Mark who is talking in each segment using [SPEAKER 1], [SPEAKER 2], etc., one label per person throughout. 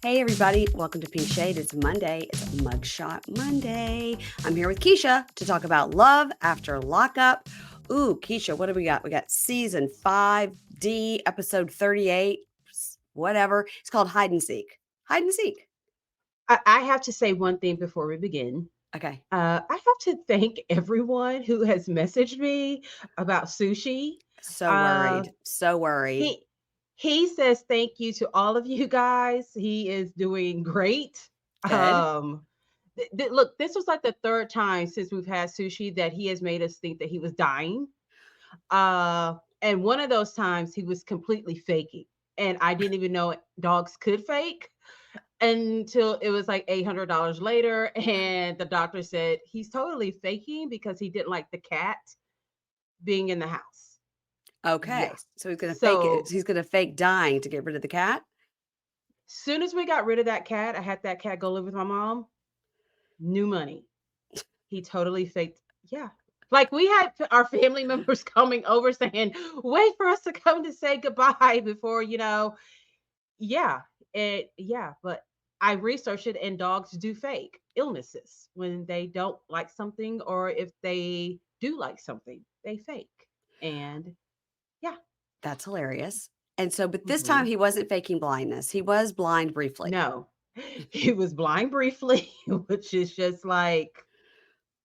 [SPEAKER 1] Hey everybody, welcome to Pink Shade. It's Monday. It's Mugshot Monday. I'm here with Keisha to talk about Love After Lockup. Ooh, Keisha, what do we got? We got season 5D, episode 38, whatever. It's called Hide and Seek. Hide and Seek.
[SPEAKER 2] I have to say one thing before we begin.
[SPEAKER 1] Okay.
[SPEAKER 2] I have to thank everyone who has messaged me about sushi.
[SPEAKER 1] So
[SPEAKER 2] Uh,
[SPEAKER 1] worried. So worried.
[SPEAKER 2] he he says thank you to all of you guys. He is doing great.
[SPEAKER 1] Good.
[SPEAKER 2] Look, this was like the third time since we've had sushi that he has made us think that he was dying. And one of those times he was completely faking, and I didn't even know dogs could fake until it was like $800 later, and the doctor said he's totally faking because he didn't like the cat being in the house.
[SPEAKER 1] Okay.
[SPEAKER 2] Yeah.
[SPEAKER 1] So he's going to fake it.
[SPEAKER 2] So
[SPEAKER 1] He's going to fake dying to get rid of the cat.
[SPEAKER 2] soon as we got rid of that cat, I had that cat go live with my mom. New money. He totally faked. Yeah. Like we had our family members coming over saying, wait for us to come to say goodbye before, yeah. But I researched it, and dogs do fake illnesses when they don't like something, or if they do like something, they fake. And yeah.
[SPEAKER 1] That's hilarious. And so, but this time
[SPEAKER 2] Mhm.
[SPEAKER 1] he wasn't faking blindness. He was blind briefly.
[SPEAKER 2] No, he was blind briefly, which is just like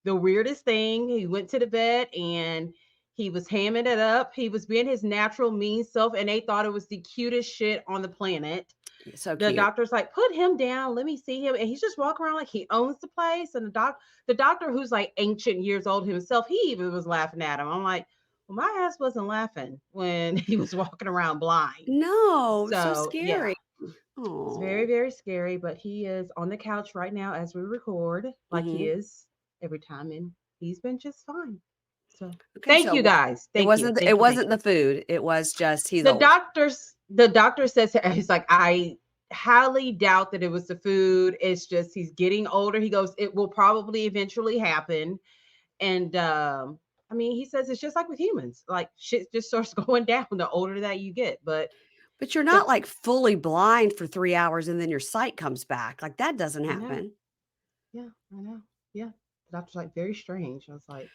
[SPEAKER 2] the weirdest thing. He went to the vet and he was hamming it up. He was being his natural mean self, and they thought it was the cutest shit on the planet.
[SPEAKER 1] So
[SPEAKER 2] The
[SPEAKER 1] cute.
[SPEAKER 2] doctor's like, put him down, let me see him. And he's just walking around like he owns the place. And the doctor who's like ancient years old himself, he even was laughing at him. I'm like, well, my ass wasn't laughing when he was walking around blind.
[SPEAKER 1] No, so
[SPEAKER 2] So yeah,
[SPEAKER 1] scary.
[SPEAKER 2] it's very,
[SPEAKER 1] Oh.
[SPEAKER 2] very scary. But he is on the couch right now as we record, like he
[SPEAKER 1] Mhm.
[SPEAKER 2] is every time, and he's been just fine. So
[SPEAKER 1] Okay,
[SPEAKER 2] thank
[SPEAKER 1] so
[SPEAKER 2] you guys.
[SPEAKER 1] it
[SPEAKER 2] Thank you.
[SPEAKER 1] wasn't the
[SPEAKER 2] Thank
[SPEAKER 1] it
[SPEAKER 2] you. Thank
[SPEAKER 1] wasn't the
[SPEAKER 2] you.
[SPEAKER 1] food, it was just he's
[SPEAKER 2] the
[SPEAKER 1] old.
[SPEAKER 2] doctors the doctor says, he's like, I highly doubt that it was the food. It's just he's getting older. He goes, it will probably eventually happen. And I mean, he says it's just like with humans, like shit just starts going down the older that you get. But
[SPEAKER 1] But you're
[SPEAKER 2] the
[SPEAKER 1] not, like, fully blind for 3 hours and then your sight comes back, like, that doesn't
[SPEAKER 2] I know.
[SPEAKER 1] happen.
[SPEAKER 2] Yeah, I know. Yeah. The doctor's like, very strange. I was like,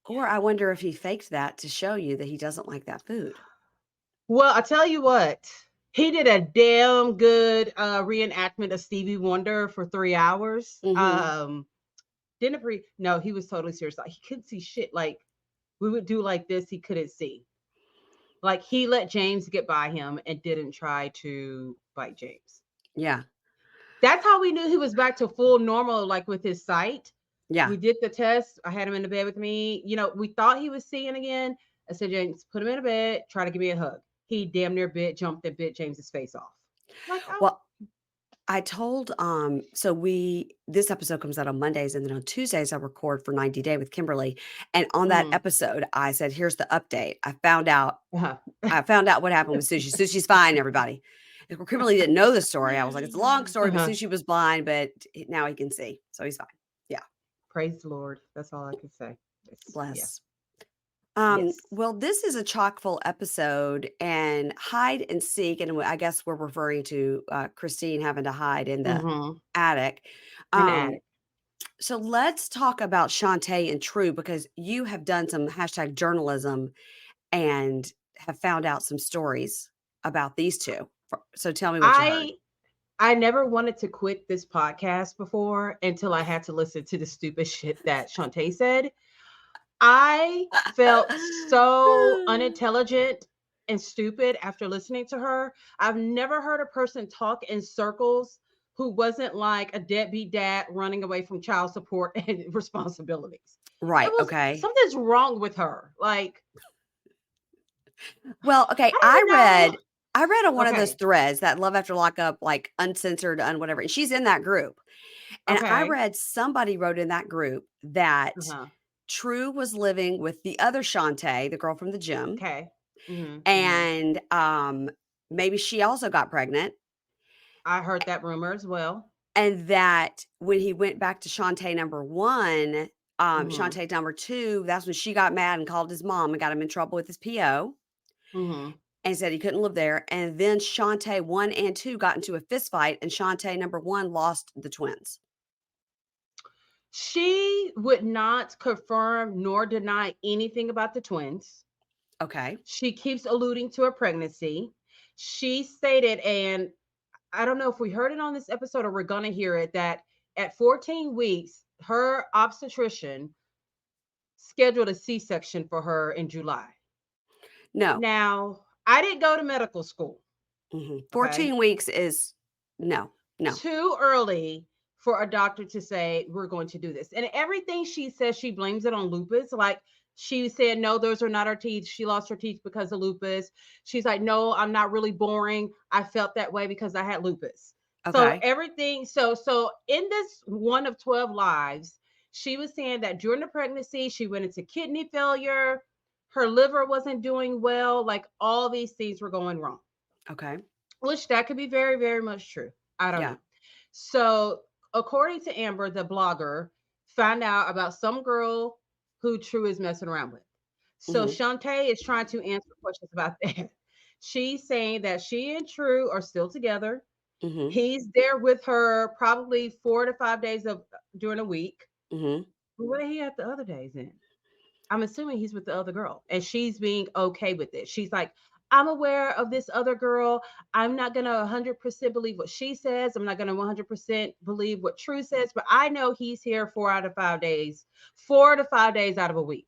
[SPEAKER 1] Or I wonder if he faked that to show you that he doesn't like that food.
[SPEAKER 2] well, I tell you what, he did a damn good reenactment of Stevie Wonder for 3 hours.
[SPEAKER 1] Mhm.
[SPEAKER 2] Didn't agree. No, he was totally serious. Like he couldn't see shit. Like we would do like this, he couldn't see. Like he let James get by him and didn't try to bite James.
[SPEAKER 1] Yeah.
[SPEAKER 2] That's how we knew he was back to full normal, like with his sight.
[SPEAKER 1] Yeah.
[SPEAKER 2] We did the test. I had him in the bed with me. We thought he was seeing again. I said, James, put him in a bed, try to give me a hug. He damn near jumped and bit James's face off. Like, oh,
[SPEAKER 1] Well, I told, so this episode comes out on Mondays, and then on Tuesdays, I record for 90 Day with Kimberly, and on that
[SPEAKER 2] mm,
[SPEAKER 1] episode, I said, "Here's the update.
[SPEAKER 2] uh-huh.
[SPEAKER 1] I found out what happened with Sushi. Sushi's fine, everybody." And Kimberly didn't know the story. I was like, "It's a long story, but
[SPEAKER 2] Uh-huh.
[SPEAKER 1] Sushi was blind, but now he can see, so he's fine." Yeah,
[SPEAKER 2] Praise the Lord. That's all I can say. Yeah.
[SPEAKER 1] bless.
[SPEAKER 2] Yes.
[SPEAKER 1] Well, this is a chock full episode, and hide and seek, and I guess we're referring to Christine having to hide in the
[SPEAKER 2] Mm-hmm.
[SPEAKER 1] attic.
[SPEAKER 2] In the
[SPEAKER 1] Um,
[SPEAKER 2] attic.
[SPEAKER 1] so let's talk about Shantae and True, because you have done some hashtag journalism and have found out some stories about these two. So tell me what you heard.
[SPEAKER 2] I I never wanted to quit this podcast before until I had to listen to the stupid shit that Shantae said. I felt so unintelligent and stupid after listening to her. I've never heard a person talk in circles who wasn't like a deadbeat dad running away from child support and responsibilities. It
[SPEAKER 1] Right.
[SPEAKER 2] was
[SPEAKER 1] Okay.
[SPEAKER 2] something's wrong with her. Like,
[SPEAKER 1] Well, okay.
[SPEAKER 2] I don't even know.
[SPEAKER 1] I read on one of those
[SPEAKER 2] Okay.
[SPEAKER 1] threads, that Love After Lockup, like uncensored, whatever. And she's in that group. And I
[SPEAKER 2] Okay.
[SPEAKER 1] read somebody wrote in that group that
[SPEAKER 2] Uh-huh.
[SPEAKER 1] True was living with the other Shantae, the girl from the gym,
[SPEAKER 2] Okay. Hmm.
[SPEAKER 1] and maybe she also got pregnant.
[SPEAKER 2] I heard that rumor as well.
[SPEAKER 1] And that when he went back to Shantae number 1,
[SPEAKER 2] Mhm.
[SPEAKER 1] Shantae number 2, that's when she got mad and called his mom and got him in trouble with his PO.
[SPEAKER 2] Mhm.
[SPEAKER 1] and said he couldn't live there. And then Shantae 1 and 2 got into a fist fight, and Shantae number 1 lost the twins.
[SPEAKER 2] She would not confirm nor deny anything about the twins.
[SPEAKER 1] Okay.
[SPEAKER 2] She keeps alluding to a pregnancy. She stated, and I don't know if we heard it on this episode or we're going to hear it, that at 14 weeks, her obstetrician scheduled a C section for her in July.
[SPEAKER 1] No.
[SPEAKER 2] Now, I didn't go to medical school. Okay.
[SPEAKER 1] 14 weeks is no, no.
[SPEAKER 2] Too early for a doctor to say we're going to do this. And everything she says, she blames it on lupus. Like she said, no, those are not her teeth. She lost her teeth because of lupus. She's like, no, I'm not really boring. I felt that way because I had lupus. So
[SPEAKER 1] Okay.
[SPEAKER 2] everything, so in this one of 12 lives, she was saying that during the pregnancy, she went into kidney failure, her liver wasn't doing well, like all these things were going wrong.
[SPEAKER 1] Okay.
[SPEAKER 2] Which that could be very, very much true. I don't
[SPEAKER 1] Yeah.
[SPEAKER 2] know. So, according to Amber, the blogger, found out about some girl who True is messing around with. So
[SPEAKER 1] Mhm.
[SPEAKER 2] Shantae is trying to answer questions about that. She's saying that she and True are still together.
[SPEAKER 1] Mhm.
[SPEAKER 2] He's there with her probably 4 to 5 days of during a week.
[SPEAKER 1] Mhm.
[SPEAKER 2] But what did he have the other days in? I'm assuming he's with the other girl and she's being okay with it. She's like, I'm aware of this other girl. I'm not going to 100% believe what she says. I'm not going to 100% believe what True says, but I know he's here 4 out of 5 days, 4 to 5 days out of a week.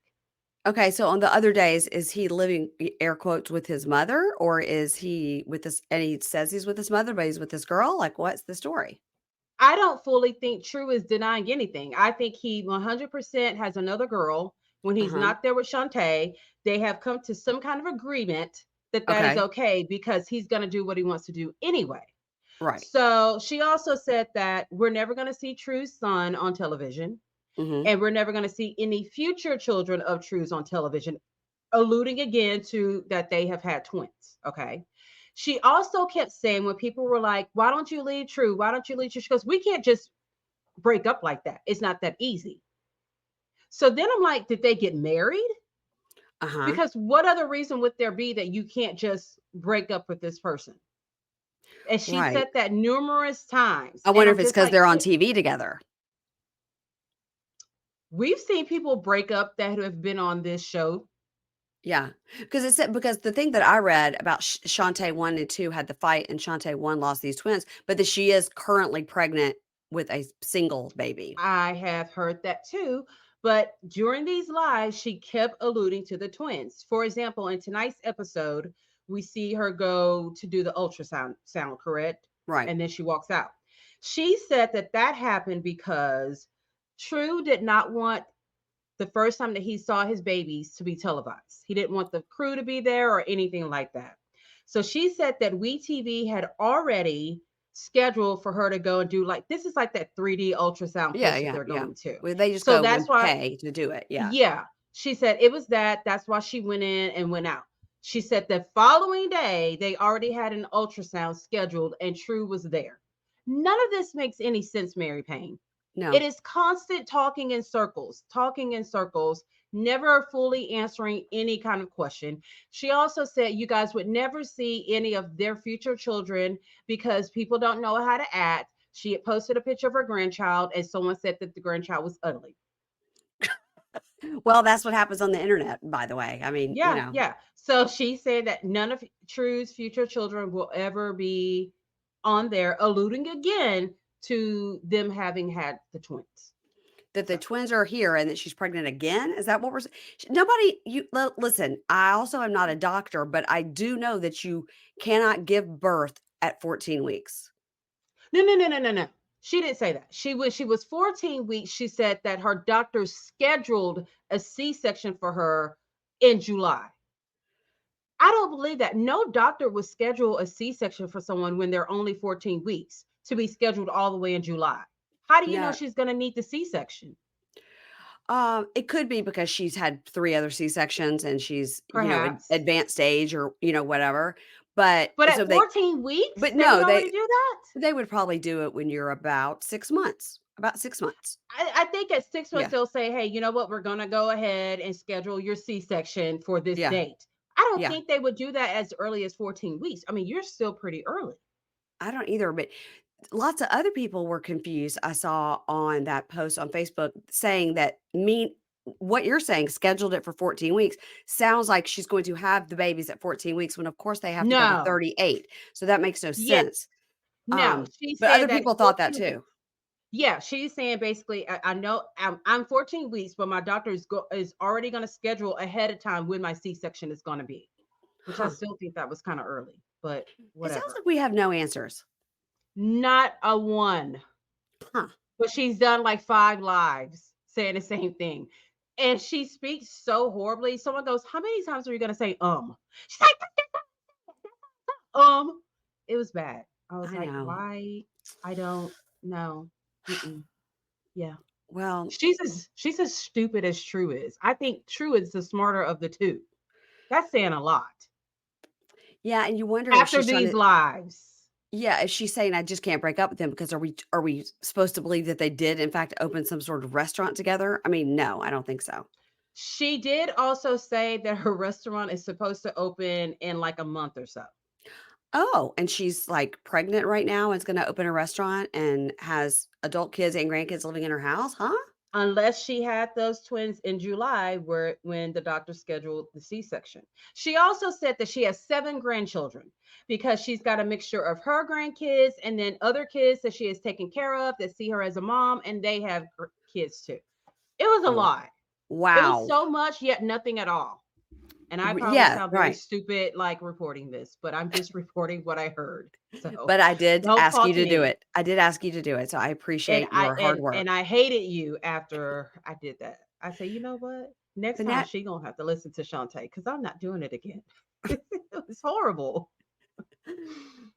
[SPEAKER 1] Okay, so on the other days, is he living, air quotes, with his mother, or is he with this and he says he's with his mother, but he's with this girl? Like, what's the story?
[SPEAKER 2] I don't fully think True is denying anything. I think he 100% has another girl. When he's
[SPEAKER 1] Uh-huh.
[SPEAKER 2] not there with Shantae, they have come to some kind of agreement that that is
[SPEAKER 1] Okay.
[SPEAKER 2] okay because he's going to do what he wants to do anyway.
[SPEAKER 1] Right.
[SPEAKER 2] So she also said that we're never going to see True's son on television,
[SPEAKER 1] Mhm.
[SPEAKER 2] and we're never going to see any future children of True's on television, alluding again to that they have had twins. Okay. She also kept saying when people were like, why don't you leave True? Why don't you leave True? She goes, we can't just break up like that. It's not that easy. So then I'm like, did they get married?
[SPEAKER 1] Uh-huh.
[SPEAKER 2] Because what other reason would there be that you can't just break up with this person? And she
[SPEAKER 1] Right.
[SPEAKER 2] said that numerous times.
[SPEAKER 1] I
[SPEAKER 2] And
[SPEAKER 1] wonder if
[SPEAKER 2] I'm
[SPEAKER 1] it's
[SPEAKER 2] just
[SPEAKER 1] because 'cause
[SPEAKER 2] like,
[SPEAKER 1] they're on TV together.
[SPEAKER 2] we've seen people break up that have been on this show.
[SPEAKER 1] Yeah, because it said because the thing that I read about Shantae 1 and 2 had the fight and Shantae 1 lost these twins, but that she is currently pregnant with a single baby.
[SPEAKER 2] I have heard that too. But during these lives, she kept alluding to the twins. For example, in tonight's episode, we see her go to do the ultrasound, sound correct?
[SPEAKER 1] Right.
[SPEAKER 2] And then she walks out. She said that that happened because True did not want the first time that he saw his babies to be televised. He didn't want the crew to be there or anything like that. So she said that WeTV had already scheduled for her to go and do like this is like that 3D ultrasound
[SPEAKER 1] Yeah,
[SPEAKER 2] place that
[SPEAKER 1] yeah,
[SPEAKER 2] they're
[SPEAKER 1] yeah.
[SPEAKER 2] going to.
[SPEAKER 1] Well, they just
[SPEAKER 2] So
[SPEAKER 1] go
[SPEAKER 2] that's
[SPEAKER 1] and
[SPEAKER 2] why,
[SPEAKER 1] pay to do it, yeah.
[SPEAKER 2] yeah, she said it was that. That's why she went in and went out. She said the following day they already had an ultrasound scheduled and True was there. None of this makes any sense, Mary Payne. It
[SPEAKER 1] No.
[SPEAKER 2] is constant talking in circles, never fully answering any kind of question. She also said you guys would never see any of their future children because people don't know how to act. She had posted a picture of her grandchild, and someone said that the grandchild was ugly.
[SPEAKER 1] Well, that's what happens on the internet, by the way. I mean,
[SPEAKER 2] Yeah, yeah. So she said that none of True's future children will ever be on there, alluding again to them having had the twins.
[SPEAKER 1] that the
[SPEAKER 2] So
[SPEAKER 1] twins are here and that she's pregnant again? Is that what we're nobody you listen, I also am not a doctor, but I do know that you cannot give birth at 14 weeks.
[SPEAKER 2] no, no, no, no, no, no. She didn't say that. She was 14 weeks. She said that her doctor scheduled a C-section for her in July. I don't believe that. No doctor would schedule a C-section for someone when they're only 14 weeks to be scheduled all the way in July. How do you know
[SPEAKER 1] No.
[SPEAKER 2] she's going to need the C-section?
[SPEAKER 1] It could be because she's had 3 other C-sections and she's,
[SPEAKER 2] Perhaps.
[SPEAKER 1] advanced age or, whatever. But
[SPEAKER 2] But
[SPEAKER 1] so
[SPEAKER 2] at 14 weeks,
[SPEAKER 1] but
[SPEAKER 2] they would
[SPEAKER 1] no,
[SPEAKER 2] already do that?
[SPEAKER 1] they would probably do it when you're about 6 months.
[SPEAKER 2] I think at 6 months
[SPEAKER 1] Yeah.
[SPEAKER 2] they'll say, "Hey, you know what? We're gonna go ahead and schedule your C-section for this
[SPEAKER 1] Yeah.
[SPEAKER 2] date." I don't
[SPEAKER 1] Yeah.
[SPEAKER 2] think they would do that as early as 14 weeks. I mean, you're still pretty early.
[SPEAKER 1] I don't either, but lots of other people were confused. I saw on that post on Facebook saying that what you're saying, scheduled it for 14 weeks, sounds like she's going to have the babies at 14 weeks when of course they have to go to
[SPEAKER 2] No.
[SPEAKER 1] 38. So that makes no
[SPEAKER 2] Yeah,
[SPEAKER 1] sense.
[SPEAKER 2] no. She
[SPEAKER 1] But
[SPEAKER 2] said
[SPEAKER 1] other
[SPEAKER 2] that
[SPEAKER 1] people thought that
[SPEAKER 2] 14
[SPEAKER 1] too.
[SPEAKER 2] yeah, she's saying basically, I know I'm 14 weeks, but my doctor is already going to schedule ahead of time when my C-section is going to be, which I
[SPEAKER 1] Huh.
[SPEAKER 2] still think that was kind of early, but
[SPEAKER 1] It sounds
[SPEAKER 2] whatever.
[SPEAKER 1] like we have no answers.
[SPEAKER 2] Not a one.
[SPEAKER 1] Huh.
[SPEAKER 2] But she's done like 5 lives saying the same thing. And she speaks so horribly. Someone goes, "How many times are you gonna say, She's like, um. It was bad. I was
[SPEAKER 1] I
[SPEAKER 2] like,
[SPEAKER 1] know.
[SPEAKER 2] why? I don't know. Mm-mm. Yeah.
[SPEAKER 1] Well,
[SPEAKER 2] She's as stupid as True is. I think True is the smarter of the two. That's saying a lot.
[SPEAKER 1] yeah, and you wonder if
[SPEAKER 2] After
[SPEAKER 1] she's trying
[SPEAKER 2] these
[SPEAKER 1] to
[SPEAKER 2] lives.
[SPEAKER 1] yeah, if she's saying I just can't break up with him because are we supposed to believe that they did in fact open some sort of restaurant together? I mean, no, I don't think so.
[SPEAKER 2] She did also say that her restaurant is supposed to open in like a month or so.
[SPEAKER 1] Oh, and she's, like, pregnant right now and is gonna open a restaurant and has adult kids and grandkids living in her house, huh?
[SPEAKER 2] Unless she had those twins in July where when the doctor scheduled the C-section. She also said that she has 7 grandchildren because she's got a mixture of her grandkids and then other kids that she is taking care of that see her as a mom and they have kids too. It was a
[SPEAKER 1] Oh,
[SPEAKER 2] lot. It was
[SPEAKER 1] wow.
[SPEAKER 2] so much yet nothing at all. And I
[SPEAKER 1] R
[SPEAKER 2] probably
[SPEAKER 1] Yeah,
[SPEAKER 2] sound very
[SPEAKER 1] right.
[SPEAKER 2] stupid like reporting this, but I'm just reporting what I heard. So
[SPEAKER 1] But I did
[SPEAKER 2] don't
[SPEAKER 1] ask you
[SPEAKER 2] fault
[SPEAKER 1] to do
[SPEAKER 2] me.
[SPEAKER 1] it. I did ask you to do it, so I
[SPEAKER 2] And
[SPEAKER 1] appreciate
[SPEAKER 2] I
[SPEAKER 1] your hard
[SPEAKER 2] and
[SPEAKER 1] work.
[SPEAKER 2] and I hated you after I did that. I say, "You know what? Next
[SPEAKER 1] But
[SPEAKER 2] time
[SPEAKER 1] now
[SPEAKER 2] she gonna have to listen to Shantae because I'm not doing it again." It's horrible.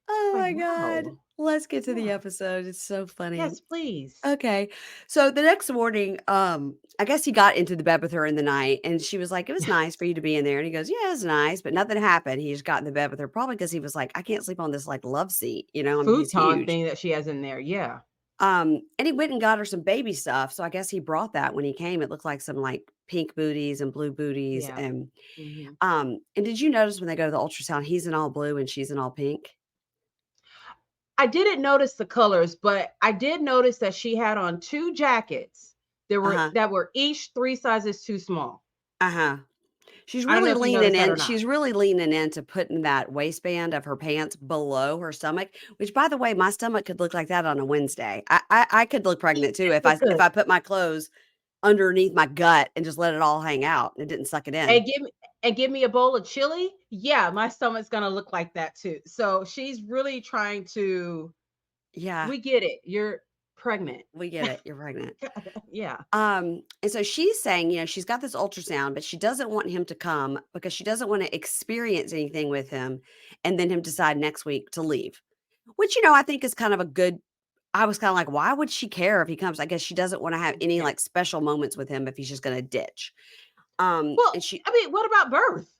[SPEAKER 1] oh
[SPEAKER 2] Like,
[SPEAKER 1] my god.
[SPEAKER 2] wow.
[SPEAKER 1] Let's get to the
[SPEAKER 2] Yeah.
[SPEAKER 1] episode, it's so funny.
[SPEAKER 2] Yes, please.
[SPEAKER 1] Okay. So the next morning, I guess he got into the bed with her in the night and she was like, "It was nice for you to be in there." And he goes, "Yeah, it's nice," but nothing happened. He just got in the bed with her probably because he was like, "I can't sleep on this like love seat," I mean, he's
[SPEAKER 2] Futon
[SPEAKER 1] huge.
[SPEAKER 2] thing that she has in there. Yeah.
[SPEAKER 1] And he went and got her some baby stuff. So I guess he brought that when he came. It looked like some like pink booties and blue booties.
[SPEAKER 2] Yeah. Mhm.
[SPEAKER 1] And did you notice when they go to the ultrasound, he's in all blue and she's in all pink?
[SPEAKER 2] I didn't notice the colors, but I did notice that she had on 2 jackets
[SPEAKER 1] Uh-huh.
[SPEAKER 2] that were each 3 sizes too small.
[SPEAKER 1] Uh-huh. She's
[SPEAKER 2] I don't know
[SPEAKER 1] really
[SPEAKER 2] if you
[SPEAKER 1] leaning
[SPEAKER 2] noticed that
[SPEAKER 1] in
[SPEAKER 2] or not.
[SPEAKER 1] she's really leaning into putting that waistband of her pants below her stomach, which, by the way, my stomach could look like that on a Wednesday. I could look pregnant too if
[SPEAKER 2] It
[SPEAKER 1] if
[SPEAKER 2] could.
[SPEAKER 1] I put my clothes underneath my gut and just let it all hang out and didn't suck it in.
[SPEAKER 2] And give me a bowl of chili, yeah, my stomach's gonna look like that too. So she's really trying to
[SPEAKER 1] Yeah,
[SPEAKER 2] we get it. You're pregnant.
[SPEAKER 1] we get it. You're pregnant.
[SPEAKER 2] Yeah.
[SPEAKER 1] And so she's saying, she's got this ultrasound, but she doesn't want him to come because she doesn't want to experience anything with him and then him decide next week to leave. Which, I think is kind of a good I was kinda like, why would she care if he comes? I guess she doesn't wanna have any,
[SPEAKER 2] Yeah.
[SPEAKER 1] like, special moments with him if he's just gonna ditch.
[SPEAKER 2] Well,
[SPEAKER 1] And she
[SPEAKER 2] I mean, what about birth?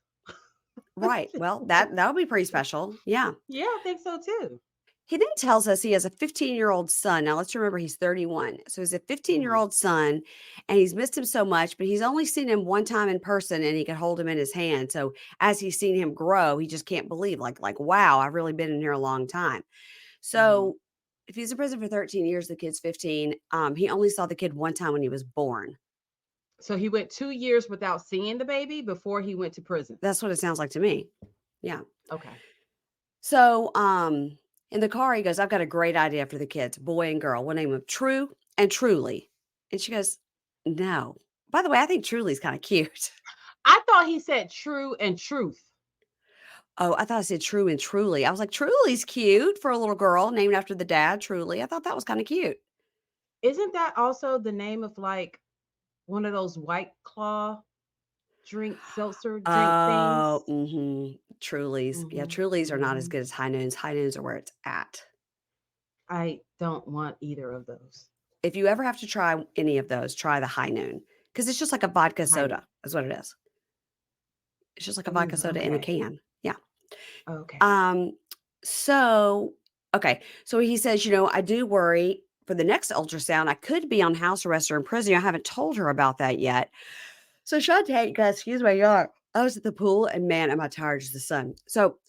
[SPEAKER 1] right, well, that would be pretty special, yeah.
[SPEAKER 2] Yeah, I think so too.
[SPEAKER 1] He then tells us he has a 15-year-old son. Now let's remember he's 31. So he's a
[SPEAKER 2] Mhm,
[SPEAKER 1] 15-year-old son, and he's missed him so much, but he's only seen him one time in person, and he could hold him in his hand. So as he's seen him grow, he just can't believe, like, "Wow, I've really been in here a long time."
[SPEAKER 2] mhm.
[SPEAKER 1] So if he's in prison for 13 years, the kid's 15, he only saw the kid one time when he was born.
[SPEAKER 2] So he went 2 years without seeing the baby before he went to prison.
[SPEAKER 1] That's what it sounds like to me. Yeah.
[SPEAKER 2] Okay.
[SPEAKER 1] So, in the car, he goes, "I've got a great idea for the kids, boy and girl. We'll name them True and Truly." And she goes, "No." By the way, I think Truly's kinda cute.
[SPEAKER 2] I thought he said true and truth.
[SPEAKER 1] Oh, I thought I said True and Truly. I was like, "Truly's cute for a little girl named after the dad, Truly." I thought that was kinda cute.
[SPEAKER 2] Isn't that also the name of like one of those White Claw seltzer drink
[SPEAKER 1] Oh,
[SPEAKER 2] things?
[SPEAKER 1] mhm. Truly's. Yeah,
[SPEAKER 2] Mhm,
[SPEAKER 1] Truly's are not as
[SPEAKER 2] mhm.
[SPEAKER 1] good as High Noons. High Noons are where it's at.
[SPEAKER 2] I don't want either of those.
[SPEAKER 1] If you ever have to try any of those, try the High Noon because it's just like a vodka
[SPEAKER 2] I know.
[SPEAKER 1] soda is what it is. It's just like a
[SPEAKER 2] Ooh,
[SPEAKER 1] vodka soda in a
[SPEAKER 2] okay.
[SPEAKER 1] can. Yeah.
[SPEAKER 2] Okay.
[SPEAKER 1] Um, so okay. So he says, "I do worry for the next ultrasound, I could be on house arrest or in prison." I haven't told her about that yet. So Shantae, excuse my yawn. I was at the pool and man, am I tired as the sun. So,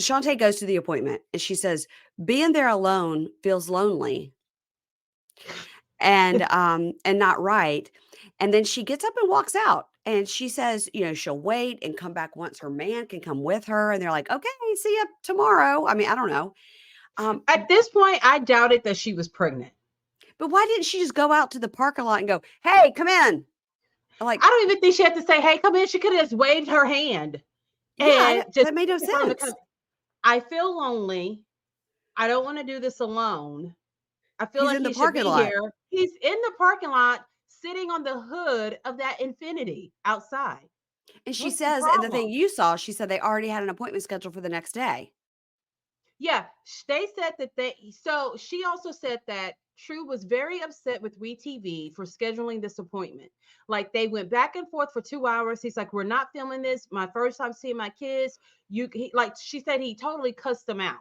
[SPEAKER 1] Shantae goes to the appointment and she says, being there alone feels lonely and not right. And then she gets up and walks out and she says, she'll wait and come back once her man can come with her. And they're like, okay, see you tomorrow. I mean, I don't know.
[SPEAKER 2] At this point, I doubted that she was pregnant.
[SPEAKER 1] But why didn't she just go out to the parking lot and go, hey, come in? Like,
[SPEAKER 2] I don't even think she had to say, "Hey, come in." She could have just waved her hand
[SPEAKER 1] yeah,
[SPEAKER 2] and just
[SPEAKER 1] that made no
[SPEAKER 2] for him to
[SPEAKER 1] sense.
[SPEAKER 2] come. I feel lonely. I don't want to do this alone. I feel
[SPEAKER 1] He's
[SPEAKER 2] like
[SPEAKER 1] in the
[SPEAKER 2] he should
[SPEAKER 1] parking
[SPEAKER 2] be
[SPEAKER 1] lot.
[SPEAKER 2] here. He's in the parking lot, sitting on the hood of that Infinity outside.
[SPEAKER 1] And she
[SPEAKER 2] What's the
[SPEAKER 1] says, and the thing
[SPEAKER 2] problem?
[SPEAKER 1] you saw, she said they already had an appointment scheduled for the next day.
[SPEAKER 2] Yeah, they said that so she also said that True was very upset with WeTV for scheduling this appointment. Like they went back and forth for 2 hours. He's like, "We're not filming this. My first time seeing my kids." Like she said, he totally cussed them out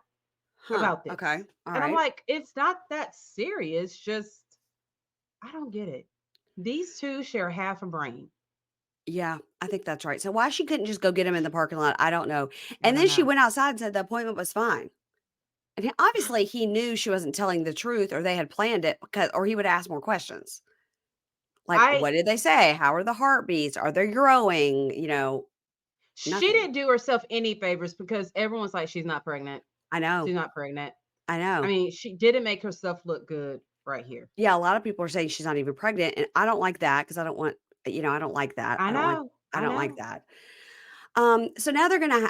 [SPEAKER 1] Huh.
[SPEAKER 2] about
[SPEAKER 1] Okay.
[SPEAKER 2] this.
[SPEAKER 1] All
[SPEAKER 2] And I'm
[SPEAKER 1] right.
[SPEAKER 2] like, it's not that serious. Just I don't get it. These two share half a brain.
[SPEAKER 1] Yeah, I think that's right. So why she couldn't just go get him in the parking lot, I don't know.
[SPEAKER 2] I
[SPEAKER 1] And
[SPEAKER 2] don't
[SPEAKER 1] then she
[SPEAKER 2] know.
[SPEAKER 1] went outside and said the appointment was fine. And obviously he knew she wasn't telling the truth or they had planned it because or he would ask more questions. Like,
[SPEAKER 2] I
[SPEAKER 1] what did they say? How are the heartbeats? Are they growing?
[SPEAKER 2] She
[SPEAKER 1] Nothing.
[SPEAKER 2] didn't do herself any favors because everyone's like, she's not pregnant.
[SPEAKER 1] I
[SPEAKER 2] She's
[SPEAKER 1] know.
[SPEAKER 2] not pregnant.
[SPEAKER 1] I
[SPEAKER 2] I
[SPEAKER 1] know.
[SPEAKER 2] mean, she didn't make herself look good right here.
[SPEAKER 1] Yeah, a lot of people are saying she's not even pregnant, and I don't like that because I don't want I don't like that.
[SPEAKER 2] I know.
[SPEAKER 1] I
[SPEAKER 2] I
[SPEAKER 1] don't like
[SPEAKER 2] know.
[SPEAKER 1] that. So now they're gonna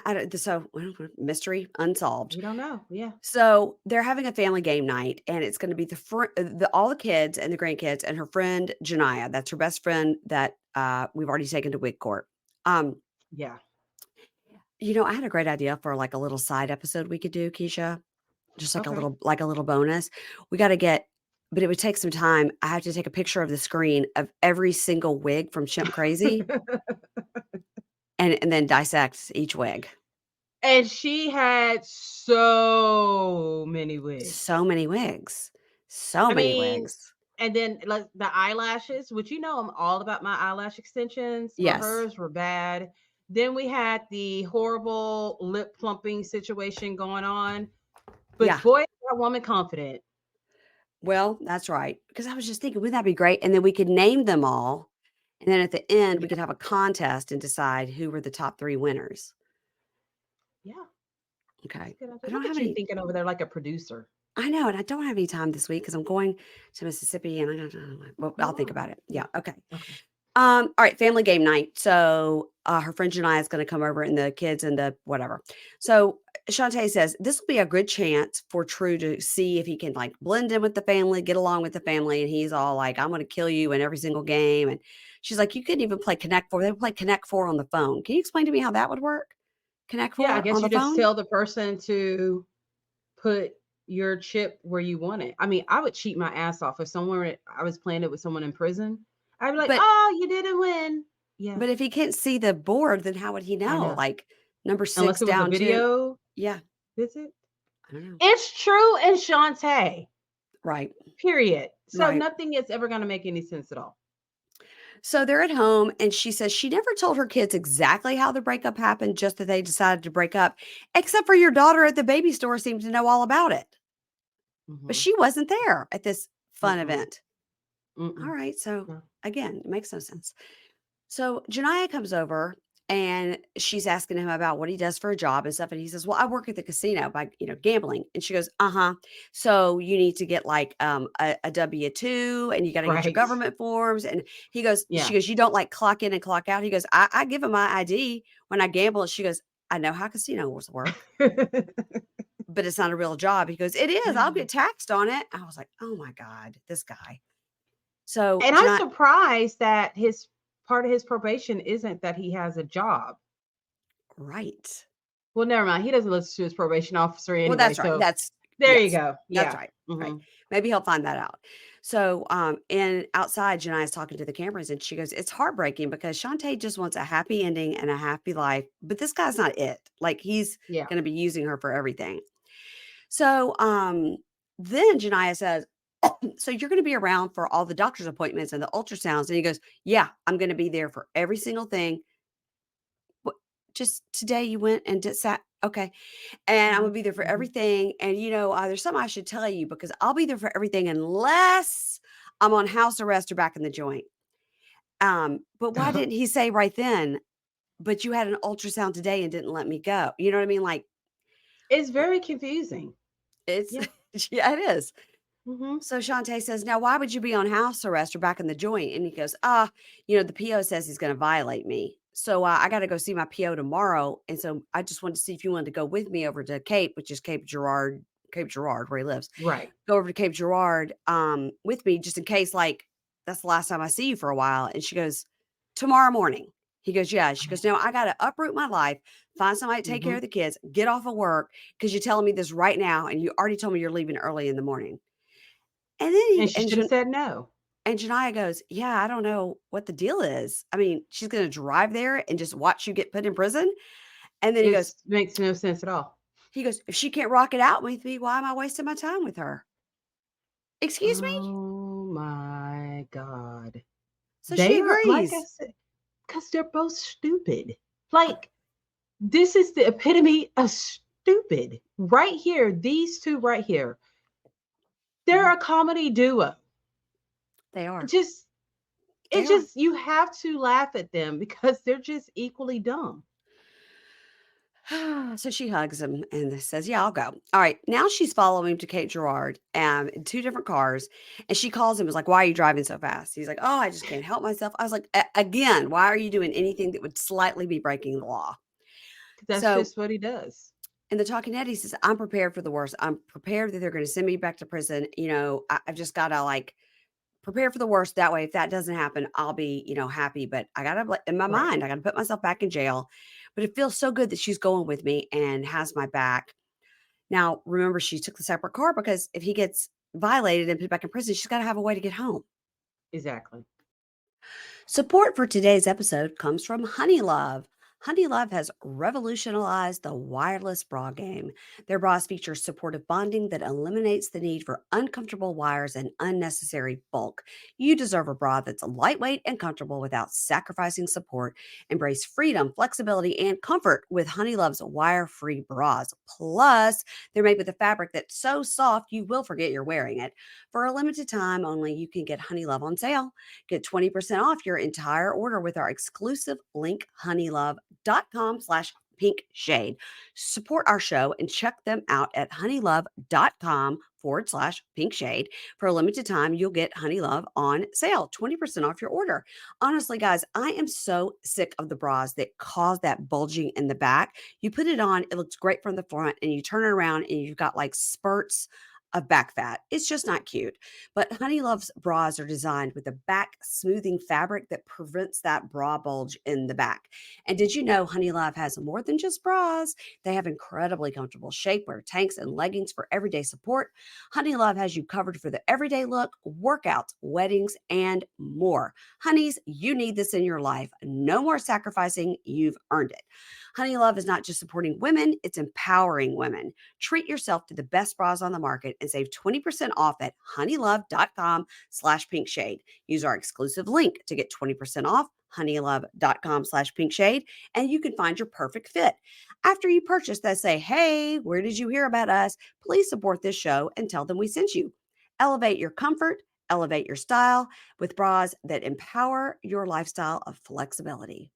[SPEAKER 1] mystery unsolved.
[SPEAKER 2] We don't know. Yeah.
[SPEAKER 1] So they're having a family game night, and it's gonna be all the kids and the grandkids and her friend Janiyah. That's her best friend that we've already taken to wig court. Um,
[SPEAKER 2] Yeah.
[SPEAKER 1] I had a great idea for like a little side episode we could do, Keisha. Just
[SPEAKER 2] Okay.
[SPEAKER 1] like a little bonus. We gotta get but it would take some time. I have to take a picture of the screen of every single wig from Chimp Crazy and then dissect each wig.
[SPEAKER 2] And she had so many wigs.
[SPEAKER 1] So many wigs. So
[SPEAKER 2] I
[SPEAKER 1] many
[SPEAKER 2] mean,
[SPEAKER 1] wigs.
[SPEAKER 2] and then like the eyelashes, which I'm all about my eyelash extensions, but
[SPEAKER 1] Yes.
[SPEAKER 2] hers were bad. Then we had the horrible lip plumping situation going on. But
[SPEAKER 1] Yeah.
[SPEAKER 2] boy, is that woman confident.
[SPEAKER 1] Well, that's right. Because I was just thinking, wouldn't that be great? And then we could name them all. And then at the end, we
[SPEAKER 2] Yeah.
[SPEAKER 1] could have a contest and decide who were the top 3 winners.
[SPEAKER 2] Yeah. That's
[SPEAKER 1] Okay.
[SPEAKER 2] a good
[SPEAKER 1] I
[SPEAKER 2] idea.
[SPEAKER 1] don't
[SPEAKER 2] Look
[SPEAKER 1] have
[SPEAKER 2] at you
[SPEAKER 1] any
[SPEAKER 2] thinking over there like a producer.
[SPEAKER 1] I know, and I don't have any time this week because I'm going to Mississippi and I don't know. Well,
[SPEAKER 2] Oh,
[SPEAKER 1] I'll think
[SPEAKER 2] wow.
[SPEAKER 1] about it.
[SPEAKER 2] Yeah.
[SPEAKER 1] Yeah. Okay.
[SPEAKER 2] Okay.
[SPEAKER 1] All right, family game night. So her friend Janiyah is going to come over and the kids and the whatever. So Shantae says this will be a good chance for True to see if he can like blend in with the family, get along with the family. And he's all like, I'm going to kill you in every single game. And she's like, you couldn't even play Connect Four. They would play Connect Four on the phone. Can you explain to me how that would work? Connect
[SPEAKER 2] Yeah, I
[SPEAKER 1] Four
[SPEAKER 2] guess
[SPEAKER 1] on
[SPEAKER 2] you
[SPEAKER 1] the
[SPEAKER 2] just
[SPEAKER 1] phone?
[SPEAKER 2] tell the person to put your chip where you want it. I mean, I would cheat my ass off if I was playing it with someone in prison. I'd be like,
[SPEAKER 1] But
[SPEAKER 2] "Oh, you didn't win." Yeah,
[SPEAKER 1] but if he can't see the board, then how would he
[SPEAKER 2] I
[SPEAKER 1] know?
[SPEAKER 2] know.
[SPEAKER 1] Like number
[SPEAKER 2] Unless
[SPEAKER 1] 6
[SPEAKER 2] it was a
[SPEAKER 1] down 2.
[SPEAKER 2] video
[SPEAKER 1] Yeah,
[SPEAKER 2] visit.
[SPEAKER 1] I don't know.
[SPEAKER 2] It's True and Shantae.
[SPEAKER 1] Right.
[SPEAKER 2] Period. So
[SPEAKER 1] Right.
[SPEAKER 2] nothing is ever going to make any sense at all.
[SPEAKER 1] So they're at home, and she says she never told her kids exactly how the breakup happened, just that they decided to break up, except for your daughter at the baby store seemed to know all about it. But
[SPEAKER 2] Mhm.
[SPEAKER 1] she wasn't there at this fun
[SPEAKER 2] Mm-mm.
[SPEAKER 1] event. All
[SPEAKER 2] Mm-mm.
[SPEAKER 1] right. So
[SPEAKER 2] No.
[SPEAKER 1] again, it makes no sense. So Janiyah comes over and she's asking him about what he does for a job and stuff. And he says, well, I work at the casino by, gambling. And she goes, uh-huh. So you need to get like a W-2 and you got to get your
[SPEAKER 2] Right.
[SPEAKER 1] government forms. And she
[SPEAKER 2] Yeah.
[SPEAKER 1] goes, you don't like clock in and clock out. He goes, I give him my ID when I gamble. And she goes, I know how casinos work, but it's not a real job. He goes, it is. I'll get taxed on it. I was like, oh my God, this guy. So
[SPEAKER 2] And I'm
[SPEAKER 1] Janiyah,
[SPEAKER 2] surprised that his part of his probation isn't that he has a job.
[SPEAKER 1] right.
[SPEAKER 2] Well, never mind. He doesn't listen to his probation officer
[SPEAKER 1] Well,
[SPEAKER 2] anyway.
[SPEAKER 1] that's right.
[SPEAKER 2] So there you
[SPEAKER 1] Yes,
[SPEAKER 2] go.
[SPEAKER 1] that's
[SPEAKER 2] Yeah.
[SPEAKER 1] right, right.
[SPEAKER 2] Mhm.
[SPEAKER 1] Maybe he'll find that out. So, and outside, Jania's talking to the cameras and she goes, it's heartbreaking because Shantae just wants a happy ending and a happy life, but this guy's not it. Like he's
[SPEAKER 2] Yeah.
[SPEAKER 1] going to be using her for everything. So, then Janiyah says, so you're going to be around for all the doctor's appointments and the ultrasounds. And he goes, yeah, I'm going to be there for every single thing. just today you went and did sat okay. And I'm
[SPEAKER 2] Mhm,
[SPEAKER 1] gonna be there for
[SPEAKER 2] mhm.
[SPEAKER 1] everything. And there's something I should tell you because I'll be there for everything unless I'm on house arrest or back in the joint. But why didn't he say right then, but you had an ultrasound today and didn't let me go? You know what I mean? Like
[SPEAKER 2] It's very confusing.
[SPEAKER 1] it's
[SPEAKER 2] Yeah.
[SPEAKER 1] yeah, it is.
[SPEAKER 2] Mhm.
[SPEAKER 1] So Shantae says, "Now, why would you be on house arrest or back in the joint?" And he goes, the PO says he's going to violate me. So I got to go see my PO tomorrow. And so I just wanted to see if you wanted to go with me over to Cape, which is Cape Girardeau, where he lives.
[SPEAKER 2] Right.
[SPEAKER 1] Go over to Cape Girardeau with me just in case, like, that's the last time I see you for a while. And she goes, tomorrow morning. He goes, yeah. She goes, no, I got to uproot my life, find somebody to take care
[SPEAKER 2] Mhm.
[SPEAKER 1] of the kids, get off of work because you're telling me this right now. And you already told me you're leaving early in the morning. And then
[SPEAKER 2] And
[SPEAKER 1] he
[SPEAKER 2] she should have said no,
[SPEAKER 1] and Janiyah goes, "Yeah, I don't know what the deal is. I mean, she's gonna drive there and just watch you get put in prison?" And then
[SPEAKER 2] it makes no sense at all.
[SPEAKER 1] he goes, "If she can't rock it out with me, why am I wasting my time with her?" Excuse me?
[SPEAKER 2] Oh my god.
[SPEAKER 1] So she
[SPEAKER 2] They are, like I
[SPEAKER 1] agrees.
[SPEAKER 2] said, because 'cause they're both stupid. Like, this is the epitome of stupid. Right here, these 2 right here. They're
[SPEAKER 1] Mhm.
[SPEAKER 2] a comedy duo.
[SPEAKER 1] They are.
[SPEAKER 2] Just
[SPEAKER 1] They
[SPEAKER 2] it
[SPEAKER 1] are.
[SPEAKER 2] just you have to laugh at them because they're just equally dumb.
[SPEAKER 1] So she hugs him and says, "Yeah, I'll go." All right. Now she's following him to Cape Girardeau in 2 different cars. And she calls him, is like, "Why are you driving so fast?" He's like, "Oh, I just can't help myself." I was like, Again, why are you doing anything that would slightly be breaking the law?"
[SPEAKER 2] 'Cause that's
[SPEAKER 1] So
[SPEAKER 2] just what he does.
[SPEAKER 1] in the talking head, he says, "I'm prepared for the worst. I'm prepared that they're going to send me back to prison. I've just got to like prepare for the worst. That way, if that doesn't happen, I'll be, happy. But I got to, like, in my
[SPEAKER 2] Right.
[SPEAKER 1] mind, I got to put myself back in jail. But it feels so good that she's going with me and has my back." Now, remember, she took the separate car because if he gets violated and put back in prison, she's got to have a way to get home.
[SPEAKER 2] Exactly.
[SPEAKER 1] Support for today's episode comes from Honeylove. Honeylove has revolutionized the wireless bra game. Their bras feature supportive bonding that eliminates the need for uncomfortable wires and unnecessary bulk. You deserve a bra that's lightweight and comfortable without sacrificing support. Embrace freedom, flexibility, and comfort with Honeylove's wire-free bras. Plus, they're made with a fabric that's so soft you will forget you're wearing it. For a limited time only, you can get Honeylove on sale. Get 20% off your entire order with our exclusive link, honeylove.com/pink shade. Support our show and check them out at honeylove.com/pink shade. For a limited time, you'll get Honeylove on sale, 20% off your order. Honestly, guys, I am so sick of the bras that cause that bulging in the back. You put it on, it looks great from the front, and you turn it around and you've got like spurts of back fat. It's just not cute. But Honey Love's bras are designed with a back smoothing fabric that prevents that bra bulge in the back. And did you know Honey Love has more than just bras? They have incredibly comfortable shapewear, tanks, and leggings for everyday support. Honey Love has you covered for the everyday look, workouts, weddings, and more. Honeys, you need this in your life. No more sacrificing. You've earned it. Honey Love is not just supporting women, it's empowering women. Treat yourself to the best bras on the market and save 20% off at honeylove.com/pink shade. Use our exclusive link to get 20% off honeylove.com/pink shade, and you can find your perfect fit. After you purchase that, say, "Hey, where did you hear about us?" Please support this show and tell them we sent you. Elevate your comfort, elevate your style with bras that empower your lifestyle of flexibility.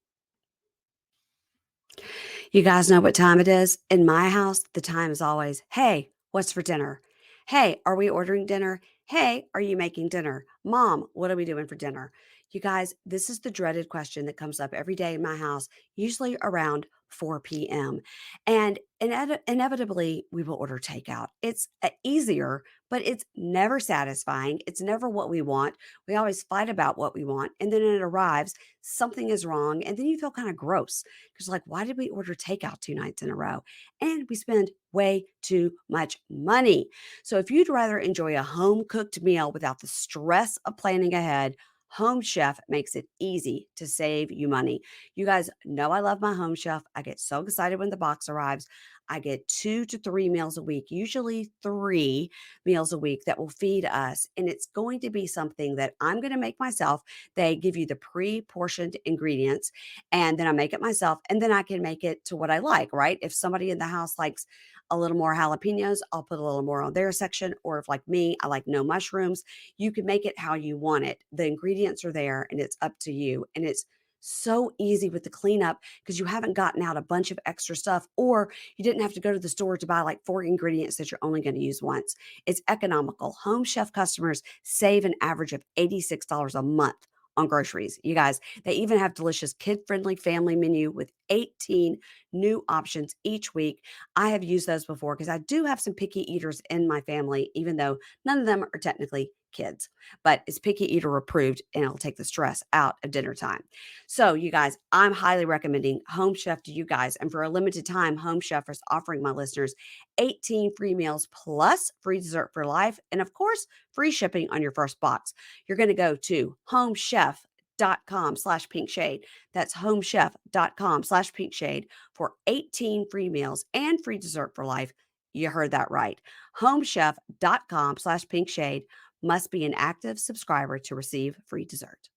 [SPEAKER 1] You guys know what time it is? In my house, the time is always, "Hey, what's for dinner? Hey, are we ordering dinner? Hey, are you making dinner? Mom, what are we doing for dinner?" You guys, this is the dreaded question that comes up every day in my house, usually around 4 p.m. And inevitably, we will order takeout. It's easier, but it's never satisfying. It's never what we want. We always fight about what we want. And then it arrives, something is wrong. And then you feel kind of gross because, like, why did we order takeout 2 nights in a row? And we spend way too much money. So, if you'd rather enjoy a home cooked meal without the stress of planning ahead, Home Chef makes it easy to save you money. You guys know I love my Home Chef. I get so excited when the box arrives. I get 2 to 3 meals a week, usually 3 meals a week that will feed us. And it's going to be something that I'm going to make myself. They give you the pre-portioned ingredients and then I make it myself and then I can make it to what I like, right? If somebody in the house likes a little more jalapenos, I'll put a little more on their section. Or if like me, I like no mushrooms, you can make it how you want it. The ingredients are there and it's up to you. And it's so easy with the cleanup because you haven't gotten out a bunch of extra stuff or you didn't have to go to the store to buy like 4 ingredients that you're only going to use once. It's economical. Home Chef customers save an average of $86 a month on groceries. You guys, they even have delicious kid-friendly family menu with 18 new options each week. I have used those before because I do have some picky eaters in my family, even though none of them are technically kids, but it's picky eater approved and it'll take the stress out of dinner time. So, you guys, I'm highly recommending Home Chef to you guys. And for a limited time, Home Chef is offering my listeners 18 free meals plus free dessert for life. And of course, free shipping on your first box. You're going to go to homechef.com/pinkshade. That's homechef.com/pinkshade for 18 free meals and free dessert for life. You heard that right. Homechef.com/pinkshade must be an active subscriber to receive free dessert.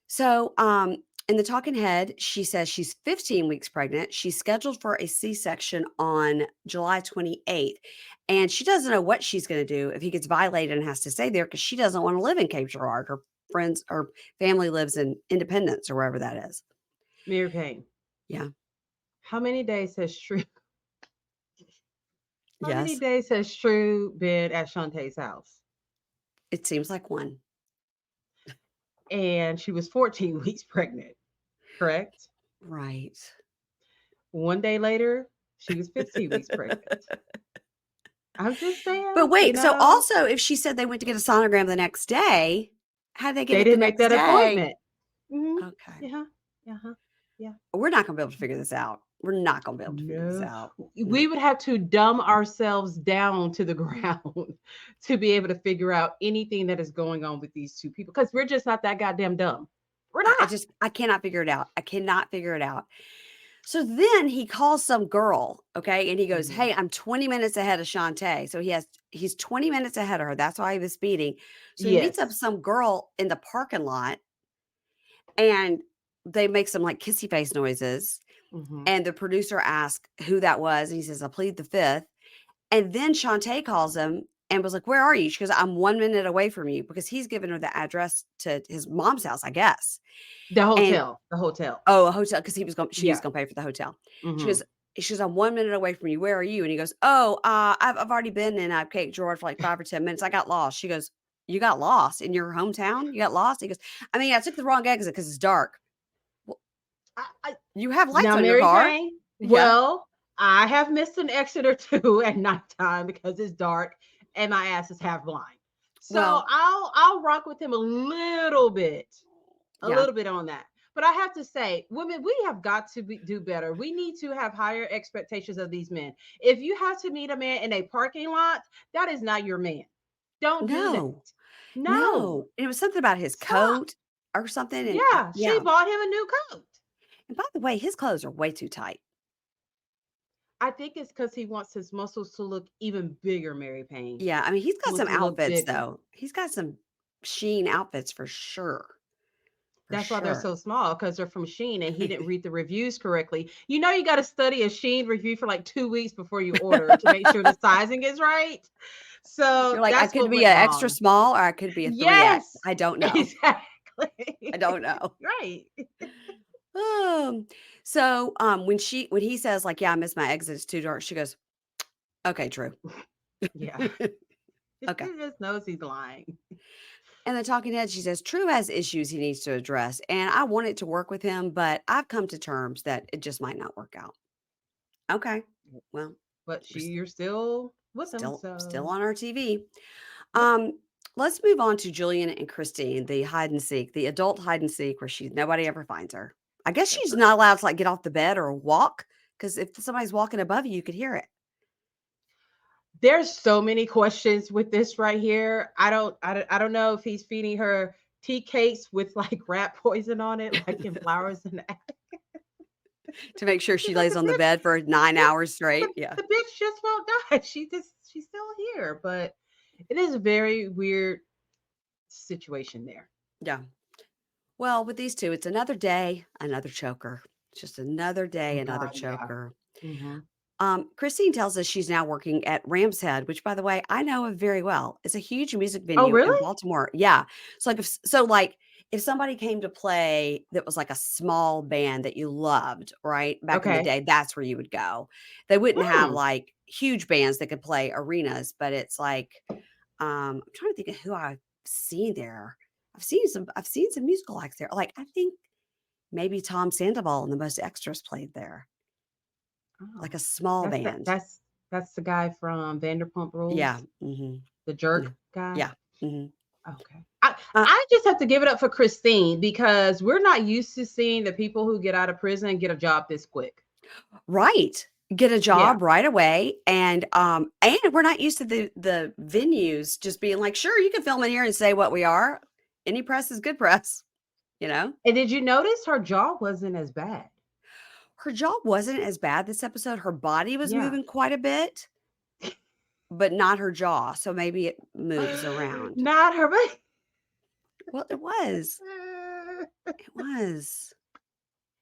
[SPEAKER 1] So, in the talking head, she says she's 15 weeks pregnant. She's scheduled for a C-section on July 28th, and she doesn't know what she's going to do if he gets violated and has to stay there because she doesn't want to live in Cape Girardeau. Her friends or family lives in Independence or wherever that is.
[SPEAKER 2] Mary Payne,
[SPEAKER 1] Yeah.
[SPEAKER 2] how many days has True? How many
[SPEAKER 1] Yes.
[SPEAKER 2] days has True been at Shantae's house?
[SPEAKER 1] It seems like one.
[SPEAKER 2] And she was 14 weeks pregnant, correct?
[SPEAKER 1] Right.
[SPEAKER 2] One day later, she was 15 weeks pregnant. I'm just
[SPEAKER 1] But
[SPEAKER 2] saying,
[SPEAKER 1] wait, so also if she said they went to get a sonogram the next day, how did they get
[SPEAKER 2] they
[SPEAKER 1] it the
[SPEAKER 2] didn't make
[SPEAKER 1] next
[SPEAKER 2] that
[SPEAKER 1] day?
[SPEAKER 2] appointment. Mhm.
[SPEAKER 1] Okay.
[SPEAKER 2] Yeah. Uh-huh. Yeah.
[SPEAKER 1] We're not gonna be able to figure this out. We're not gonna be able to figure this
[SPEAKER 2] No.
[SPEAKER 1] out. No.
[SPEAKER 2] We would have to dumb ourselves down to the ground to be able to figure out anything that is going on with these two people because we're just not that goddamn dumb. We're not.
[SPEAKER 1] I cannot figure it out. I cannot figure it out. So then he calls some girl, okay, and he goes,
[SPEAKER 2] Mhm.
[SPEAKER 1] "Hey, I'm 20 minutes ahead of Shantae." So he's 20 minutes ahead of her. That's why he was speeding. So he meets up
[SPEAKER 2] Yes.
[SPEAKER 1] some girl in the parking lot and they make some like kissy face noises.
[SPEAKER 2] Mhm.
[SPEAKER 1] And the producer asks who that was. And he says, I plead the fifth. And then Shantae calls him and was like, where are you? She goes, I'm 1 minute away from you because he's given her the address to his mom's house, I guess.
[SPEAKER 2] The
[SPEAKER 1] And
[SPEAKER 2] hotel. The hotel.
[SPEAKER 1] oh, a hotel because she was
[SPEAKER 2] Yeah.
[SPEAKER 1] going to pay for the hotel. She
[SPEAKER 2] Mhm.
[SPEAKER 1] goes, I'm 1 minute away from you. Where are you? And he goes, oh, I've already been in Cape George for like 5 or 10 minutes. I got lost. She goes, you got lost in your hometown? You got lost? He goes, I mean, I took the wrong exit because it's dark. Well,
[SPEAKER 2] I
[SPEAKER 1] you have lights
[SPEAKER 2] Now,
[SPEAKER 1] on your
[SPEAKER 2] Mary
[SPEAKER 1] car.
[SPEAKER 2] Payne,
[SPEAKER 1] Yeah.
[SPEAKER 2] well, I have missed an exit or two at nighttime because it's dark and my ass is half blind. So
[SPEAKER 1] Well,
[SPEAKER 2] I'll rock with him a
[SPEAKER 1] yeah.
[SPEAKER 2] little bit on that. But I have to say, women, we have got to do better. We need to have higher expectations of these men. If you have to meet a man in a parking lot, that is not your man. Don't do that.
[SPEAKER 1] No.
[SPEAKER 2] No,
[SPEAKER 1] No. It was something about his
[SPEAKER 2] stop.
[SPEAKER 1] coat or something, and
[SPEAKER 2] Yeah, she
[SPEAKER 1] yeah.
[SPEAKER 2] bought him a new coat.
[SPEAKER 1] And by the way, his clothes are way too tight.
[SPEAKER 2] I think it's because he wants his muscles to look even bigger, Mary Payne.
[SPEAKER 1] Yeah, I mean, he's
[SPEAKER 2] He
[SPEAKER 1] got
[SPEAKER 2] wants
[SPEAKER 1] some
[SPEAKER 2] them to look
[SPEAKER 1] outfits,
[SPEAKER 2] bigger.
[SPEAKER 1] though. He's got some Sheen outfits for sure. For
[SPEAKER 2] That's why they're
[SPEAKER 1] sure.
[SPEAKER 2] so small because they're from Sheen and he didn't read the reviews correctly. You know, you got to study a Sheen review for like 2 weeks before you order to make sure the sizing is right.
[SPEAKER 1] You're
[SPEAKER 2] So
[SPEAKER 1] like, "I
[SPEAKER 2] that's
[SPEAKER 1] could
[SPEAKER 2] what
[SPEAKER 1] be
[SPEAKER 2] went
[SPEAKER 1] an extra
[SPEAKER 2] wrong.
[SPEAKER 1] small or I could be a 3X.
[SPEAKER 2] Yes,
[SPEAKER 1] I don't know. I
[SPEAKER 2] exactly.
[SPEAKER 1] don't know."
[SPEAKER 2] Right.
[SPEAKER 1] Um, so, when he says like, "Yeah, I missed my exit, it's too dark," she goes, "Okay, true."
[SPEAKER 2] Yeah. He
[SPEAKER 1] Okay.
[SPEAKER 2] just knows he's lying.
[SPEAKER 1] And the talking head, she says, True has issues he needs to address, and I wanted to work with him, but I've come to terms that it just might not work out. Okay. Well,
[SPEAKER 2] But
[SPEAKER 1] we're
[SPEAKER 2] you're still with him.
[SPEAKER 1] still
[SPEAKER 2] So,
[SPEAKER 1] on our TV.
[SPEAKER 2] yep.
[SPEAKER 1] Let's move on to Julian and Christine, the hide and seek, the adult hide and seek where nobody ever finds her. I guess
[SPEAKER 2] That's
[SPEAKER 1] she's
[SPEAKER 2] right.
[SPEAKER 1] not allowed to like get off the bed or walk because if somebody's walking above you, you could hear it.
[SPEAKER 2] There's so many questions with this right here. I don't know if he's feeding her tea cakes with like rat poison on it, like in flowers and
[SPEAKER 1] to make sure she
[SPEAKER 2] She's like,
[SPEAKER 1] lays on the bed for 9
[SPEAKER 2] yeah,
[SPEAKER 1] hours straight. Yeah.
[SPEAKER 2] the bitch just won't die. She's still here, but it is a very weird situation there.
[SPEAKER 1] Yeah. Well, with these 2, it's another day, another choker. It's just another day,
[SPEAKER 2] Oh
[SPEAKER 1] another
[SPEAKER 2] God, yeah.
[SPEAKER 1] choker.
[SPEAKER 2] Mhm.
[SPEAKER 1] Christine tells us she's now working at Ram's Head, which, by the way, I know of very well. It's a huge music
[SPEAKER 2] Oh,
[SPEAKER 1] venue in
[SPEAKER 2] really?
[SPEAKER 1] Baltimore. Yeah. So, like, if somebody came to play that was like a small band that you loved, right, back in the
[SPEAKER 2] Okay.
[SPEAKER 1] day, that's where you would go. They wouldn't have
[SPEAKER 2] Hmm.
[SPEAKER 1] like huge bands that could play arenas, but it's like, I'm trying to think of who I've seen there. I've seen some musical acts there. Like, I think maybe Tom Sandoval and the Most Extras played there,
[SPEAKER 2] Oh,
[SPEAKER 1] like a small
[SPEAKER 2] that's
[SPEAKER 1] band.
[SPEAKER 2] that's the guy from Vanderpump
[SPEAKER 1] Yeah,
[SPEAKER 2] Rules,
[SPEAKER 1] mhm,
[SPEAKER 2] the
[SPEAKER 1] yeah,
[SPEAKER 2] jerk guy.
[SPEAKER 1] yeah, mhm.
[SPEAKER 2] Okay.
[SPEAKER 1] Uh,
[SPEAKER 2] I just have to give it up for Christine because we're not used to seeing the people who get out of prison get a job this quick.
[SPEAKER 1] right. Get a
[SPEAKER 2] Yeah.
[SPEAKER 1] job right away, and we're not used to the venues just being like, "Sure, you can film in here and say what we are. Any press is good press," you know?
[SPEAKER 2] And did you notice her jaw wasn't as bad?
[SPEAKER 1] Her job wasn't as bad this episode. Her body was
[SPEAKER 2] Yeah.
[SPEAKER 1] moving quite a bit, but not her jaw, so maybe it moves around.
[SPEAKER 2] Not her.
[SPEAKER 1] Well, it was. It was.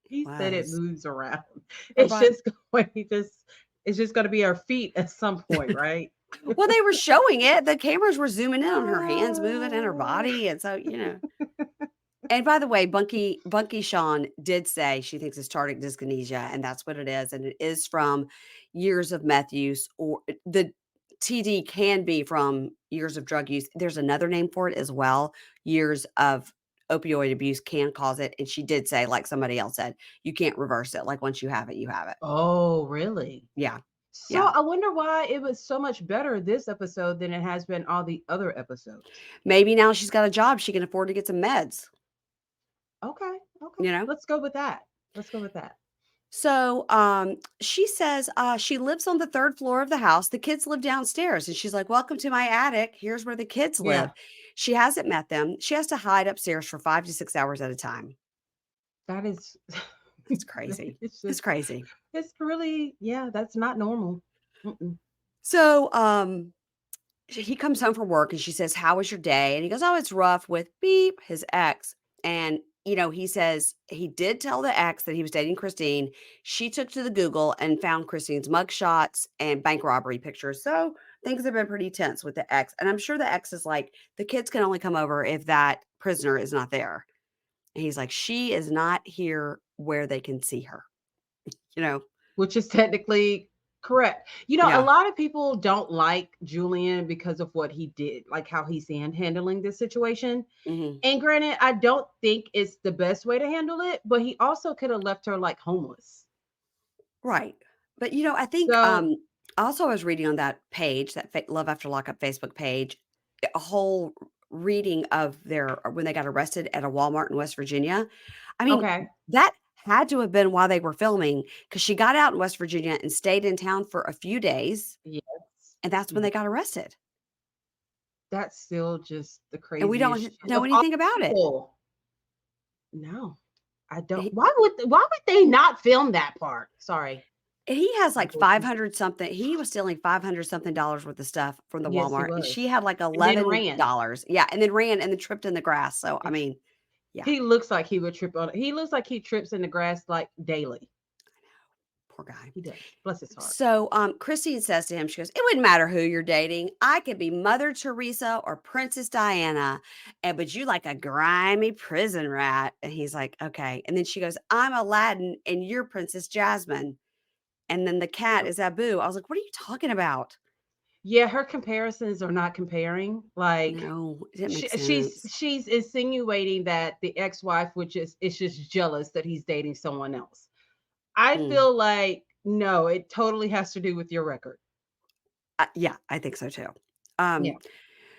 [SPEAKER 1] It
[SPEAKER 2] He said it
[SPEAKER 1] was.
[SPEAKER 2] moves around.
[SPEAKER 1] Her
[SPEAKER 2] It's
[SPEAKER 1] body.
[SPEAKER 2] just going to just it's just going to be her feet at some point, right?
[SPEAKER 1] Well, they were showing it. The cameras were zooming in on her hands moving and her body, and so, and by the way, Bunky Sean did say she thinks it's tardic dyskinesia, and that's what it is, and it is from years of meth use, or the TD can be from years of drug use. There's another name for it as well. Years of opioid abuse can cause it, and she did say, like somebody else said, you can't reverse it. Like once you have it, you have it.
[SPEAKER 2] Oh, really?
[SPEAKER 1] Yeah,
[SPEAKER 2] So
[SPEAKER 1] yeah.
[SPEAKER 2] I wonder why it was so much better this episode than it has been all the other episodes.
[SPEAKER 1] Maybe now she's got a job, she can afford to get some meds,
[SPEAKER 2] Okay, okay.
[SPEAKER 1] you know?
[SPEAKER 2] Let's go with that. Let's go with that.
[SPEAKER 1] So, she says, she lives on the 3rd floor of the house. The kids live downstairs. And she's like, "Welcome to my attic. Here's where the kids live."
[SPEAKER 2] Yeah,
[SPEAKER 1] She hasn't met them. She has to hide upstairs for 5 to 6 hours at a time.
[SPEAKER 2] that is
[SPEAKER 1] That's crazy.
[SPEAKER 2] it's
[SPEAKER 1] It's
[SPEAKER 2] just
[SPEAKER 1] crazy.
[SPEAKER 2] it's really yeah, that's not normal. Mm-mm.
[SPEAKER 1] So, he comes home from work and she says, "How was your day?" And he goes, "Oh, it's rough with beep, his ex." And, he says he did tell the ex that he was dating Christine. She took to the Google and found Christine's mugshots and bank robbery pictures. So things have been pretty tense with the ex. And I'm sure the ex is like, the kids can only come over if that prisoner is not there. And he's like, she is not here where they can see her, you know?
[SPEAKER 2] Which is technically correct. A
[SPEAKER 1] Yeah.
[SPEAKER 2] lot of people don't like Julian because of what he did, like how he's handling this situation.
[SPEAKER 1] Hmm.
[SPEAKER 2] And granted, I don't think it's the best way to handle it, but he also could have left her like homeless.
[SPEAKER 1] Right. But, I think,
[SPEAKER 2] So,
[SPEAKER 1] also I was reading on that page, that Love After Lockup Facebook page, a whole reading of when they got arrested at a Walmart in West Virginia. I mean,
[SPEAKER 2] okay.
[SPEAKER 1] that had to have been while they were filming because she got out in West Virginia and stayed in town for a few days,
[SPEAKER 2] Yes.
[SPEAKER 1] and that's when
[SPEAKER 2] Mhm.
[SPEAKER 1] they got arrested.
[SPEAKER 2] That's still just the
[SPEAKER 1] And we
[SPEAKER 2] craziest
[SPEAKER 1] don't
[SPEAKER 2] shit
[SPEAKER 1] know
[SPEAKER 2] of all
[SPEAKER 1] anything about it.
[SPEAKER 2] people. No, I don't.
[SPEAKER 1] He,
[SPEAKER 2] Why would they not film that part? Sorry.
[SPEAKER 1] he has
[SPEAKER 2] I'm
[SPEAKER 1] like
[SPEAKER 2] going too
[SPEAKER 1] 500 something. He was stealing 500 something dollars worth of stuff from the
[SPEAKER 2] Yes, he
[SPEAKER 1] Walmart, and
[SPEAKER 2] was.
[SPEAKER 1] she had like
[SPEAKER 2] And then ran.
[SPEAKER 1] $11. Yeah, and then ran and then tripped in the grass. So, I mean, yeah.
[SPEAKER 2] He looks like he would trip on it. He looks like he trips in the grass like daily.
[SPEAKER 1] Poor guy.
[SPEAKER 2] He does. Bless his heart.
[SPEAKER 1] So, Christine says to him, she goes, "It wouldn't matter who you're dating. I could be Mother Teresa or Princess Diana, but you like a grimy prison rat." And he's like, "Okay." And then she goes, "I'm Aladdin and you're Princess Jasmine. And then the cat is Abu." I was like, "What are you talking about?"
[SPEAKER 2] Yeah, her comparisons are not comparing. Like
[SPEAKER 1] No, it didn't make
[SPEAKER 2] she's
[SPEAKER 1] sense.
[SPEAKER 2] she's insinuating that the ex-wife which is just jealous that he's dating someone else. I
[SPEAKER 1] Mm.
[SPEAKER 2] feel like no, it totally has to do with your record.
[SPEAKER 1] Yeah, I think so too.
[SPEAKER 2] Yeah.
[SPEAKER 1] Um,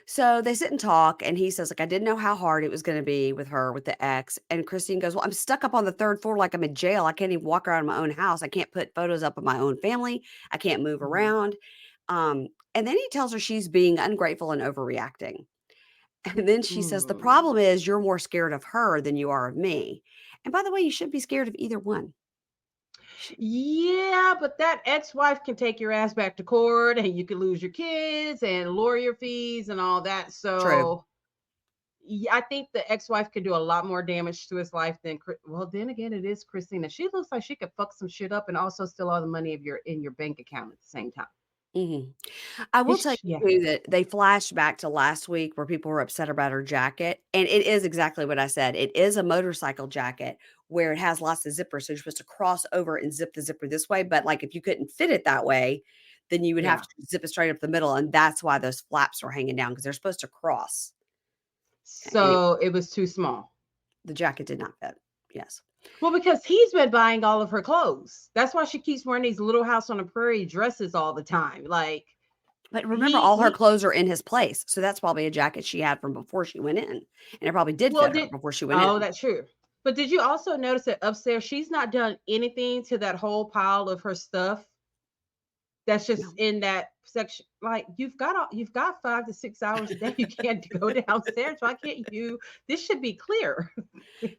[SPEAKER 1] So they sit and talk, and he says, like, "I didn't know how hard it was gonna be with her, with the ex." And Christine goes, "Well, I'm stuck up on the 3rd floor like I'm in jail. I can't even walk around my own house. I can't put photos up of my own family. I can't move
[SPEAKER 2] Mhm.
[SPEAKER 1] around." And then he tells her she's being ungrateful and overreacting. And then she says, "The
[SPEAKER 2] Hmm.
[SPEAKER 1] problem is you're more scared of her than you are of me." And by the way, you shouldn't be scared of either one. She
[SPEAKER 2] Yeah, but that ex-wife can take your ass back to court and you can lose your kids and lawyer fees and all that.
[SPEAKER 1] True.
[SPEAKER 2] So yeah, I think the ex-wife could do a lot more damage to his life than well, then again, it is Christina. She looks like she could fuck some shit up and also steal all the money of your in your bank account at the same time.
[SPEAKER 1] Mhm. I will tell
[SPEAKER 2] Yeah.
[SPEAKER 1] you too that they flashed back to last week where people were upset about her jacket, and it is exactly what I said. It is a motorcycle jacket where it has lots of zippers, so you're supposed to cross over and zip the zipper this way, but, like, if you couldn't fit it that way, then you would have
[SPEAKER 2] Yeah.
[SPEAKER 1] to zip it straight up the middle, and that's why those flaps were hanging down because 'cause they're supposed to cross. Anyway,
[SPEAKER 2] So it was too small.
[SPEAKER 1] the jacket did not fit. Yes.
[SPEAKER 2] Well, because he's been buying all of her clothes. That's why she keeps wearing these Little House on the Prairie dresses all the time. Like
[SPEAKER 1] But remember,
[SPEAKER 2] he
[SPEAKER 1] all her
[SPEAKER 2] he
[SPEAKER 1] clothes are in his place, so that's probably a jacket she had from before she went in, and it probably did
[SPEAKER 2] well
[SPEAKER 1] fit her
[SPEAKER 2] did
[SPEAKER 1] before she went
[SPEAKER 2] oh,
[SPEAKER 1] in.
[SPEAKER 2] that's true. But did you also notice that upstairs she's not done anything to that whole pile of her stuff that's just
[SPEAKER 1] No.
[SPEAKER 2] in that section? Like you've got 5 to 6 hours a day. You can't go downstairs. Why can't you? This should be clear.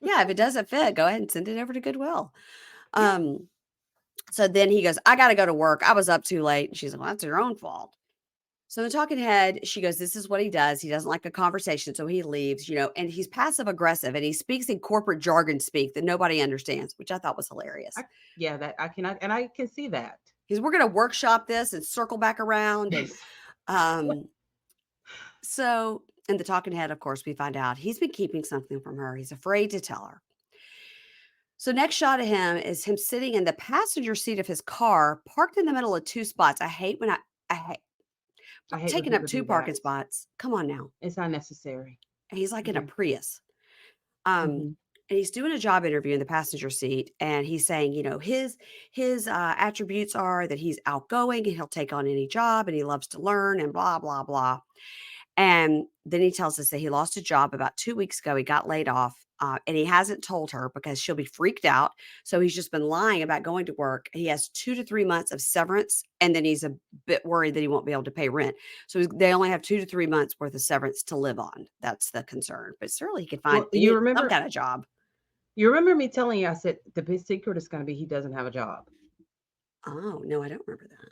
[SPEAKER 1] Yeah, if it doesn't fit, go ahead and send it over to Goodwill.
[SPEAKER 2] Yeah.
[SPEAKER 1] Um, so then he goes, "I gotta go to work. I was up too late." And she's like, "Well, that's your own fault." So the talking head, she goes, "This is what he does. He doesn't like a conversation, so he leaves, and he's passive aggressive and he speaks in corporate jargon speak that nobody understands," which I thought was hilarious.
[SPEAKER 2] I, yeah, that I cannot, and I can see that.
[SPEAKER 1] He's, "We're gonna workshop this and circle back around." And um, so in the talking head, of course, we find out he's been keeping something from her. He's afraid to tell her. So next shot of him is him sitting in the passenger seat of his car, parked in the middle of 2 spots. I hate when I hate
[SPEAKER 2] I hate when
[SPEAKER 1] taking up
[SPEAKER 2] people
[SPEAKER 1] 2
[SPEAKER 2] do that.
[SPEAKER 1] parking spots. Come on now.
[SPEAKER 2] It's unnecessary.
[SPEAKER 1] And he's like in a
[SPEAKER 2] Yeah.
[SPEAKER 1] Prius. Um,
[SPEAKER 2] Hmm.
[SPEAKER 1] and he's doing a job interview in the passenger seat, and he's saying, his attributes are that he's outgoing and he'll take on any job and he loves to learn and blah blah blah. And then he tells us that he lost a job about 2 weeks ago. He got laid off, and he hasn't told her because she'll be freaked out. So he's just been lying about going to work. He has 2 to 3 months of severance, and then he's a bit worried that he won't be able to pay rent. So they only have 2 to 3 months worth of severance to live on. That's the concern. But surely he could find
[SPEAKER 2] Well, you
[SPEAKER 1] some
[SPEAKER 2] remember
[SPEAKER 1] kind of job.
[SPEAKER 2] you remember me telling you I said the big secret is going to be he doesn't have a job.
[SPEAKER 1] Oh, no, I don't remember that.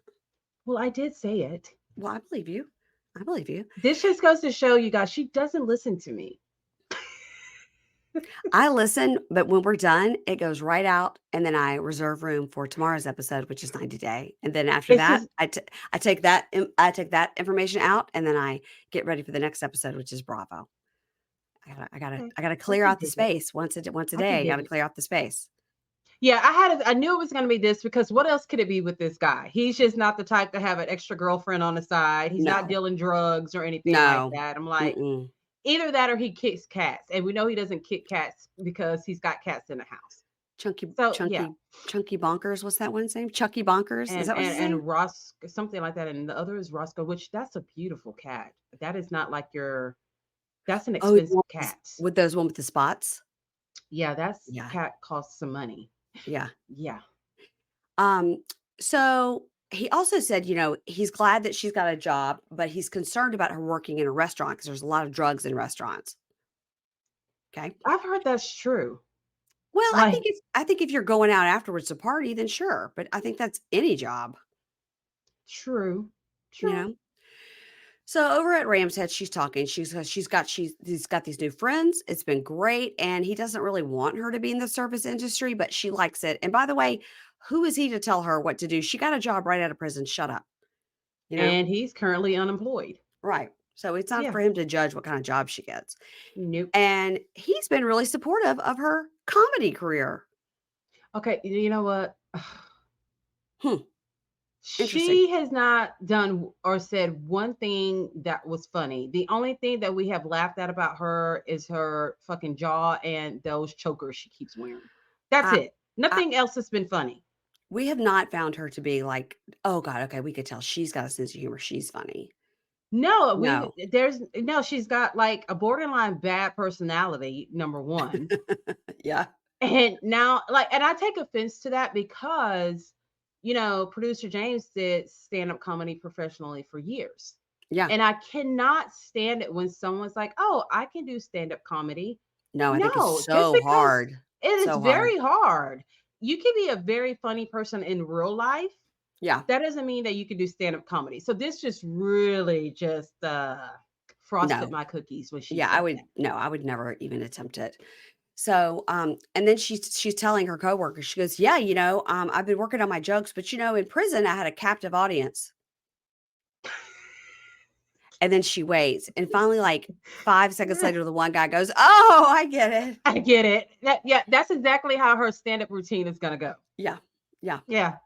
[SPEAKER 2] Well, I did say it.
[SPEAKER 1] Well, I believe you. I believe you.
[SPEAKER 2] This just goes to show you guys she doesn't listen to me.
[SPEAKER 1] I listen, but when we're done, it goes right out, and then I reserve room for tomorrow's episode, which is 90 Day, and then after
[SPEAKER 2] It's
[SPEAKER 1] that,
[SPEAKER 2] just
[SPEAKER 1] I take that information out, and then I get ready for the next episode, which is Bravo.
[SPEAKER 2] okay.
[SPEAKER 1] I gotta
[SPEAKER 2] I
[SPEAKER 1] clear
[SPEAKER 2] can
[SPEAKER 1] out the
[SPEAKER 2] dig it.
[SPEAKER 1] space once a
[SPEAKER 2] I can
[SPEAKER 1] day. I
[SPEAKER 2] dig
[SPEAKER 1] gotta
[SPEAKER 2] it.
[SPEAKER 1] clear out the space.
[SPEAKER 2] Yeah, I knew it was going to be this because what else could it be with this guy? He's just not the type to have an extra girlfriend on the side. He's not
[SPEAKER 1] No,
[SPEAKER 2] dealing drugs or anything like
[SPEAKER 1] no,
[SPEAKER 2] that. I'm like,
[SPEAKER 1] mm-mm.
[SPEAKER 2] either that or he kicks cats, and we know he doesn't kick cats because he's got cats in the house.
[SPEAKER 1] Chunky,
[SPEAKER 2] So yeah,
[SPEAKER 1] chunky, chunky bonkers. What's that one's name? Chucky Bonkers. Is
[SPEAKER 2] and
[SPEAKER 1] that what's
[SPEAKER 2] and
[SPEAKER 1] his name?
[SPEAKER 2] and Ross something like that, and the other is Roscoe, which that's a beautiful cat. That is not like your that's an
[SPEAKER 1] Oh, the
[SPEAKER 2] expensive
[SPEAKER 1] one
[SPEAKER 2] cat.
[SPEAKER 1] with those one with the spots.
[SPEAKER 2] Yeah, that's
[SPEAKER 1] Yeah,
[SPEAKER 2] cat costs some money.
[SPEAKER 1] yeah.
[SPEAKER 2] Yeah.
[SPEAKER 1] Um, so he also said, he's glad that she's got a job, but he's concerned about her working in a restaurant because there's a lot of drugs in restaurants. Okay.
[SPEAKER 2] I've heard that's true.
[SPEAKER 1] Well,
[SPEAKER 2] Like,
[SPEAKER 1] I think if you're going out afterwards to party, then sure. But I think that's any job,
[SPEAKER 2] true.
[SPEAKER 1] you
[SPEAKER 2] True.
[SPEAKER 1] know. So over at Ram's Head, she's talking. He's got these new friends. It's been great, and he doesn't really want her to be in the service industry, but she likes it. And by the way, who is he to tell her what to do? She got a job right out of prison. Shut up. You know.
[SPEAKER 2] And he's currently unemployed.
[SPEAKER 1] Right. So it's not
[SPEAKER 2] Yeah.
[SPEAKER 1] for him to judge what kind of job she gets.
[SPEAKER 2] Nope.
[SPEAKER 1] And he's been really supportive of her comedy career.
[SPEAKER 2] Okay, you know what?
[SPEAKER 1] Hmm. Interesting.
[SPEAKER 2] She has not done or said one thing that was funny. The only thing that we have laughed at about her is her fucking jaw and those chokers she keeps wearing. That's
[SPEAKER 1] I,
[SPEAKER 2] it.
[SPEAKER 1] I,
[SPEAKER 2] Nothing else has been funny.
[SPEAKER 1] we have not found her to be like, oh God, okay, we could tell she's got a sense of humor. She's funny.
[SPEAKER 2] No, we
[SPEAKER 1] No.
[SPEAKER 2] there's no, she's got like a borderline bad personality, number one.
[SPEAKER 1] Yeah.
[SPEAKER 2] And now, like, and I take offense to that because, producer James did stand up comedy professionally for years.
[SPEAKER 1] Yeah.
[SPEAKER 2] And I cannot stand it when someone's like, oh, I can do stand up comedy.
[SPEAKER 1] No, I think
[SPEAKER 2] No,
[SPEAKER 1] it's
[SPEAKER 2] just
[SPEAKER 1] so
[SPEAKER 2] because
[SPEAKER 1] hard.
[SPEAKER 2] it is
[SPEAKER 1] So hard.
[SPEAKER 2] very hard. you can be a very funny person in real life.
[SPEAKER 1] Yeah.
[SPEAKER 2] That doesn't mean that you can do stand-up comedy. So this just really just frosted
[SPEAKER 1] No.
[SPEAKER 2] my cookies when she
[SPEAKER 1] Yeah,
[SPEAKER 2] said that.
[SPEAKER 1] I would never even attempt it. So, and then she's telling her coworker, she goes, "Yeah, I've been working on my jokes, but in prison I had a captive audience." And then she waits, and finally, like 5 seconds later, the one guy goes, "Oh, I get it."
[SPEAKER 2] I get it. That's exactly how her stand-up routine is gonna go.
[SPEAKER 1] Yeah, yeah.
[SPEAKER 2] Yeah.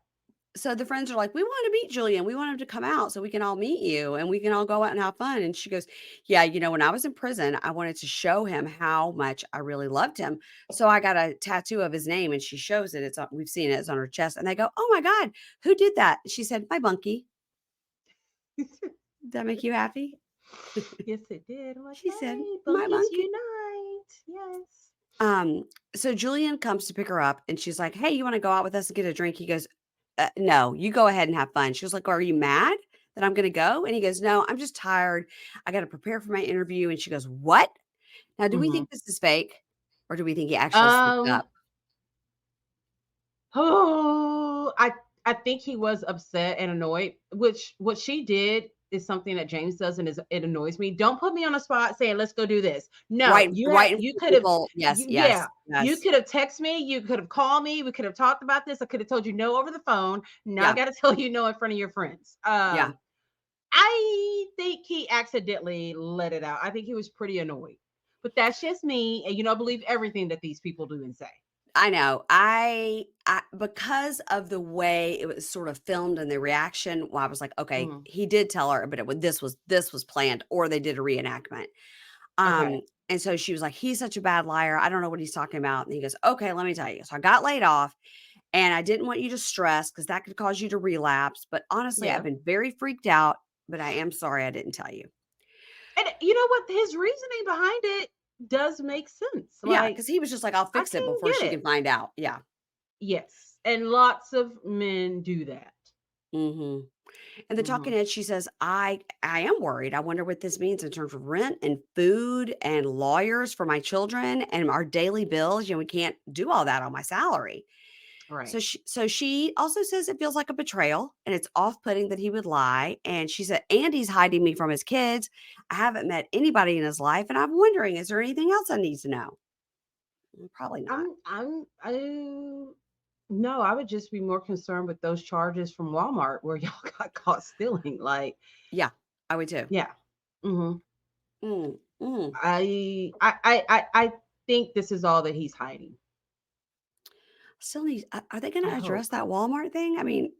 [SPEAKER 1] So the friends are like, "We want to meet Julian. We want him to come out so we can all meet you and we can all go out and have fun." And she goes, "Yeah, when I was in prison, I wanted to show him how much I really loved him. So I got a tattoo of his name." And she shows it. We've seen it. It's on her chest. And they go, "Oh my God, who did that?" She said, "My bunkie." Did that make you happy?
[SPEAKER 2] Yes, it did. I'm like,
[SPEAKER 1] She said,
[SPEAKER 2] hey,
[SPEAKER 1] "My
[SPEAKER 2] bunkies
[SPEAKER 1] bunkie."
[SPEAKER 2] unite. Yes.
[SPEAKER 1] Um, so Julian comes to pick her up and she's like, "Hey, you want to go out with us and get a drink?" He goes, "No, you go ahead and have fun." She was like, "Are you mad that I'm going to go?" And he goes, "No, I'm just tired. I got to prepare for my interview." And she goes, "What?" Now, do we
[SPEAKER 2] Hmm.
[SPEAKER 1] think this is fake or do we think he actually slipped
[SPEAKER 2] Um,
[SPEAKER 1] up?
[SPEAKER 2] oh, I think he was upset and annoyed, which what she did is something that James does, and it annoys me. Don't put me on the spot saying, "Let's go do this." No,
[SPEAKER 1] Right in
[SPEAKER 2] you
[SPEAKER 1] front of
[SPEAKER 2] could have,
[SPEAKER 1] people. Yes,
[SPEAKER 2] yeah,
[SPEAKER 1] yes,
[SPEAKER 2] you
[SPEAKER 1] yes.
[SPEAKER 2] could have texted me, you could have called me, we could have talked about this. I could have told you no over the phone. Now I
[SPEAKER 1] Yeah,
[SPEAKER 2] got to tell you no in front of your friends.
[SPEAKER 1] yeah.
[SPEAKER 2] I think he accidentally let it out. I think he was pretty annoyed, but that's just me, and I believe everything that these people do and say.
[SPEAKER 1] I know. I because of the way it was sort of filmed and the reaction, well, I was like, okay,
[SPEAKER 2] Mhm.
[SPEAKER 1] he did tell her, but this was planned, or they did a reenactment.
[SPEAKER 2] Okay.
[SPEAKER 1] And so she was like, "He's such a bad liar. I don't know what he's talking about." And he goes, "Okay, let me tell you. So I got laid off and I didn't want you to stress because that could cause you to relapse. But honestly, I've
[SPEAKER 2] Yeah.
[SPEAKER 1] been very freaked out, but I am sorry I didn't tell you."
[SPEAKER 2] And you know what? His reasoning behind it does make sense.
[SPEAKER 1] Yeah,
[SPEAKER 2] Like,
[SPEAKER 1] because he was just like, "I'll
[SPEAKER 2] I
[SPEAKER 1] fix it
[SPEAKER 2] can
[SPEAKER 1] before she
[SPEAKER 2] get
[SPEAKER 1] can
[SPEAKER 2] it.
[SPEAKER 1] find out." Yeah.
[SPEAKER 2] Yes. And lots of men do that.
[SPEAKER 1] hmm And the talking
[SPEAKER 2] Hmm.
[SPEAKER 1] head, she says, I am worried. I wonder what this means in terms of rent and food and lawyers for my children and our daily bills. We can't do all that on my salary."
[SPEAKER 2] Right.
[SPEAKER 1] So she also says it feels like a betrayal and it's off-putting that he would lie. And she said, "And he's hiding me from his kids. I haven't met anybody in his life, and I'm wondering, is there anything else I need to know?" Probably not.
[SPEAKER 2] I no, I would just be more concerned with those charges from Walmart where y'all got caught stealing. Like,
[SPEAKER 1] Yeah, I would too.
[SPEAKER 2] yeah. Hmm.
[SPEAKER 1] Mm, mm.
[SPEAKER 2] I think this is all that he's hiding.
[SPEAKER 1] Still need, are they going
[SPEAKER 2] I
[SPEAKER 1] to address
[SPEAKER 2] hope.
[SPEAKER 1] that Walmart thing? I mean,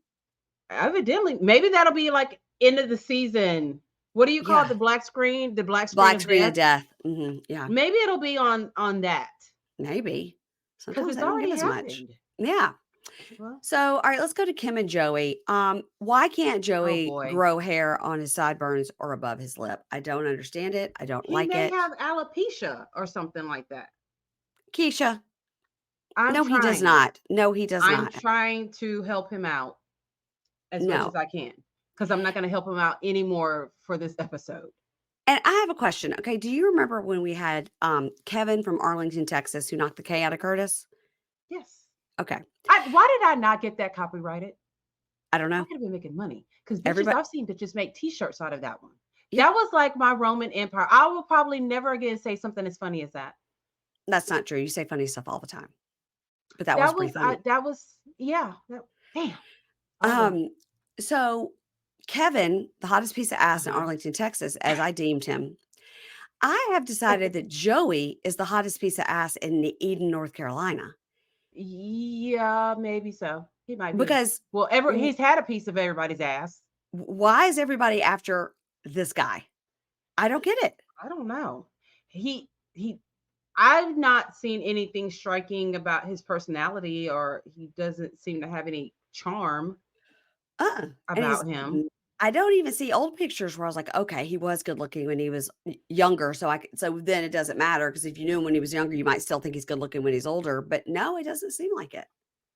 [SPEAKER 2] Evidently, maybe that'll be like end of the season. What do you call
[SPEAKER 1] yeah,
[SPEAKER 2] it? The black screen? The black screen
[SPEAKER 1] black
[SPEAKER 2] of
[SPEAKER 1] screen of
[SPEAKER 2] death?
[SPEAKER 1] death. Yeah,
[SPEAKER 2] Maybe it'll be on that
[SPEAKER 1] maybe.
[SPEAKER 2] because
[SPEAKER 1] Sometimes
[SPEAKER 2] it's
[SPEAKER 1] they don't give
[SPEAKER 2] already
[SPEAKER 1] as much.
[SPEAKER 2] happened.
[SPEAKER 1] Yeah.
[SPEAKER 2] Well,
[SPEAKER 1] So, all right, let's go to Kim and Joey. Why can't
[SPEAKER 2] oh
[SPEAKER 1] Joey
[SPEAKER 2] boy.
[SPEAKER 1] grow hair on his sideburns or above his lip? I don't understand it. I don't
[SPEAKER 2] He
[SPEAKER 1] like
[SPEAKER 2] may
[SPEAKER 1] it.
[SPEAKER 2] have alopecia or something like that.
[SPEAKER 1] Keisha,
[SPEAKER 2] I'm
[SPEAKER 1] no, he does
[SPEAKER 2] trying.
[SPEAKER 1] not. No, he does
[SPEAKER 2] I'm
[SPEAKER 1] not.
[SPEAKER 2] trying to help him out as much as
[SPEAKER 1] No.
[SPEAKER 2] I can because I'm not going to help him out anymore for this episode.
[SPEAKER 1] And I have a question. Okay, do you remember when we had Kevin from Arlington, Texas, who knocked the K out of Curtis?
[SPEAKER 2] Yes.
[SPEAKER 1] Okay,
[SPEAKER 2] Why did I not get that copyrighted?
[SPEAKER 1] I don't
[SPEAKER 2] I
[SPEAKER 1] know.
[SPEAKER 2] could have been making money because bitches,
[SPEAKER 1] Everybody,
[SPEAKER 2] I've seen bitches make t-shirts out of that one.
[SPEAKER 1] yeah,
[SPEAKER 2] That was like my Roman Empire. I will probably never again say something as funny as that.
[SPEAKER 1] that's not true. You say funny stuff all the time, but that was
[SPEAKER 2] That
[SPEAKER 1] pretty
[SPEAKER 2] was I
[SPEAKER 1] funny.
[SPEAKER 2] that was yeah. Damn. Oh well.
[SPEAKER 1] Um, so Kevin, the hottest piece of ass in
[SPEAKER 2] Uh-huh.
[SPEAKER 1] Arlington, Texas, as I deemed him, I have decided that Joey is the hottest piece of ass in Eden, North Carolina,
[SPEAKER 2] Yeah, maybe so. He might be.
[SPEAKER 1] because
[SPEAKER 2] Well,
[SPEAKER 1] w-
[SPEAKER 2] he's had a piece of everybody's ass.
[SPEAKER 1] why is everybody after this guy? I don't get it.
[SPEAKER 2] I don't know. He I've not seen anything striking about his personality or he doesn't seem to have any charm
[SPEAKER 1] And
[SPEAKER 2] about him.
[SPEAKER 1] I don't even see old pictures where I was like, okay, he was good looking when he was younger. So then it doesn't matter because if you knew him when he was younger, you might still think he's good looking when he's older. But no, it doesn't seem like it.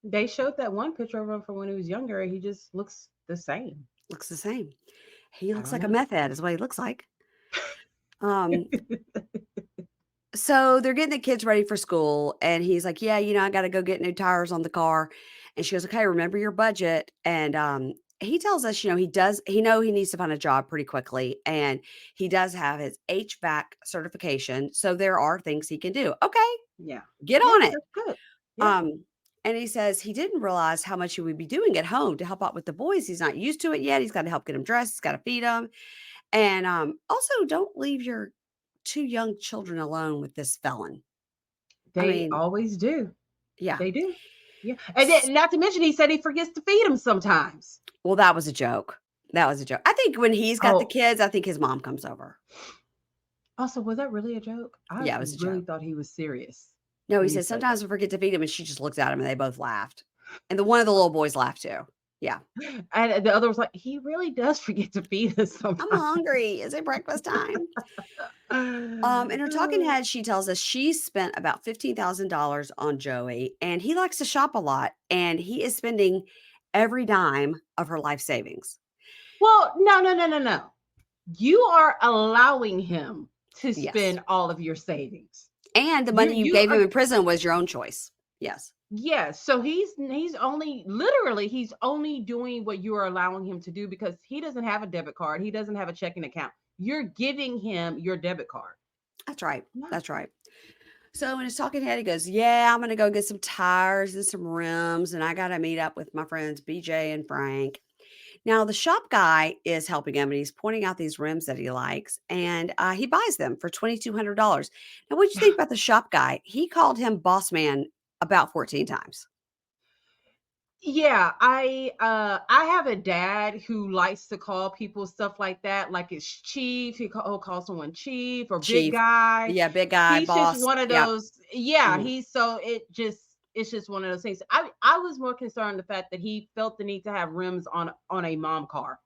[SPEAKER 2] They showed that one picture of him from when he was younger, and he just looks the same.
[SPEAKER 1] Looks the same. He
[SPEAKER 2] I
[SPEAKER 1] looks
[SPEAKER 2] don't
[SPEAKER 1] like a
[SPEAKER 2] know.
[SPEAKER 1] meth head, is what he looks like. Um, So they're getting the kids ready for school, and he's like, "Yeah, I got to go get new tires on the car." And she goes, "Okay, remember your budget." And he tells us, he needs to find a job pretty quickly, and he does have his HVAC certification, so there are things he can do. Okay,
[SPEAKER 2] Yeah.
[SPEAKER 1] get
[SPEAKER 2] Yeah,
[SPEAKER 1] on it.
[SPEAKER 2] that's good. Yeah.
[SPEAKER 1] Um, and he says he didn't realize how much he would be doing at home to help out with the boys. He's not used to it yet. He's got to help get them dressed. He's got to feed them, and also don't leave your two young children alone with this felon. I
[SPEAKER 2] They
[SPEAKER 1] mean,
[SPEAKER 2] always do.
[SPEAKER 1] yeah.
[SPEAKER 2] They do. Yeah. And
[SPEAKER 1] S
[SPEAKER 2] then not to mention he said he forgets to feed them sometimes.
[SPEAKER 1] Well, that was a joke. That was a joke. I think when he's got the
[SPEAKER 2] Oh,
[SPEAKER 1] kids, I think his mom comes over.
[SPEAKER 2] also, was that really a joke? I
[SPEAKER 1] Yeah, it was a
[SPEAKER 2] really
[SPEAKER 1] joke.
[SPEAKER 2] thought he was serious
[SPEAKER 1] No, he
[SPEAKER 2] when he
[SPEAKER 1] said,
[SPEAKER 2] said
[SPEAKER 1] "Sometimes I forget to feed him," and she just looks at him, and they both laughed. And the one of the little boys laughed too. Yeah.
[SPEAKER 2] that. And the other was like, he really does forget to feed us
[SPEAKER 1] "I'm
[SPEAKER 2] sometimes.
[SPEAKER 1] hungry. Is it breakfast time?" In her talking head, she tells us she spent about $15,000 on Joey, and he likes to shop a lot, and he is spending every dime of her life savings.
[SPEAKER 2] Well, no, no, no, no, no. You are allowing him to
[SPEAKER 1] Yes.
[SPEAKER 2] spend all of your savings.
[SPEAKER 1] And the money you
[SPEAKER 2] You
[SPEAKER 1] gave him
[SPEAKER 2] are
[SPEAKER 1] in prison was your own choice. Yes.
[SPEAKER 2] Yes, so he's only literally he's only doing what you are allowing him to do because he doesn't have a debit card. He doesn't have a checking account. You're giving him your debit card.
[SPEAKER 1] That's right.
[SPEAKER 2] Yeah.
[SPEAKER 1] That's right. So in his talking head, he goes, "Yeah, I'm gonna go get some tires and some rims, and I gotta meet up with my friends BJ and Frank." Now the shop guy is helping him, and he's pointing out these rims that he likes, and he buys them for $2,200. Now, what do you think about the shop guy? He called him boss man about 14 times.
[SPEAKER 2] Yeah, I have a dad who likes to call people stuff like that, like it's chief. He'll call someone chief or big
[SPEAKER 1] Chief,
[SPEAKER 2] guy.
[SPEAKER 1] yeah, big guy,
[SPEAKER 2] He's just
[SPEAKER 1] boss,
[SPEAKER 2] one of
[SPEAKER 1] yeah,
[SPEAKER 2] those. Yeah,
[SPEAKER 1] mhm.
[SPEAKER 2] it's just one of those things. I was more concerned the fact that he felt the need to have rims on a mom car.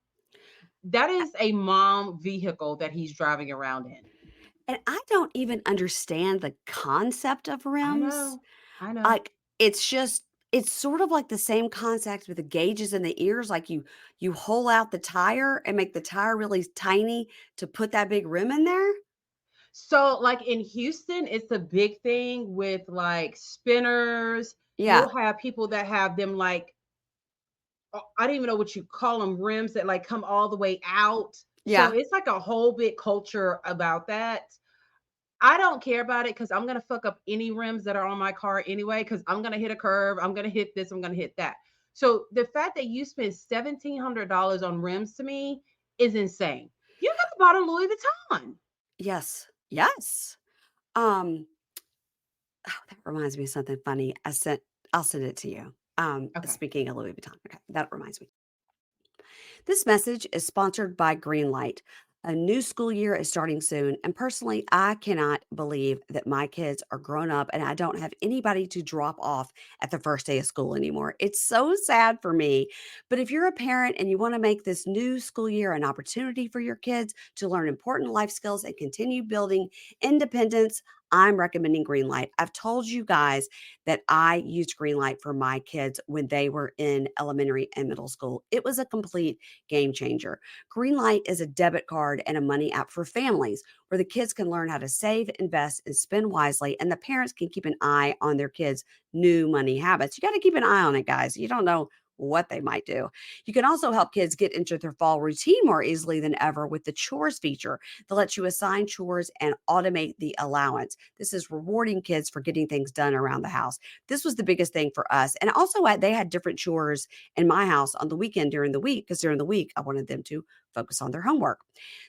[SPEAKER 2] That is a mom vehicle that he's driving around in.
[SPEAKER 1] And I don't even understand the concept of
[SPEAKER 2] I
[SPEAKER 1] rims.
[SPEAKER 2] know. I know.
[SPEAKER 1] Like, it's sort of like the same concept with the gauges in the ears, like you hole out the tire and make the tire really tiny to put that big rim in there?
[SPEAKER 2] So, like in Houston, it's a big thing with like spinners.
[SPEAKER 1] Yeah,
[SPEAKER 2] You'll have people that have them like I don't even know what you call them, rims that like come all the way out. So
[SPEAKER 1] yeah,
[SPEAKER 2] it's like a whole big culture about that. I don't care about it because I'm gonna fuck up any rims that are on my car anyway. Because I'm gonna hit a curve, I'm gonna hit this, I'm gonna hit that. So the fact that you spend $1,700 on rims to me is insane. You got the bottle Louis Vuitton.
[SPEAKER 1] yes, yes. Um, that reminds me of something funny. I'll send it to you.
[SPEAKER 2] Okay.
[SPEAKER 1] Speaking of Louis Vuitton, okay, that reminds me. This message is sponsored by Greenlight. A new school year is starting soon, and personally, I cannot believe that my kids are grown up and I don't have anybody to drop off at the first day of school anymore. It's so sad for me. But if you're a parent and you want to make this new school year an opportunity for your kids to learn important life skills and continue building independence, I'm recommending Greenlight. I've told you guys that I used Greenlight for my kids when they were in elementary and middle school. It was a complete game changer. Greenlight is a debit card and a money app for families where the kids can learn how to save, invest, and spend wisely, and the parents can keep an eye on their kids' new money habits. You got to keep an eye on it, guys. You don't know what they might do. You can also help kids get into their fall routine more easily than ever with the chores feature that lets you assign chores and automate the allowance. This is rewarding kids for getting things done around the house. This was the biggest thing for us. And also, they had different chores in my house on the weekend during the week because during the week I wanted them to focus on their homework.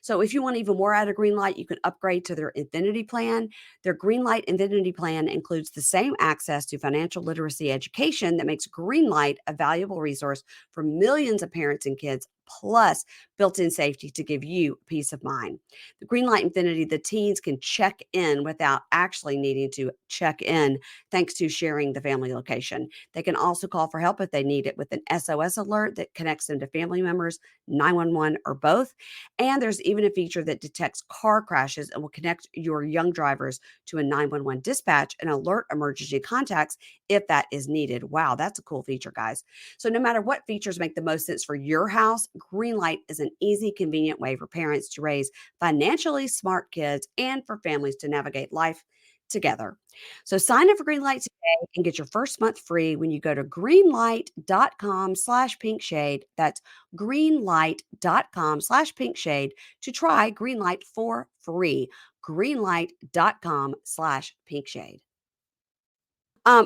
[SPEAKER 1] So if you want even more out of Greenlight, you can upgrade to their Infinity plan. Their Greenlight Infinity plan includes the same access to financial literacy education that makes Greenlight a valuable resource for millions of parents and kids, plus built-in safety to give you peace of mind. The Greenlight Infinity, the teens can check in without actually needing to check in, thanks to sharing the family location. They can also call for help if they need it with an SOS alert that connects them to family members, 911, or both. And there's even a feature that detects car crashes and will connect your young drivers to a 911 dispatch and alert emergency contacts if that is needed. Wow, that's a cool feature, guys. So no matter what features make the most sense for your house, Greenlight is an easy, convenient way for parents to raise financially smart kids and for families to navigate life together. So sign up for Greenlight today and get your first month free when you go to greenlight.com/pinkshade. That's greenlight.com/pinkshade to try Greenlight for free. Greenlight.com/pinkshade.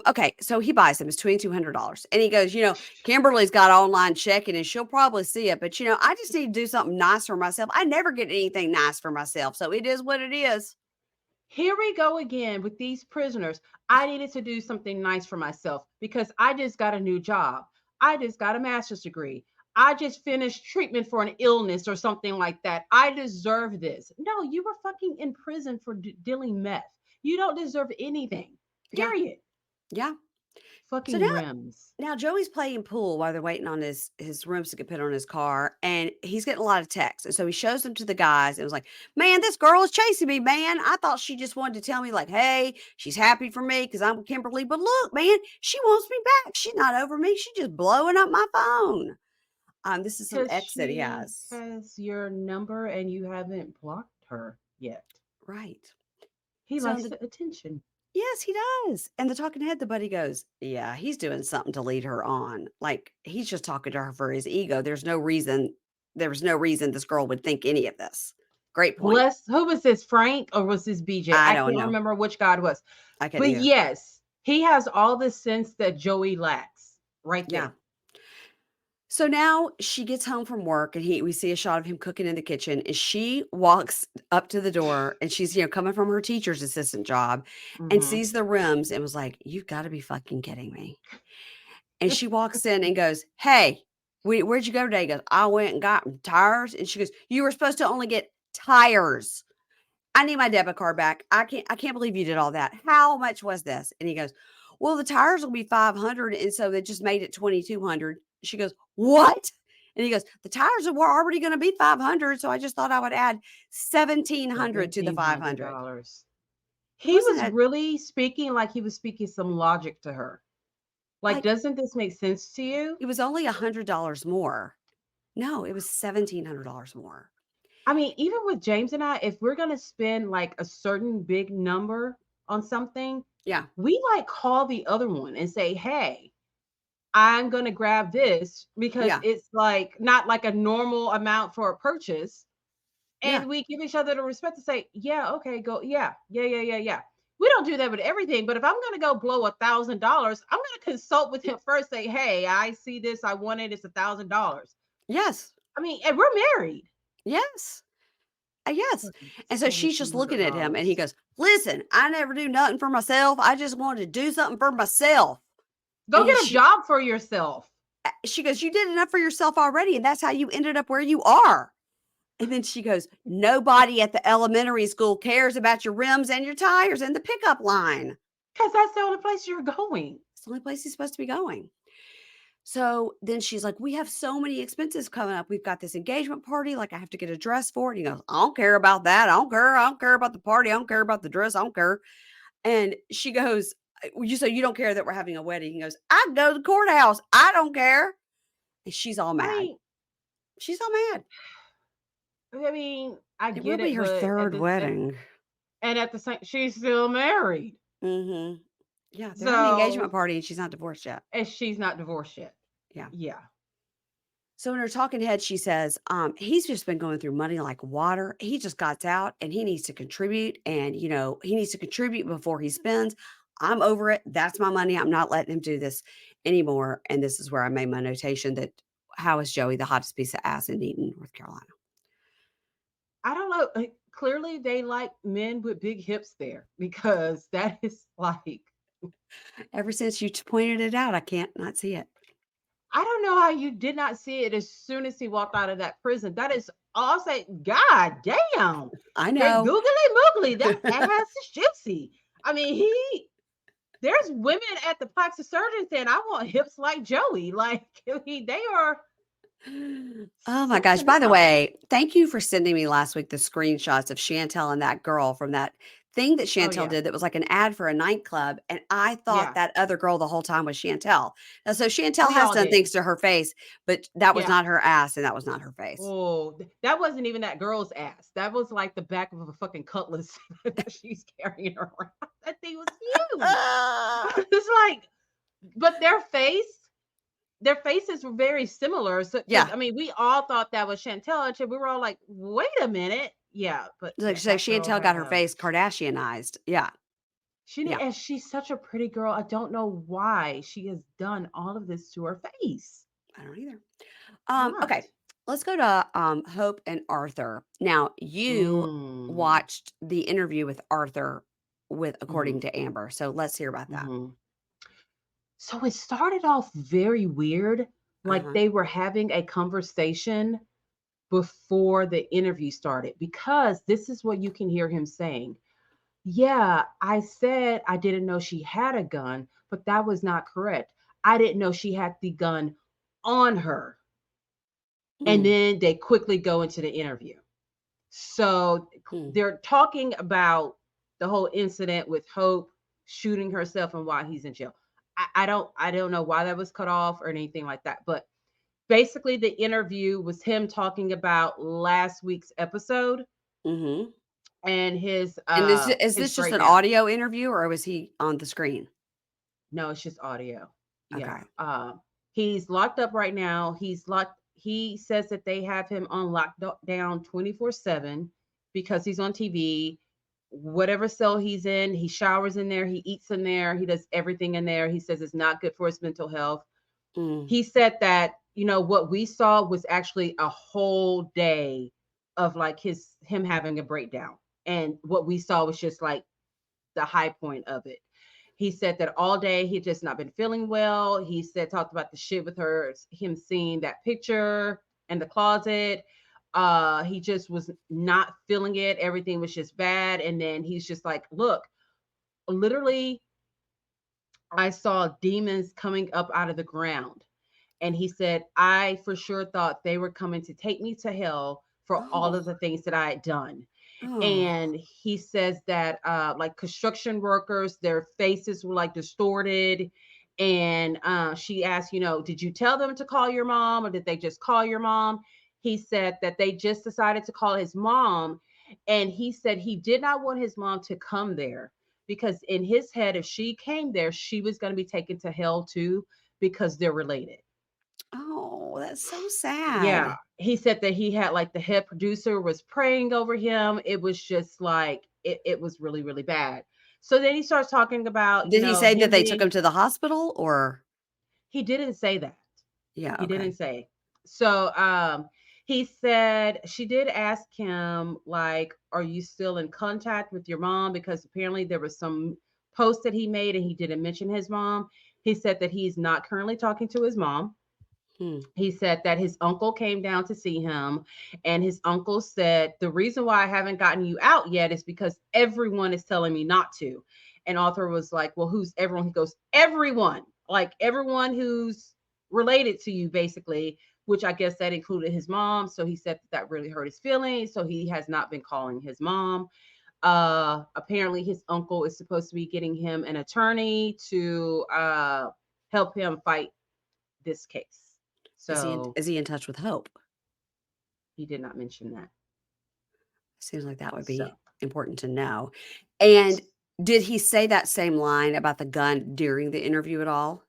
[SPEAKER 1] Okay, so he buys them. It's $2,200. And he goes, Kimberly's got online checking and she'll probably see it. But, I just need to do something nice for myself. I never get anything nice for myself. So it is what it is.
[SPEAKER 2] Here we go again with these prisoners. I needed to do something nice for myself because I just got a new job. I just got a master's degree. I just finished treatment for an illness or something like that. I deserve this. No, you were fucking in prison for dealing meth. You don't deserve anything.
[SPEAKER 1] Yeah.
[SPEAKER 2] Period.
[SPEAKER 1] Yeah. So
[SPEAKER 2] Fucking rims.
[SPEAKER 1] now Joey's playing pool while they're waiting on his rims to get put on his car, and he's getting a lot of texts. And so he shows them to the guys and was like, "Man, this girl is chasing me, man. I thought she just wanted to tell me, like, hey, she's happy for me because I'm with Kimberly. But look, man, she wants me back. She's not over me. She's just blowing up my phone." This is some
[SPEAKER 2] Because
[SPEAKER 1] ex that he
[SPEAKER 2] she
[SPEAKER 1] has.
[SPEAKER 2] has your number and you haven't blocked her yet.
[SPEAKER 1] Right.
[SPEAKER 2] He
[SPEAKER 1] So
[SPEAKER 2] likes the attention.
[SPEAKER 1] yes, he does. And the talking head, the buddy goes, "Yeah, he's doing something to lead her on. Like he's just talking to her for his ego. There was no reason this girl would think any of this." Great point.
[SPEAKER 2] Bless, who was this, Frank or was this BJ?
[SPEAKER 1] I
[SPEAKER 2] I
[SPEAKER 1] don't
[SPEAKER 2] can't
[SPEAKER 1] know.
[SPEAKER 2] remember which God it was.
[SPEAKER 1] I couldn't
[SPEAKER 2] But
[SPEAKER 1] either.
[SPEAKER 2] yes, he has all the sense that Joey lacks right
[SPEAKER 1] Yeah.
[SPEAKER 2] there.
[SPEAKER 1] So now she gets home from work and we see a shot of him cooking in the kitchen and she walks up to the door and she's, coming from her teacher's assistant job and
[SPEAKER 2] Hmm.
[SPEAKER 1] sees the rims and was like, "You've got to be fucking kidding me." And she walks in and goes, "Hey, where'd you go today?" He goes, "I went and got tires." And she goes, "You were supposed to only get tires. I need my debit card back. I can't believe you did all that. How much was this?" And he goes, "Well, the tires will be 500. And so they just made it 2,200. She goes, "What?" And he goes, "The tires were already going to be 500. So I just thought I would add 1,700 to the 500.
[SPEAKER 2] $1,700.
[SPEAKER 1] It
[SPEAKER 2] He
[SPEAKER 1] wasn't
[SPEAKER 2] was really speaking like he was speaking some logic to her. Like,
[SPEAKER 1] like
[SPEAKER 2] doesn't this make sense to you?
[SPEAKER 1] it was only $100 more. No, it was $1,700 more.
[SPEAKER 2] I mean, even with James and I, if we're going to spend like a certain big number on something,
[SPEAKER 1] Yeah.
[SPEAKER 2] we like call the other one and say, hey, I'm going to grab this because
[SPEAKER 1] Yeah.
[SPEAKER 2] it's like not like a normal amount for a purchase.
[SPEAKER 1] Yeah.
[SPEAKER 2] And we give each other the respect to say, yeah, okay, go. Yeah, yeah, yeah, yeah, yeah. We don't do that with everything, but if I'm going to go blow $1,000, I'm going to consult with him first, say, hey, I see this. I want it. It's $1,000.
[SPEAKER 1] Yes.
[SPEAKER 2] I mean, and we're married.
[SPEAKER 1] Yes. Yes.
[SPEAKER 2] Fucking
[SPEAKER 1] And so she's just looking at him and he
[SPEAKER 2] $1,700.
[SPEAKER 1] goes, "Listen, I never do nothing for myself. I just wanted to do something for myself."
[SPEAKER 2] Go
[SPEAKER 1] And
[SPEAKER 2] get a job for yourself.
[SPEAKER 1] she goes, "You did enough for yourself already. And that's how you ended up where you are." And then she goes, "Nobody at the elementary school cares about your rims and your tires and the pickup line."
[SPEAKER 2] Because that's the only place you're going.
[SPEAKER 1] It's the only place he's supposed to be going. So then she's like, "We have so many expenses coming up. We've got this engagement party. Like, I have to get a dress for it." And he goes, "I don't care about that. I don't care. I don't care about the party. I don't care about the dress. I don't care." And she goes, "You don't care that we're having a wedding?" He goes, "I can go to the courthouse. I don't care." And she's all
[SPEAKER 2] I
[SPEAKER 1] mad.
[SPEAKER 2] mean,
[SPEAKER 1] She's all mad.
[SPEAKER 2] I
[SPEAKER 1] It will
[SPEAKER 2] get
[SPEAKER 1] be
[SPEAKER 2] it,
[SPEAKER 1] her
[SPEAKER 2] but
[SPEAKER 1] third wedding.
[SPEAKER 2] at the same, she's still married.
[SPEAKER 1] Mhm. Yeah, they're having an engagement
[SPEAKER 2] So,
[SPEAKER 1] party and she's not divorced yet.
[SPEAKER 2] and she's not divorced yet.
[SPEAKER 1] Yeah.
[SPEAKER 2] Yeah.
[SPEAKER 1] So in her talking head, she says, "He's just been going through money like water. He just got out and he needs to contribute. And, he needs to contribute before he spends. I'm over it. That's my money. I'm not letting him do this anymore." And this is where I made my notation that how is Joey the hottest piece of ass in Eden, North Carolina?
[SPEAKER 2] I don't know. Clearly, they like men with big hips there because that is like,
[SPEAKER 1] Ever since you pointed it out, I can't not see it.
[SPEAKER 2] I don't know how you did not see it as soon as he walked out of that prison. That is, I'll say, God damn.
[SPEAKER 1] I
[SPEAKER 2] That
[SPEAKER 1] know.
[SPEAKER 2] googly moogly, that ass is juicy. I mean, there's women at the plastic surgeon saying, I want hips like Joey. Like, they are
[SPEAKER 1] Oh my gosh.
[SPEAKER 2] something
[SPEAKER 1] By the
[SPEAKER 2] else.
[SPEAKER 1] way, thank you for sending me last week the screenshots of Chantel and that girl from that thing that
[SPEAKER 2] Oh,
[SPEAKER 1] Chantel
[SPEAKER 2] yeah.
[SPEAKER 1] did that was like an ad for a nightclub, and I thought
[SPEAKER 2] Yeah.
[SPEAKER 1] that other girl the whole time was Chantel. Now, so Chantel
[SPEAKER 2] We
[SPEAKER 1] has
[SPEAKER 2] all
[SPEAKER 1] done
[SPEAKER 2] did.
[SPEAKER 1] things to her face, but that was
[SPEAKER 2] Yeah.
[SPEAKER 1] not her ass and that was not her face.
[SPEAKER 2] Oh, that wasn't even that girl's ass. That was like the back of a fucking cutlass that she's carrying around. That thing was huge.
[SPEAKER 1] Ah!
[SPEAKER 2] It's like, but their faces were very similar. So, because
[SPEAKER 1] Yeah.
[SPEAKER 2] I mean, we all thought that was Chantel, and we were all like, "Wait a minute." Yeah, but
[SPEAKER 1] Like,
[SPEAKER 2] yeah,
[SPEAKER 1] so
[SPEAKER 2] that girl
[SPEAKER 1] Chantel
[SPEAKER 2] had
[SPEAKER 1] got her face Kardashianized. Yeah.
[SPEAKER 2] she did,
[SPEAKER 1] Yeah.
[SPEAKER 2] and she's such a pretty girl. I don't know why she has done all of this to her face.
[SPEAKER 1] I don't either.
[SPEAKER 2] What?
[SPEAKER 1] Okay. Let's go to Hope and Arthur. Now, you
[SPEAKER 2] Mm.
[SPEAKER 1] watched the interview with Arthur with
[SPEAKER 2] Hmm.
[SPEAKER 1] according to Amber. So let's hear about that.
[SPEAKER 2] Hmm. So it started off very weird, like
[SPEAKER 1] Uh-huh.
[SPEAKER 2] they were having a conversation before the interview started, because this is what you can hear him saying. Yeah, I said I didn't know she had a gun, but that was not correct. I didn't know she had the gun on her. And
[SPEAKER 1] Mm,
[SPEAKER 2] then they quickly go into the interview. So
[SPEAKER 1] mm.
[SPEAKER 2] they're talking about the whole incident with Hope shooting herself and why he's in jail. I don't know why that was cut off or anything like that. But basically the interview was him talking about last week's episode
[SPEAKER 1] Mhm.
[SPEAKER 2] and
[SPEAKER 1] And is
[SPEAKER 2] his
[SPEAKER 1] this just an
[SPEAKER 2] breakdown.
[SPEAKER 1] audio interview or was he on the screen?
[SPEAKER 2] No, it's just audio. Yeah.
[SPEAKER 1] Okay.
[SPEAKER 2] He's locked up right now. He says that they have him on lockdown 24/7 because he's on TV. Whatever cell he's in, he showers in there, he eats in there, he does everything in there. He says it's not good for his mental health.
[SPEAKER 1] Mm.
[SPEAKER 2] He said that, what we saw was actually a whole day of like him having a breakdown. And what we saw was just like the high point of it. He said that all day he had just not been feeling well. He said talked about the shit with her, him seeing that picture in the closet. He just was not feeling it. Everything was just bad. And then he's just like, look, literally, I saw demons coming up out of the ground. And he said, I for sure thought they were coming to take me to hell for all
[SPEAKER 1] Oh.
[SPEAKER 2] of the things that I had done.
[SPEAKER 1] Oh.
[SPEAKER 2] And he says that like construction workers, their faces were like distorted. And she asked, did you tell them to call your mom or did they just call your mom? He said that they just decided to call his mom. And he said he did not want his mom to come there because in his head, if she came there, she was going to be taken to hell too because they're related.
[SPEAKER 1] Oh, that's so
[SPEAKER 2] Yeah.
[SPEAKER 1] sad.
[SPEAKER 2] He said that he had like the head producer was praying over him. It was just like it was really, really bad. So then he starts talking about,
[SPEAKER 1] Did he say that
[SPEAKER 2] him
[SPEAKER 1] they took
[SPEAKER 2] being
[SPEAKER 1] him to the hospital or
[SPEAKER 2] he didn't say that.
[SPEAKER 1] yeah,
[SPEAKER 2] He
[SPEAKER 1] okay.
[SPEAKER 2] didn't say. So he said she did ask him, like, are you still in contact with your mom? Because apparently there was some post that he made and he didn't mention his mom. He said that he's not currently talking to his mom.
[SPEAKER 1] Hmm.
[SPEAKER 2] He said that his uncle came down to see him, and his uncle said, the reason why I haven't gotten you out yet is because everyone is telling me not to. And Arthur was like, well, who's everyone? He goes, everyone, like everyone who's related to you, basically, which I guess that included his mom. So he said that really hurt his feelings. So he has not been calling his mom. Apparently, his uncle is supposed to be getting him an attorney to help him fight this case. So
[SPEAKER 1] Is he in touch with Hope?
[SPEAKER 2] he did not mention that.
[SPEAKER 1] Seems like that would
[SPEAKER 2] So
[SPEAKER 1] be important to know. And did he say that same line about the gun during the interview at all?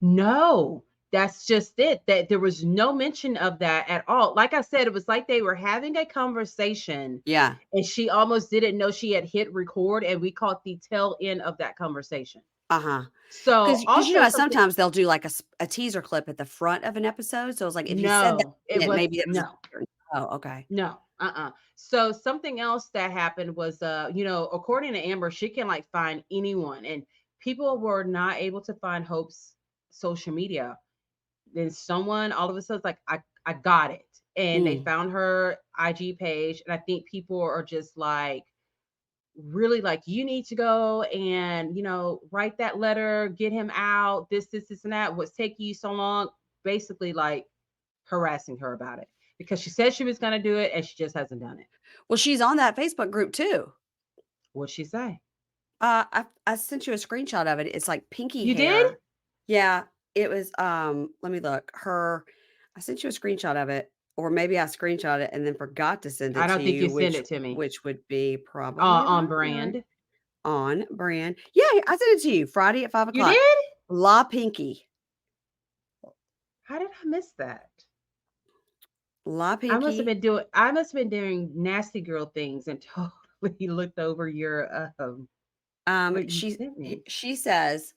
[SPEAKER 2] no, that's just it. That there was no mention of that at all. Like I said, it was like they were having a conversation
[SPEAKER 1] Yeah.
[SPEAKER 2] and she almost didn't know she had hit record and we caught the tail end of that conversation.
[SPEAKER 1] Uh-huh.
[SPEAKER 2] So
[SPEAKER 1] Because you
[SPEAKER 2] also
[SPEAKER 1] know,
[SPEAKER 2] something
[SPEAKER 1] sometimes they'll do like a teaser clip at the front of an episode. So it's like if he said that,
[SPEAKER 2] no, it
[SPEAKER 1] then
[SPEAKER 2] was
[SPEAKER 1] maybe it was
[SPEAKER 2] no.
[SPEAKER 1] oh, okay.
[SPEAKER 2] No, So something else that happened was, according to Amber, she can like find anyone, and people were not able to find Hope's social media. Then someone all of a sudden like, I got it, and they
[SPEAKER 1] Mm.
[SPEAKER 2] found her IG page, and I think people are just like really like, you need to go and write that letter, get him out. This, and that. What's taking you so long? Basically, like harassing her about it because she said she was going to do it and she just hasn't done it.
[SPEAKER 1] Well, she's on that Facebook group too.
[SPEAKER 2] What'd she say?
[SPEAKER 1] I sent you a screenshot of it. It's like pinky
[SPEAKER 2] You did?
[SPEAKER 1] hair. Yeah, it was, let me look. I sent you a screenshot of it, or maybe I screenshot it and then forgot to send
[SPEAKER 2] I
[SPEAKER 1] it to
[SPEAKER 2] don't think you
[SPEAKER 1] you,
[SPEAKER 2] sent
[SPEAKER 1] which
[SPEAKER 2] it to me.
[SPEAKER 1] would be probably
[SPEAKER 2] On
[SPEAKER 1] about right.
[SPEAKER 2] brand.
[SPEAKER 1] On brand. Yeah, I sent it to you Friday at 5
[SPEAKER 2] You
[SPEAKER 1] o'clock.
[SPEAKER 2] did?
[SPEAKER 1] La Pinky.
[SPEAKER 2] How did I miss that?
[SPEAKER 1] La Pinky.
[SPEAKER 2] I must have been doing nasty girl things and totally looked over your what you sent me.
[SPEAKER 1] She says,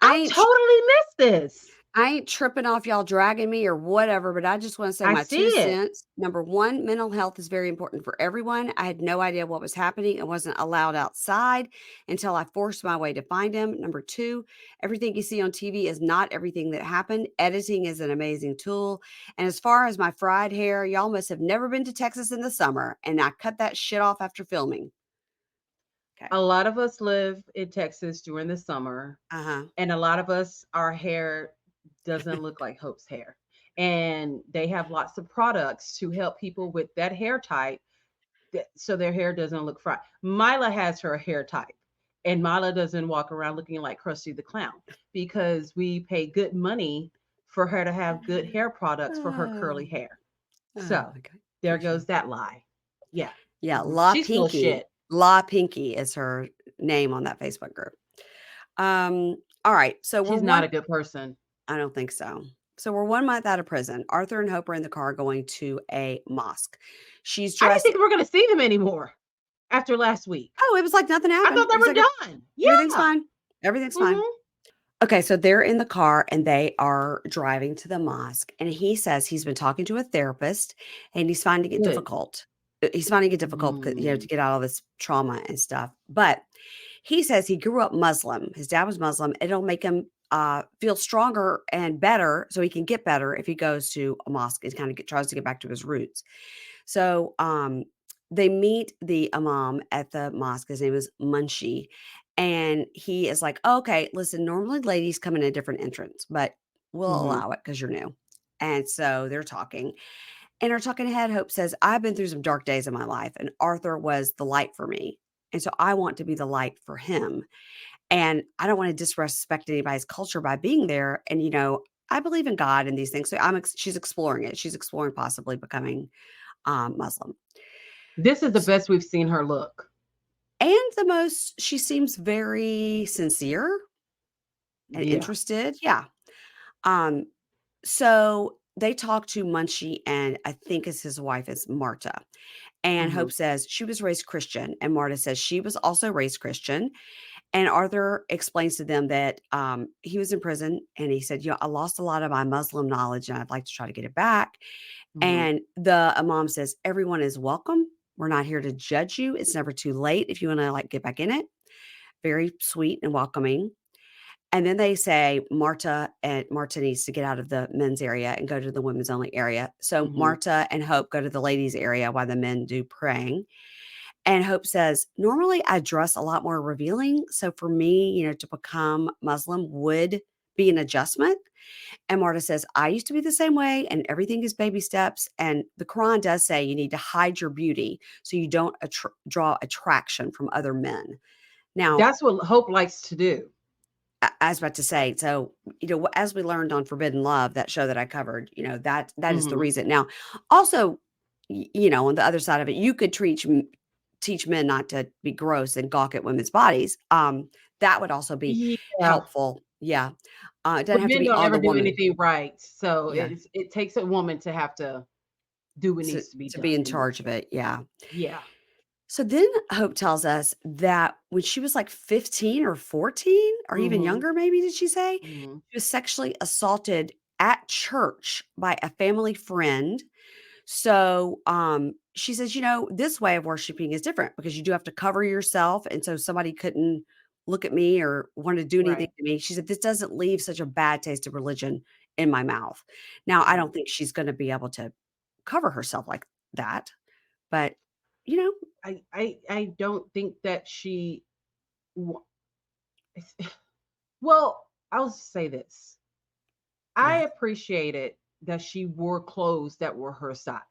[SPEAKER 1] I
[SPEAKER 2] I
[SPEAKER 1] ain't
[SPEAKER 2] totally missed this.
[SPEAKER 1] I ain't tripping off y'all dragging me or whatever, but I just want to say
[SPEAKER 2] I
[SPEAKER 1] my
[SPEAKER 2] see
[SPEAKER 1] 2
[SPEAKER 2] it.
[SPEAKER 1] cents. Number 1, mental health is very important for everyone. I had no idea what was happening and wasn't allowed outside until I forced my way to find him. Number 2, everything you see on TV is not everything that happened. Editing is an amazing tool. And as far as my fried hair, y'all must have never been to Texas in the summer, and I cut that shit off after filming. Okay.
[SPEAKER 2] A lot of us live in Texas during the summer,
[SPEAKER 1] Uh-huh.
[SPEAKER 2] and a lot of us, our hair doesn't look like Hope's hair. And they have lots of products to help people with that hair type so their hair doesn't look fried. Mila has her hair type, and Mila doesn't walk around looking like Krusty the Clown because we pay good money for her to have good hair products for her curly
[SPEAKER 1] Oh,
[SPEAKER 2] hair.
[SPEAKER 1] oh
[SPEAKER 2] So
[SPEAKER 1] my God.
[SPEAKER 2] there
[SPEAKER 1] Keisha.
[SPEAKER 2] goes that lie. Yeah.
[SPEAKER 1] Yeah,
[SPEAKER 2] She's full of shit.
[SPEAKER 1] La Pinky is her name on that Facebook group. All right, so we're
[SPEAKER 2] She's not
[SPEAKER 1] one
[SPEAKER 2] a good person.
[SPEAKER 1] I don't think so. So we're 1 month out of prison. Arthur and Hope are in the car going to a mosque. She's
[SPEAKER 2] I didn't
[SPEAKER 1] dressed
[SPEAKER 2] think we were going to see them anymore after last week.
[SPEAKER 1] Oh, it was like nothing
[SPEAKER 2] I
[SPEAKER 1] happened.
[SPEAKER 2] thought
[SPEAKER 1] It
[SPEAKER 2] they
[SPEAKER 1] was
[SPEAKER 2] were
[SPEAKER 1] like a
[SPEAKER 2] done.
[SPEAKER 1] everything's
[SPEAKER 2] Yeah.
[SPEAKER 1] fine. Everything's fine.
[SPEAKER 2] Mhm.
[SPEAKER 1] Okay, so they're in the car and they are driving to the mosque, and he says he's been talking to a therapist and he's finding it
[SPEAKER 2] Good.
[SPEAKER 1] difficult. He's finding it difficult because, to
[SPEAKER 2] Mm.
[SPEAKER 1] get out all this trauma and stuff. But he says he grew up Muslim. His dad was Muslim. It'll make him feel stronger and better, so he can get better if he goes to a mosque and kind of tries to get back to his roots. So they meet the imam at the mosque. His name is Munshi. And he is like, okay, listen, normally ladies come in a different entrance, but we'll
[SPEAKER 2] Mhm.
[SPEAKER 1] allow it because you're new. And so they're talking. And our talking head, Hope says, I've been through some dark days in my life, and Arthur was the light for me. And so I want to be the light for him. And I don't want to disrespect anybody's culture by being there. And, I believe in God and these things. So she's exploring it. She's exploring possibly becoming Muslim.
[SPEAKER 2] This is the best we've seen her look.
[SPEAKER 1] And she seems very sincere and
[SPEAKER 2] Yeah.
[SPEAKER 1] interested. Yeah. Um, so they talk to Munchie, and I think it's his wife is Marta. And Hope
[SPEAKER 2] Mhm.
[SPEAKER 1] says she was raised Christian, and Marta says she was also raised Christian. And Arthur explains to them that he was in prison, and he said, I lost a lot of my Muslim knowledge, and I'd like to try to get it back.
[SPEAKER 2] Mhm.
[SPEAKER 1] And the imam says, everyone is welcome. We're not here to judge you. It's never too late if you want to get back in it. Very sweet and welcoming. And then they say Marta needs to get out of the men's area and go to the women's only area. So
[SPEAKER 2] Mhm.
[SPEAKER 1] Marta and Hope go to the ladies area while the men do praying. And Hope says, normally I dress a lot more revealing. So for me, to become Muslim would be an adjustment. And Marta says, I used to be the same way, and everything is baby steps. And the Quran does say you need to hide your beauty so you don't draw attraction from other men. Now,
[SPEAKER 2] That's what Hope likes to do.
[SPEAKER 1] I was about to say, so, as we learned on Forbidden Love, that show that I covered, that is the
[SPEAKER 2] Mhm.
[SPEAKER 1] reason. Now, also, on the other side of it, you could teach men not to be gross and gawk at women's bodies. That would also be
[SPEAKER 2] Yeah.
[SPEAKER 1] helpful. Yeah. It
[SPEAKER 2] But
[SPEAKER 1] doesn't have to
[SPEAKER 2] men
[SPEAKER 1] be
[SPEAKER 2] don't
[SPEAKER 1] on
[SPEAKER 2] ever
[SPEAKER 1] the
[SPEAKER 2] do
[SPEAKER 1] woman.
[SPEAKER 2] anything right. So
[SPEAKER 1] Yeah.
[SPEAKER 2] it takes a woman to have to do what needs to be
[SPEAKER 1] To be
[SPEAKER 2] done
[SPEAKER 1] in
[SPEAKER 2] in this
[SPEAKER 1] charge of
[SPEAKER 2] case.
[SPEAKER 1] it. Yeah.
[SPEAKER 2] Yeah.
[SPEAKER 1] So then Hope tells us that when she was like 15 or 14 or even
[SPEAKER 2] Mhm.
[SPEAKER 1] younger, maybe did she say,
[SPEAKER 2] Mhm.
[SPEAKER 1] she was sexually assaulted at church by a family friend. So she says, this way of worshiping is different because you do have to cover yourself. And so somebody couldn't look at me or want to do anything
[SPEAKER 2] Right.
[SPEAKER 1] to me. She said, this doesn't leave such a bad taste of religion in my mouth. Now, I
[SPEAKER 2] Right.
[SPEAKER 1] don't think she's going to be able to cover herself like that, but you know,
[SPEAKER 2] I don't think that she wa- well, I'll say this. I
[SPEAKER 1] yeah.
[SPEAKER 2] appreciated that she wore clothes that were her size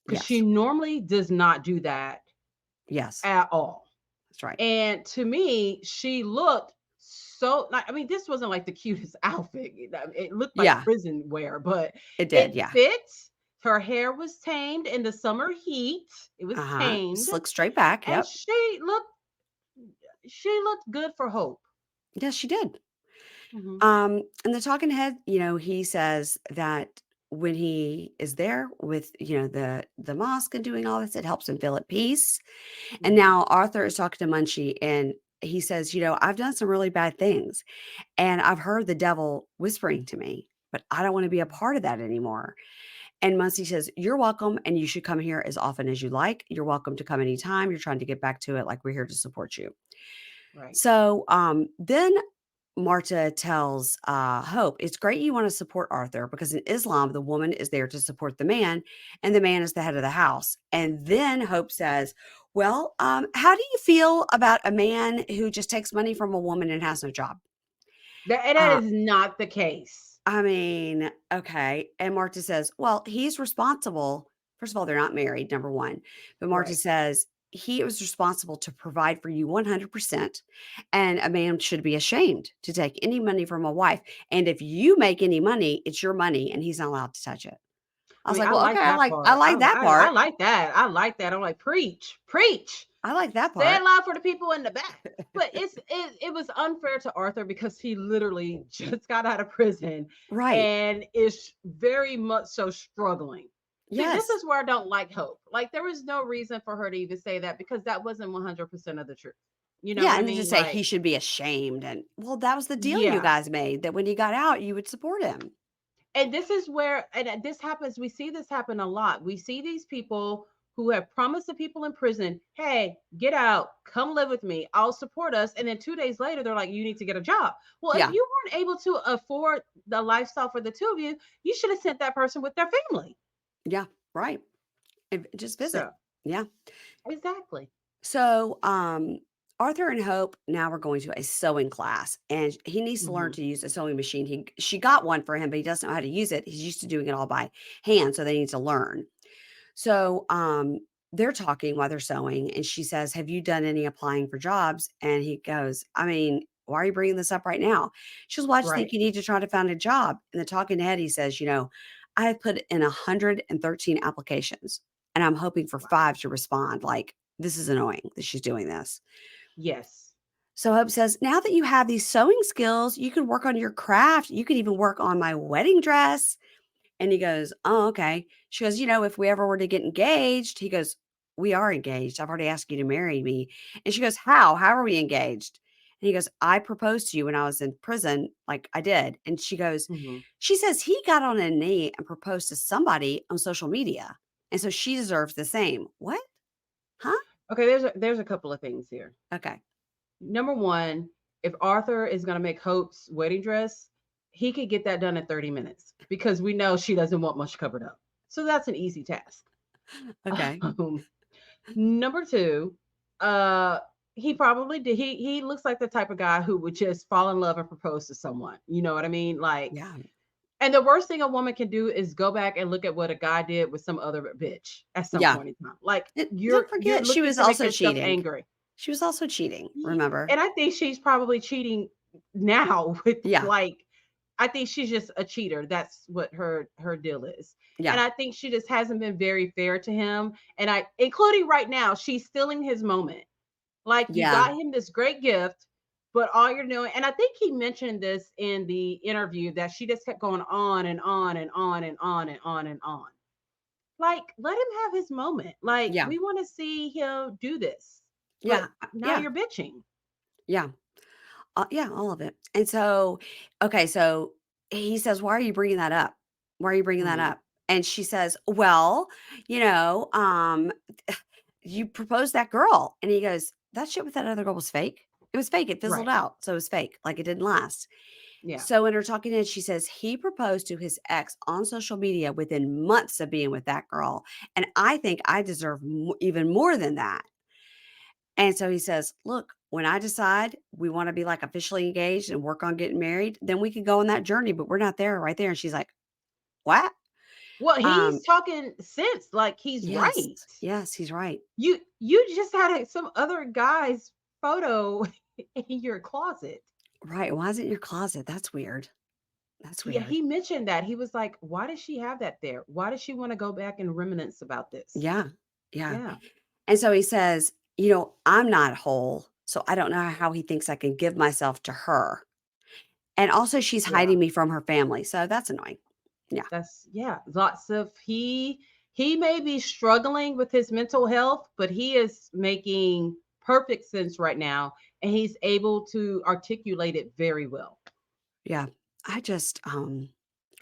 [SPEAKER 2] because she
[SPEAKER 1] Yes.
[SPEAKER 2] normally does not do that
[SPEAKER 1] Yes.
[SPEAKER 2] at all.
[SPEAKER 1] That's right.
[SPEAKER 2] And to me, she looked so like, I mean, this wasn't like the cutest outfit. It looked like
[SPEAKER 1] Yeah,
[SPEAKER 2] prison wear, but
[SPEAKER 1] it did.
[SPEAKER 2] it
[SPEAKER 1] Yeah.
[SPEAKER 2] fit. Her hair was tamed in the summer heat. It was
[SPEAKER 1] Uh-huh.
[SPEAKER 2] tamed,
[SPEAKER 1] Slick straight back.
[SPEAKER 2] and
[SPEAKER 1] Yep.
[SPEAKER 2] she looked good for Hope.
[SPEAKER 1] Yes, she did.
[SPEAKER 2] Mhm,
[SPEAKER 1] And the talking head, he says that when he is there with, the mosque and doing all this, it helps him feel at peace. And
[SPEAKER 2] mhm,
[SPEAKER 1] now Arthur is talking to Munchie and he says, I've done some really bad things and I've heard the devil whispering to me, but I don't want to be a
[SPEAKER 2] mhm.
[SPEAKER 1] part of that anymore. And Muncie says, you're welcome and you should come here as often as you like. You're welcome to come anytime. You're trying to get back to it. Like we're here to support you.
[SPEAKER 2] Right.
[SPEAKER 1] So then Marta tells Hope, it's great you want to support Arthur because in Islam, the woman is there to support the man and the man is the head of the house. And then Hope says, well, how do you feel about a man who just takes money from a woman and has no job?
[SPEAKER 2] That
[SPEAKER 1] Uh,
[SPEAKER 2] is not the case.
[SPEAKER 1] I mean, okay. And Marta says, well, he's responsible. First of all, they're not married, number one. But Marta
[SPEAKER 2] Right.
[SPEAKER 1] says, he was responsible to provide for you 100%. And a man should be ashamed to take any money from a wife. And if you make any money, it's your money and he's not allowed to touch it. I
[SPEAKER 2] I
[SPEAKER 1] was
[SPEAKER 2] mean,
[SPEAKER 1] like,
[SPEAKER 2] I
[SPEAKER 1] well, okay,
[SPEAKER 2] like that
[SPEAKER 1] I
[SPEAKER 2] part.
[SPEAKER 1] like that
[SPEAKER 2] I
[SPEAKER 1] part.
[SPEAKER 2] like that. I like that. I'm like, preach, preach.
[SPEAKER 1] I like that
[SPEAKER 2] Say it
[SPEAKER 1] part.
[SPEAKER 2] loud for the people in the back. But it was unfair to Arthur because he literally just got out of prison
[SPEAKER 1] Right.
[SPEAKER 2] and is very much so struggling. See, this
[SPEAKER 1] Yes.
[SPEAKER 2] is where I don't like Hope. Like there was no reason for her to even say that because that wasn't 100% of the truth. You know
[SPEAKER 1] Yeah.
[SPEAKER 2] what I
[SPEAKER 1] And then to
[SPEAKER 2] mean?
[SPEAKER 1] say
[SPEAKER 2] Like,
[SPEAKER 1] he should be ashamed. And well, that was the deal you
[SPEAKER 2] yeah.
[SPEAKER 1] guys made that when he got out, you would support him.
[SPEAKER 2] And this is where this happens, we see this happen a lot. We see these people who have promised the people in prison, hey, get out, come live with me, I'll support us, and then 2 days later they're like, you need to get a job. Well, if
[SPEAKER 1] Yeah.
[SPEAKER 2] you weren't able to afford the lifestyle for the two of you, you should have sent that person with their family.
[SPEAKER 1] Yeah. Right. And just visit.
[SPEAKER 2] So
[SPEAKER 1] Yeah.
[SPEAKER 2] exactly.
[SPEAKER 1] So, Arthur and Hope now we're going to a sewing class, and he needs to learn
[SPEAKER 2] Hmm.
[SPEAKER 1] to use a sewing machine. She got one for him, but he doesn't know how to use it. He's used to doing it all by hand, so they need to learn. So, they're talking while they're sewing, and she says, "Have you done any applying for jobs?" And he goes, "I mean, why are you bringing this up right now?" She goes, "Well, I just think
[SPEAKER 2] Right.
[SPEAKER 1] you need to try to find a job." And the talking head, he says, I have put in 113 applications, and I'm hoping for
[SPEAKER 2] Wow.
[SPEAKER 1] 5 to respond. Like, this is annoying that she's doing this.
[SPEAKER 2] Yes.
[SPEAKER 1] So Hope says, now that you have these sewing skills, you can work on your craft. You could even work on my wedding dress. And he goes, oh, okay. She goes, if we ever were to get engaged, he goes, we are engaged. I've already asked you to marry me. And she goes, how? How are we engaged? And he goes, I proposed to you when I was in prison, like I did. And
[SPEAKER 2] Hmm.
[SPEAKER 1] she says he got on a knee and proposed to somebody on social media. And so she deserves the same. What? Huh?
[SPEAKER 2] Okay, there's a couple of things here.
[SPEAKER 1] Okay.
[SPEAKER 2] Number one, if Arthur is going to make Hope's wedding dress, he could get that done in 30 minutes because we know she doesn't want much covered up. So that's an easy task.
[SPEAKER 1] Okay.
[SPEAKER 2] Um, Number two, uh, he probably did. He looks like the type of guy who would just fall in love and propose to someone. You know what I mean? Like,
[SPEAKER 1] Yeah.
[SPEAKER 2] and the worst thing a woman can do is go back and look at what a guy did with some other bitch at some
[SPEAKER 1] Yeah.
[SPEAKER 2] point in time. Like
[SPEAKER 1] Don't
[SPEAKER 2] you're
[SPEAKER 1] forget, she
[SPEAKER 2] looking
[SPEAKER 1] was
[SPEAKER 2] to make
[SPEAKER 1] also
[SPEAKER 2] yourself
[SPEAKER 1] cheating.
[SPEAKER 2] angry.
[SPEAKER 1] She was also cheating,
[SPEAKER 2] Ye
[SPEAKER 1] remember?
[SPEAKER 2] And I think she's probably cheating now with,
[SPEAKER 1] Yeah.
[SPEAKER 2] like I think she's just a cheater. That's what her deal is. And
[SPEAKER 1] Yeah.
[SPEAKER 2] I think she just hasn't been very fair to him, and I including right now, she's stealing his moment. Like, you
[SPEAKER 1] Yeah.
[SPEAKER 2] got him this great gift, but all you're doing and I think he mentioned this in the interview that she just kept going on and on and on and on and on and on. Like, let him have his moment. Like,
[SPEAKER 1] Yeah.
[SPEAKER 2] we wanna see him do this,
[SPEAKER 1] Yeah.
[SPEAKER 2] but now
[SPEAKER 1] Yeah.
[SPEAKER 2] you're bitching.
[SPEAKER 1] Yeah. Yeah, all of it. And so, okay, so he says, "Why are you bringing that up? Why are you bringing that
[SPEAKER 2] Mhm.
[SPEAKER 1] up?" And she says, "Well, you know, you proposed that girl." And he goes, "That shit with that other girl was fake. It was fake. It fizzled
[SPEAKER 2] Right.
[SPEAKER 1] out. So it was fake. Like it didn't last."
[SPEAKER 2] Yeah.
[SPEAKER 1] So in her talking to, she says he proposed to his ex on social media within months of being with that girl, and I think I deserve even more than that. And so he says, "Look, when I decide we want to be like officially engaged and work on getting married, then we can go on that journey, but we're not there right there." And she's like, "What?"
[SPEAKER 2] Well, he's
[SPEAKER 1] Um,
[SPEAKER 2] talking sense, like, he's
[SPEAKER 1] yes,
[SPEAKER 2] right.
[SPEAKER 1] yes, he's right.
[SPEAKER 2] You just had some other guys photo in your closet?
[SPEAKER 1] Right. Why is it in your closet? That's weird. That's
[SPEAKER 2] Yeah,
[SPEAKER 1] weird.
[SPEAKER 2] he mentioned that. He was like, why does she have that there? Why does she want to go back and reminisce about this?
[SPEAKER 1] Yeah. Yeah.
[SPEAKER 2] Yeah.
[SPEAKER 1] And so he says, I'm not whole. So I don't know how he thinks I can give myself to her. And also, she's
[SPEAKER 2] Yeah.
[SPEAKER 1] hiding me from her family. So that's annoying. Yeah.
[SPEAKER 2] That's yeah. Lots of he may be struggling with his mental health, but he is making perfect sense right now and he's able to articulate it very well.
[SPEAKER 1] Yeah. I just, God,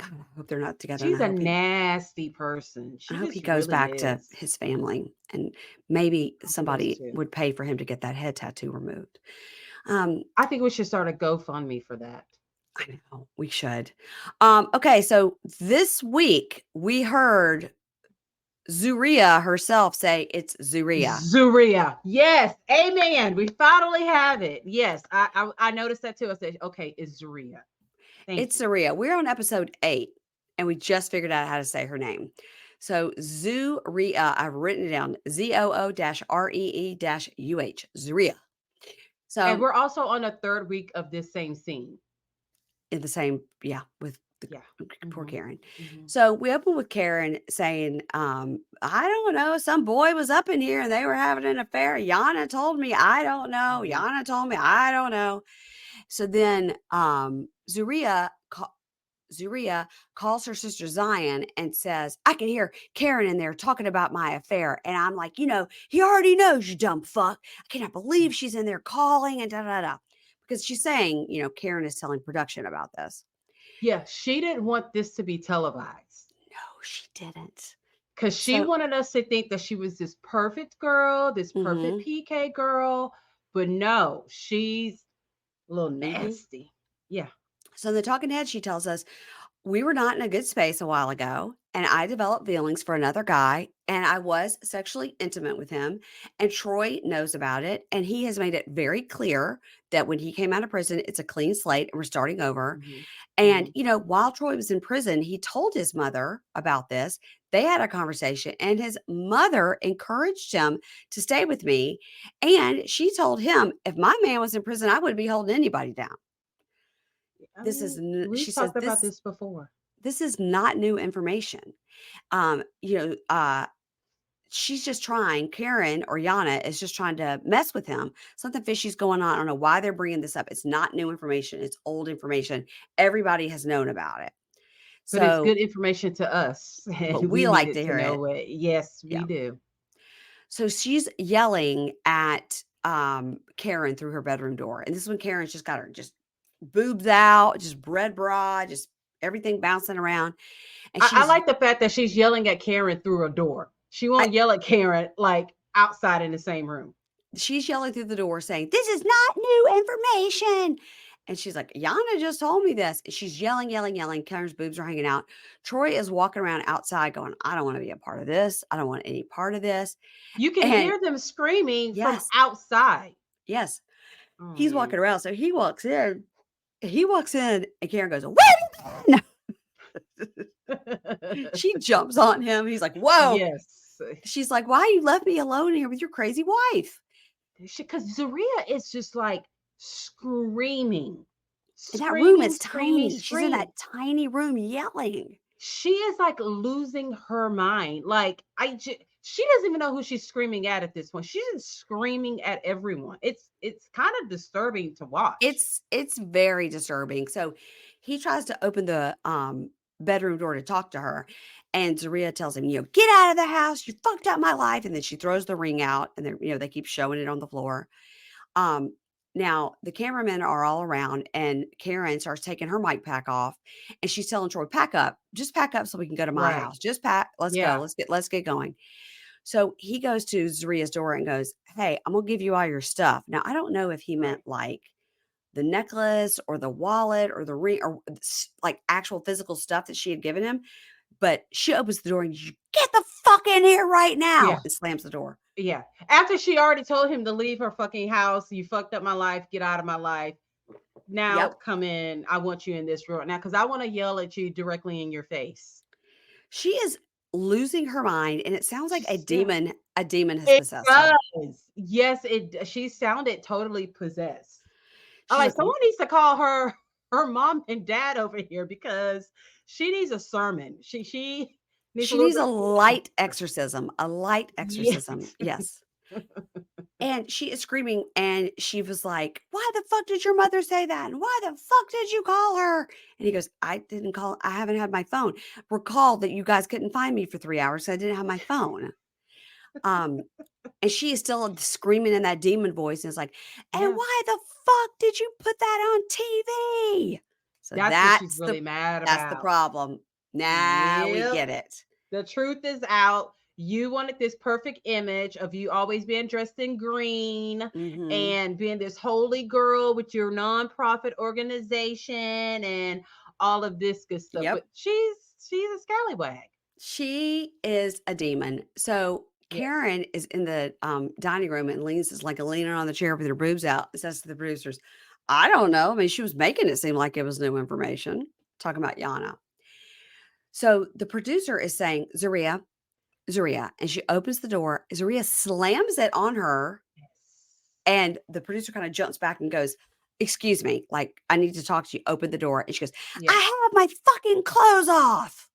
[SPEAKER 1] I hope they're not together. And
[SPEAKER 2] She's a nasty person.
[SPEAKER 1] I
[SPEAKER 2] She
[SPEAKER 1] hope he
[SPEAKER 2] just
[SPEAKER 1] goes
[SPEAKER 2] really
[SPEAKER 1] back to
[SPEAKER 2] is.
[SPEAKER 1] his family and maybe
[SPEAKER 2] I hope he does
[SPEAKER 1] somebody
[SPEAKER 2] too.
[SPEAKER 1] would pay for him to get that head tattoo removed. Um,
[SPEAKER 2] I think we should start a GoFundMe for that.
[SPEAKER 1] I know we should. Okay, so this week we heard Zeruiah herself say it's Zeruiah.
[SPEAKER 2] Zeruiah. Yes. Amen. We finally have it. Yes. I noticed that too. I said, okay, it's Zeruiah. Thank
[SPEAKER 1] It's
[SPEAKER 2] you.
[SPEAKER 1] Zeruiah. We're on episode 8, and we just figured out how to say her name. So Zeruiah, I've written it down, ZOO-REE-UH, Zeruiah.
[SPEAKER 2] And
[SPEAKER 1] So
[SPEAKER 2] we're also on the third week of this same scene.
[SPEAKER 1] in the same, yeah, with the
[SPEAKER 2] Yeah.
[SPEAKER 1] poor
[SPEAKER 2] Mhm.
[SPEAKER 1] Karen.
[SPEAKER 2] Mhm.
[SPEAKER 1] So we open with Karen saying, I don't know, some boy was up in here and they were having an affair. Yana told me, I don't know.
[SPEAKER 2] Mhm.
[SPEAKER 1] Yana told me, I don't know. So then Zeruiah calls her sister Zion and says, I can hear Karen in there talking about my affair. And I'm like, he already knows, you dumb fuck. I cannot believe she's in there calling and da da da. Because she's saying, Karen is telling production about this.
[SPEAKER 2] Yeah, she didn't want this to be televised
[SPEAKER 1] No, she didn't.
[SPEAKER 2] because she
[SPEAKER 1] So,
[SPEAKER 2] wanted us to think that she was this perfect girl, this perfect
[SPEAKER 1] mhm,
[SPEAKER 2] PK girl. But no, she's a little
[SPEAKER 1] mhm.
[SPEAKER 2] nasty. Yeah.
[SPEAKER 1] So in the talking head, she tells us, we were not in a good space a while ago, and I developed feelings for another guy, and I was sexually intimate with him, and Troy knows about it, and he has made it very clear that when he came out of prison, it's a clean slate and we're starting over.
[SPEAKER 2] Mhm.
[SPEAKER 1] And,
[SPEAKER 2] Mhm.
[SPEAKER 1] while Troy was in prison, he told his mother about this. They had a conversation, and his mother encouraged him to stay with me. And she told him, if my man was in prison, I wouldn't be holding anybody down.
[SPEAKER 2] I
[SPEAKER 1] This is,
[SPEAKER 2] mean,
[SPEAKER 1] she
[SPEAKER 2] we've
[SPEAKER 1] says,
[SPEAKER 2] talked about this before.
[SPEAKER 1] this is not new information. Um, you know, uh, she's just trying, Karen or Yana is just trying to mess with him. Something fishy's going on. I don't know why they're bringing this up. It's not new information. It's old information. Everybody has known about it.
[SPEAKER 2] But it's
[SPEAKER 1] So,
[SPEAKER 2] good information to us, and
[SPEAKER 1] but
[SPEAKER 2] we
[SPEAKER 1] we like
[SPEAKER 2] needed
[SPEAKER 1] to
[SPEAKER 2] to
[SPEAKER 1] hear it.
[SPEAKER 2] know it. Yes,
[SPEAKER 1] Yeah.
[SPEAKER 2] we do.
[SPEAKER 1] So she's yelling at Karen through her bedroom door. And this is when Karen's just got her just boobs out, just bread bra, just everything bouncing around. And
[SPEAKER 2] I
[SPEAKER 1] she's
[SPEAKER 2] like the fact that she's yelling at Karen through a door. She
[SPEAKER 1] I,
[SPEAKER 2] won't yell at Karen like outside in the same room.
[SPEAKER 1] she's yelling through the door saying, "This is not new information." And she's like, "Yana just told me this." And she's yelling, yelling, yelling. Karen's boobs are hanging out. Troy is walking around outside going, "I don't want to be a part of this. I don't want any part of this."
[SPEAKER 2] You can
[SPEAKER 1] And
[SPEAKER 2] hear them screaming from
[SPEAKER 1] yes,
[SPEAKER 2] outside.
[SPEAKER 1] yes,
[SPEAKER 2] Oh
[SPEAKER 1] he's walking
[SPEAKER 2] man.
[SPEAKER 1] around. So he walks in. He walks in, and Karen goes, "Wait!" She jumps on him. He's like, "Whoa!"
[SPEAKER 2] Yes.
[SPEAKER 1] She's like, "Why you left me alone here with your crazy wife?"
[SPEAKER 2] Because Zeruiah is just like screaming,
[SPEAKER 1] And that room
[SPEAKER 2] screaming,
[SPEAKER 1] is
[SPEAKER 2] screaming,
[SPEAKER 1] tiny. She's in
[SPEAKER 2] screaming.
[SPEAKER 1] that tiny room yelling.
[SPEAKER 2] She is like losing her mind. Like she doesn't even know who she's screaming at this point. She's just screaming at everyone. It's kind of disturbing to watch.
[SPEAKER 1] It's very disturbing. So he tries to open the bedroom door to talk to her, and Zaria tells him, "Get out of the house. You fucked up my life." And then she throws the ring out, and then they keep showing it on the floor. Um, Now the cameramen are all around, and Karen starts taking her mic pack off, and she's telling Troy, "Pack up, just pack up, so we can go to my
[SPEAKER 2] Right.
[SPEAKER 1] house. Just pack. Let's go.
[SPEAKER 2] Yeah.
[SPEAKER 1] Let's get going." So he goes to Zaria's door and goes, "Hey, I'm gonna give you all your stuff." Now I don't know if he meant
[SPEAKER 2] Right.
[SPEAKER 1] like the necklace or the wallet or the ring or like actual physical stuff that she had given him, but she opens the door and you get the fuck in here right now
[SPEAKER 2] Yeah.
[SPEAKER 1] and slams the door.
[SPEAKER 2] Yeah. After she already told him to leave her fucking house, you fucked up my life, get out of my life. Now
[SPEAKER 1] Yep.
[SPEAKER 2] come in. I want you in this room. Now, because I want to yell at you directly in your face.
[SPEAKER 1] She is losing her mind, and it sounds like
[SPEAKER 2] She's yeah.
[SPEAKER 1] a demon has
[SPEAKER 2] It
[SPEAKER 1] possessed her.
[SPEAKER 2] does. Yes, she sounded totally possessed. I'm
[SPEAKER 1] She's
[SPEAKER 2] like,
[SPEAKER 1] like,
[SPEAKER 2] someone needs to call her mom and dad over here because she needs a sermon. She needs a
[SPEAKER 1] she
[SPEAKER 2] little
[SPEAKER 1] needs
[SPEAKER 2] bit
[SPEAKER 1] a
[SPEAKER 2] of preaching.
[SPEAKER 1] light exorcism, a light exorcism.
[SPEAKER 2] Yes.
[SPEAKER 1] Yes. And she is screaming, and she was like, "Why the fuck did your mother say that? And why the fuck did you call her?" And he goes, "I didn't call. I haven't had my phone. Recall that you guys couldn't find me for 3 hours, so I didn't have my phone." Um, and she is still screaming in that demon voice, and it's like, "And
[SPEAKER 2] Yeah.
[SPEAKER 1] why the fuck did you put that on TV?" So
[SPEAKER 2] That's what she's really mad
[SPEAKER 1] that's the
[SPEAKER 2] about.
[SPEAKER 1] problem. Now we
[SPEAKER 2] Yep.
[SPEAKER 1] get it.
[SPEAKER 2] The truth is out. You wanted this perfect image of you always being dressed in green
[SPEAKER 1] Mhm.
[SPEAKER 2] and being this holy girl with your nonprofit organization and all of this good stuff.
[SPEAKER 1] Yep.
[SPEAKER 2] But she's a scallywag.
[SPEAKER 1] She is a demon. So
[SPEAKER 2] Yes.
[SPEAKER 1] Karen is in the dining room and is like leaning on the chair with her boobs out. Says to the producers, "I don't know. I mean, she was making it seem like it was new information." Talking about Yana. So the producer is saying, "Zeruiah, Zeruiah," and she opens the door. Zeruiah slams it on her,
[SPEAKER 2] Yes.
[SPEAKER 1] and the producer kind of jumps back and goes, "Excuse me, like I need to talk to you." Open the door, and she goes, "I
[SPEAKER 2] Yeah.
[SPEAKER 1] have my fucking clothes off."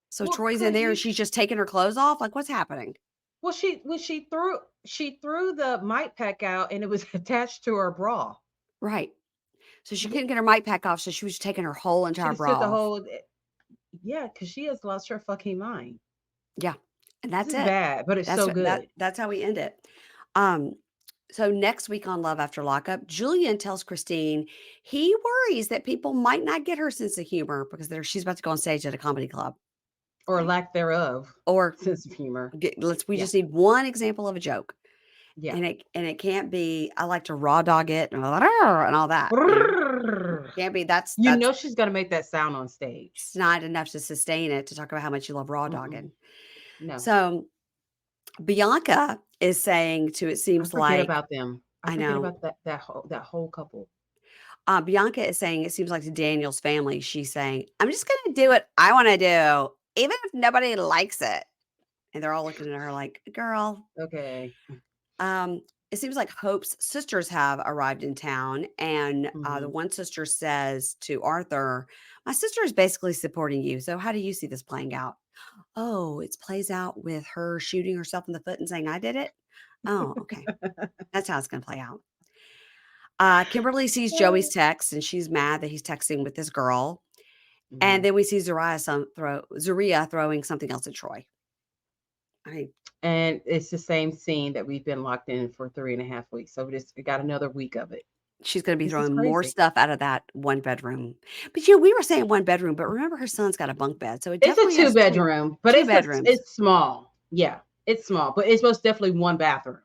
[SPEAKER 1] So
[SPEAKER 2] Well,
[SPEAKER 1] Troy's in
[SPEAKER 2] cause
[SPEAKER 1] there and
[SPEAKER 2] you
[SPEAKER 1] she's just taking her clothes off? Like, what's happening?
[SPEAKER 2] well she when she threw the mic pack out and it was attached to her bra.
[SPEAKER 1] Right. So she
[SPEAKER 2] Yeah.
[SPEAKER 1] couldn't get her mic pack off, so she was taking her whole
[SPEAKER 2] She
[SPEAKER 1] entire
[SPEAKER 2] just took the
[SPEAKER 1] bra off.
[SPEAKER 2] whole yeah, because she has lost her fucking mind.
[SPEAKER 1] Yeah, and
[SPEAKER 2] This
[SPEAKER 1] that's
[SPEAKER 2] is
[SPEAKER 1] it.
[SPEAKER 2] bad, but it's
[SPEAKER 1] That's
[SPEAKER 2] so
[SPEAKER 1] what that
[SPEAKER 2] good.
[SPEAKER 1] that's how we end it. Um, so next week on Love After Lockup, Julian tells Christine he worries that people might not get her sense of humor because she's about to go on stage at a comedy club.
[SPEAKER 2] Or
[SPEAKER 1] Like,
[SPEAKER 2] lack thereof,
[SPEAKER 1] or
[SPEAKER 2] sense of humor.
[SPEAKER 1] we
[SPEAKER 2] Yeah,
[SPEAKER 1] just need one example of a joke.
[SPEAKER 2] yeah.
[SPEAKER 1] And it can't be, "I like to raw dog it," and all that, you know? Can't be
[SPEAKER 2] You
[SPEAKER 1] that's
[SPEAKER 2] know she's gonna make that sound on stage.
[SPEAKER 1] it's not enough to sustain it to talk about how much you love raw
[SPEAKER 2] Mm-mm.
[SPEAKER 1] dogging.
[SPEAKER 2] No.
[SPEAKER 1] So, Bianca is saying to it
[SPEAKER 2] I
[SPEAKER 1] seems
[SPEAKER 2] forget
[SPEAKER 1] like
[SPEAKER 2] about them. I
[SPEAKER 1] I
[SPEAKER 2] forget
[SPEAKER 1] know.
[SPEAKER 2] about that whole couple.
[SPEAKER 1] Bianca is saying it seems like to Daniel's family, she's saying, "I'm just gonna do what I wanna do, even if nobody likes it." And they're all looking at her like, "Girl."
[SPEAKER 2] Okay.
[SPEAKER 1] Um, it seems like Hope's sisters have arrived in town, and, the
[SPEAKER 2] Mhm.
[SPEAKER 1] one sister says to Arthur, "My sister is basically supporting you, so how do you see this playing out?" "Oh, it plays out with her shooting herself in the foot and saying, 'I did it'? Oh, okay. That's how it's gonna play out." Kimberly sees Joey's text, and she's mad that he's texting with this girl, and
[SPEAKER 2] Mhm.
[SPEAKER 1] then we see Zeruiah throwing something else at Troy. I mean,
[SPEAKER 2] And it's the same scene that we've been locked in for 3.5 weeks. So we got another week of it.
[SPEAKER 1] she's gonna be
[SPEAKER 2] This is
[SPEAKER 1] throwing more
[SPEAKER 2] crazy.
[SPEAKER 1] stuff out of that one bedroom. But, we were saying one bedroom, but remember her son's got a bunk bed, so it
[SPEAKER 2] It's a
[SPEAKER 1] definitely
[SPEAKER 2] two
[SPEAKER 1] has
[SPEAKER 2] bedroom, but
[SPEAKER 1] 2 bedrooms.
[SPEAKER 2] it's small. Yeah, it's small, but it's most definitely one bathroom.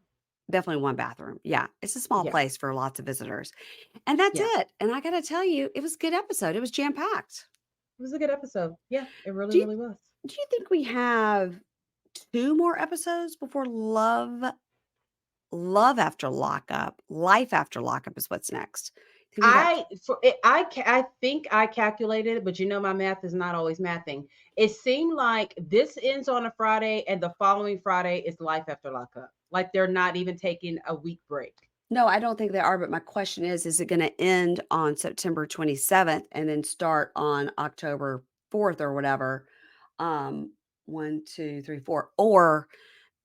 [SPEAKER 1] Definitely one bathroom. Yeah, it's a small
[SPEAKER 2] Yeah,
[SPEAKER 1] place for lots of visitors. And that's
[SPEAKER 2] yeah.
[SPEAKER 1] it. And I gotta tell you, it was a good episode. It was jam-packed.
[SPEAKER 2] It was a good episode. Yeah, it really,
[SPEAKER 1] Do you
[SPEAKER 2] really was.
[SPEAKER 1] do you think we have 2 more episodes before Love After Lockup? Life After Lockup is what's next. Think we got
[SPEAKER 2] I think I calculated it, but my math is not always mathing. It seemed like this ends on a Friday, and the following Friday is Life After Lockup. Like they're not even taking a week break.
[SPEAKER 1] No, I don't think they are, but my question is it gonna end on September 27th and then start on October 4th or whatever? Um, 1, 2, 3, 4, or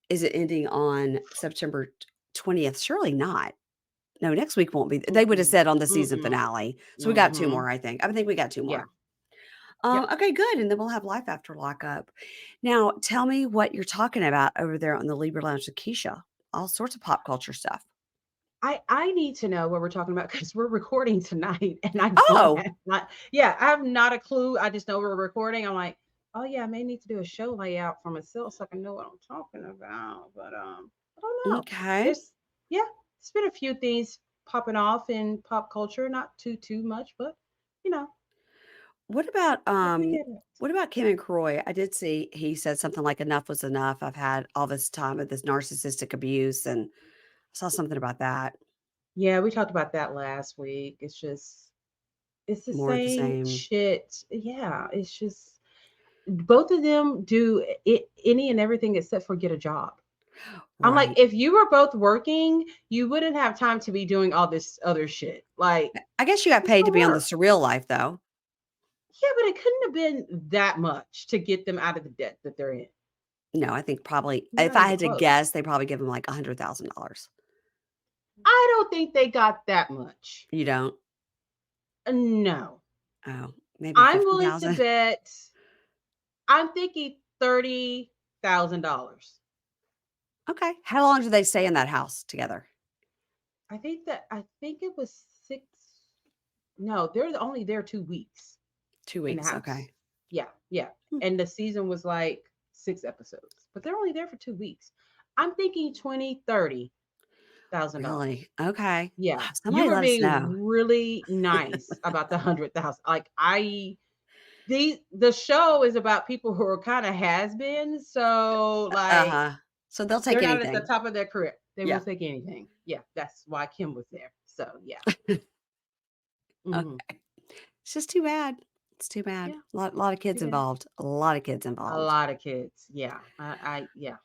[SPEAKER 1] is it ending on September 20th? Surely not. No, next week won't be they would have
[SPEAKER 2] Mm-mm,
[SPEAKER 1] said on the season
[SPEAKER 2] mm-mm,
[SPEAKER 1] finale. So we got 2
[SPEAKER 2] mm-hmm.
[SPEAKER 1] more, I think. I think we got 2
[SPEAKER 2] Yeah,
[SPEAKER 1] more.
[SPEAKER 2] yep.
[SPEAKER 1] Okay, good, and then we'll have Life After Lockup. Now, tell me what you're talking about over there on the Libra Lounge with Keisha. All sorts of pop culture stuff.
[SPEAKER 2] I need to know what we're talking about because we're recording tonight, and I don't
[SPEAKER 1] Oh,
[SPEAKER 2] have not. Yeah, I have not a clue. I just know we're recording. I'm like, oh yeah, I may need to do a show layout for myself so I can know what I'm talking about. But I don't know.
[SPEAKER 1] okay.
[SPEAKER 2] There's yeah, it's been a few things popping off in pop culture, not too much, but you know,
[SPEAKER 1] What about,
[SPEAKER 2] I get it.
[SPEAKER 1] Kim and Croy? I did see he said something like, "Enough was enough. I've had all this time of this narcissistic abuse," and I saw something about that.
[SPEAKER 2] Yeah, we talked about that last week. It's the
[SPEAKER 1] More of the
[SPEAKER 2] same
[SPEAKER 1] same.
[SPEAKER 2] shit. Yeah, it's just both of them do it, any and everything except for get a job. I'm like,
[SPEAKER 1] Right.
[SPEAKER 2] if you were both working, you wouldn't have time to be doing all this other shit. Like,
[SPEAKER 1] I guess you got
[SPEAKER 2] just
[SPEAKER 1] paid
[SPEAKER 2] go
[SPEAKER 1] to be on the
[SPEAKER 2] work.
[SPEAKER 1] surreal life, though.
[SPEAKER 2] Yeah, but it couldn't have been that much to get them out of the debt that they're in.
[SPEAKER 1] No, I think probably if
[SPEAKER 2] Not
[SPEAKER 1] I
[SPEAKER 2] even
[SPEAKER 1] had to
[SPEAKER 2] close.
[SPEAKER 1] guess, they probably give him like $100,000.
[SPEAKER 2] I don't think they got that much.
[SPEAKER 1] You don't?
[SPEAKER 2] No.
[SPEAKER 1] Oh, maybe
[SPEAKER 2] I'm willing to
[SPEAKER 1] 50,000.
[SPEAKER 2] bet, I'm thinking $30,000.
[SPEAKER 1] Okay. How long do they stay in that house together?
[SPEAKER 2] I think it was 6. No, they're only there 2 weeks
[SPEAKER 1] 2
[SPEAKER 2] in the
[SPEAKER 1] weeks.
[SPEAKER 2] house.
[SPEAKER 1] Okay.
[SPEAKER 2] Yeah, yeah.
[SPEAKER 1] Hmm,
[SPEAKER 2] And the season was like 6 episodes, but they're only there for 2 weeks. I'm thinking 20, $30,000.
[SPEAKER 1] really? Okay.
[SPEAKER 2] Yeah, you
[SPEAKER 1] Somebody
[SPEAKER 2] were
[SPEAKER 1] let us
[SPEAKER 2] being
[SPEAKER 1] know.
[SPEAKER 2] really nice about the 100,000. Like, the show is about people who are kind of has-beens, so like
[SPEAKER 1] Uh-huh. So they'll
[SPEAKER 2] they're
[SPEAKER 1] take
[SPEAKER 2] not at the
[SPEAKER 1] anything.
[SPEAKER 2] top of their career. They will
[SPEAKER 1] Yeah.
[SPEAKER 2] take anything. Yeah, that's why Kim was there. So yeah.
[SPEAKER 1] Okay.
[SPEAKER 2] Hmm.
[SPEAKER 1] It's just too bad. It's too bad.
[SPEAKER 2] Yeah,
[SPEAKER 1] Lot of
[SPEAKER 2] too
[SPEAKER 1] kids
[SPEAKER 2] bad.
[SPEAKER 1] involved. A lot of kids
[SPEAKER 2] A
[SPEAKER 1] involved.
[SPEAKER 2] lot of kids. Yeah. Yeah.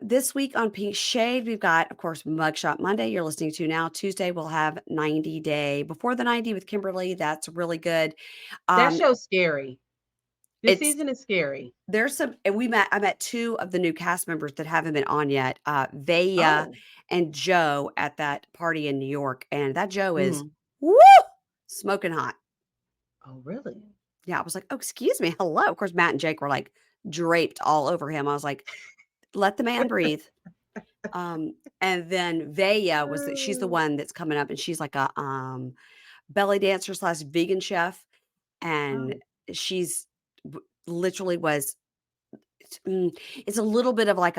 [SPEAKER 1] This week on Pink Shade, we've got, of course, Mugshot Monday. You're listening to now. Tuesday, we'll have 90 Day Before the 90 with Kimberly. That's really good.
[SPEAKER 2] That
[SPEAKER 1] Um,
[SPEAKER 2] show's scary. This
[SPEAKER 1] it's
[SPEAKER 2] season is scary.
[SPEAKER 1] there's some, and I met two of the new cast members that haven't been on yet. Vaya
[SPEAKER 2] Oh.
[SPEAKER 1] and Joe at that party in New York, and that Joe is
[SPEAKER 2] Mhm.
[SPEAKER 1] woo smoking hot.
[SPEAKER 2] Oh, really?
[SPEAKER 1] Yeah, I was like, oh, excuse me, hello. Of course, Matt and Jake were like draped all over him. I was like, let the man breathe. And then Vaya she's the
[SPEAKER 2] Mm.
[SPEAKER 1] one that's coming up, and she's like a belly dancer slash vegan chef, and
[SPEAKER 2] Oh,
[SPEAKER 1] she's literally was it's a little bit of like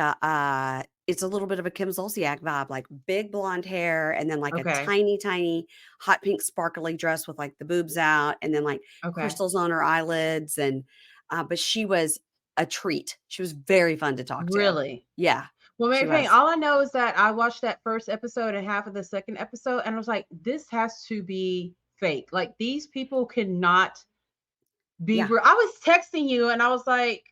[SPEAKER 1] it's a little bit of a Kim Zolciak vibe, like big blonde hair, and then like a
[SPEAKER 2] okay.
[SPEAKER 1] tiny, tiny hot pink sparkly dress with like the boobs out, and then like
[SPEAKER 2] Okay.
[SPEAKER 1] crystals on her eyelids, and but she was a treat. She was very fun to talk to.
[SPEAKER 2] Really?
[SPEAKER 1] Yeah,
[SPEAKER 2] Well,
[SPEAKER 1] she
[SPEAKER 2] Mary Payne,
[SPEAKER 1] was.
[SPEAKER 2] all I know is that I watched that first episode and half of the second episode, and I was like, this has to be fake. Like, these people cannot be
[SPEAKER 1] Yeah,
[SPEAKER 2] real. I was texting you and I was like,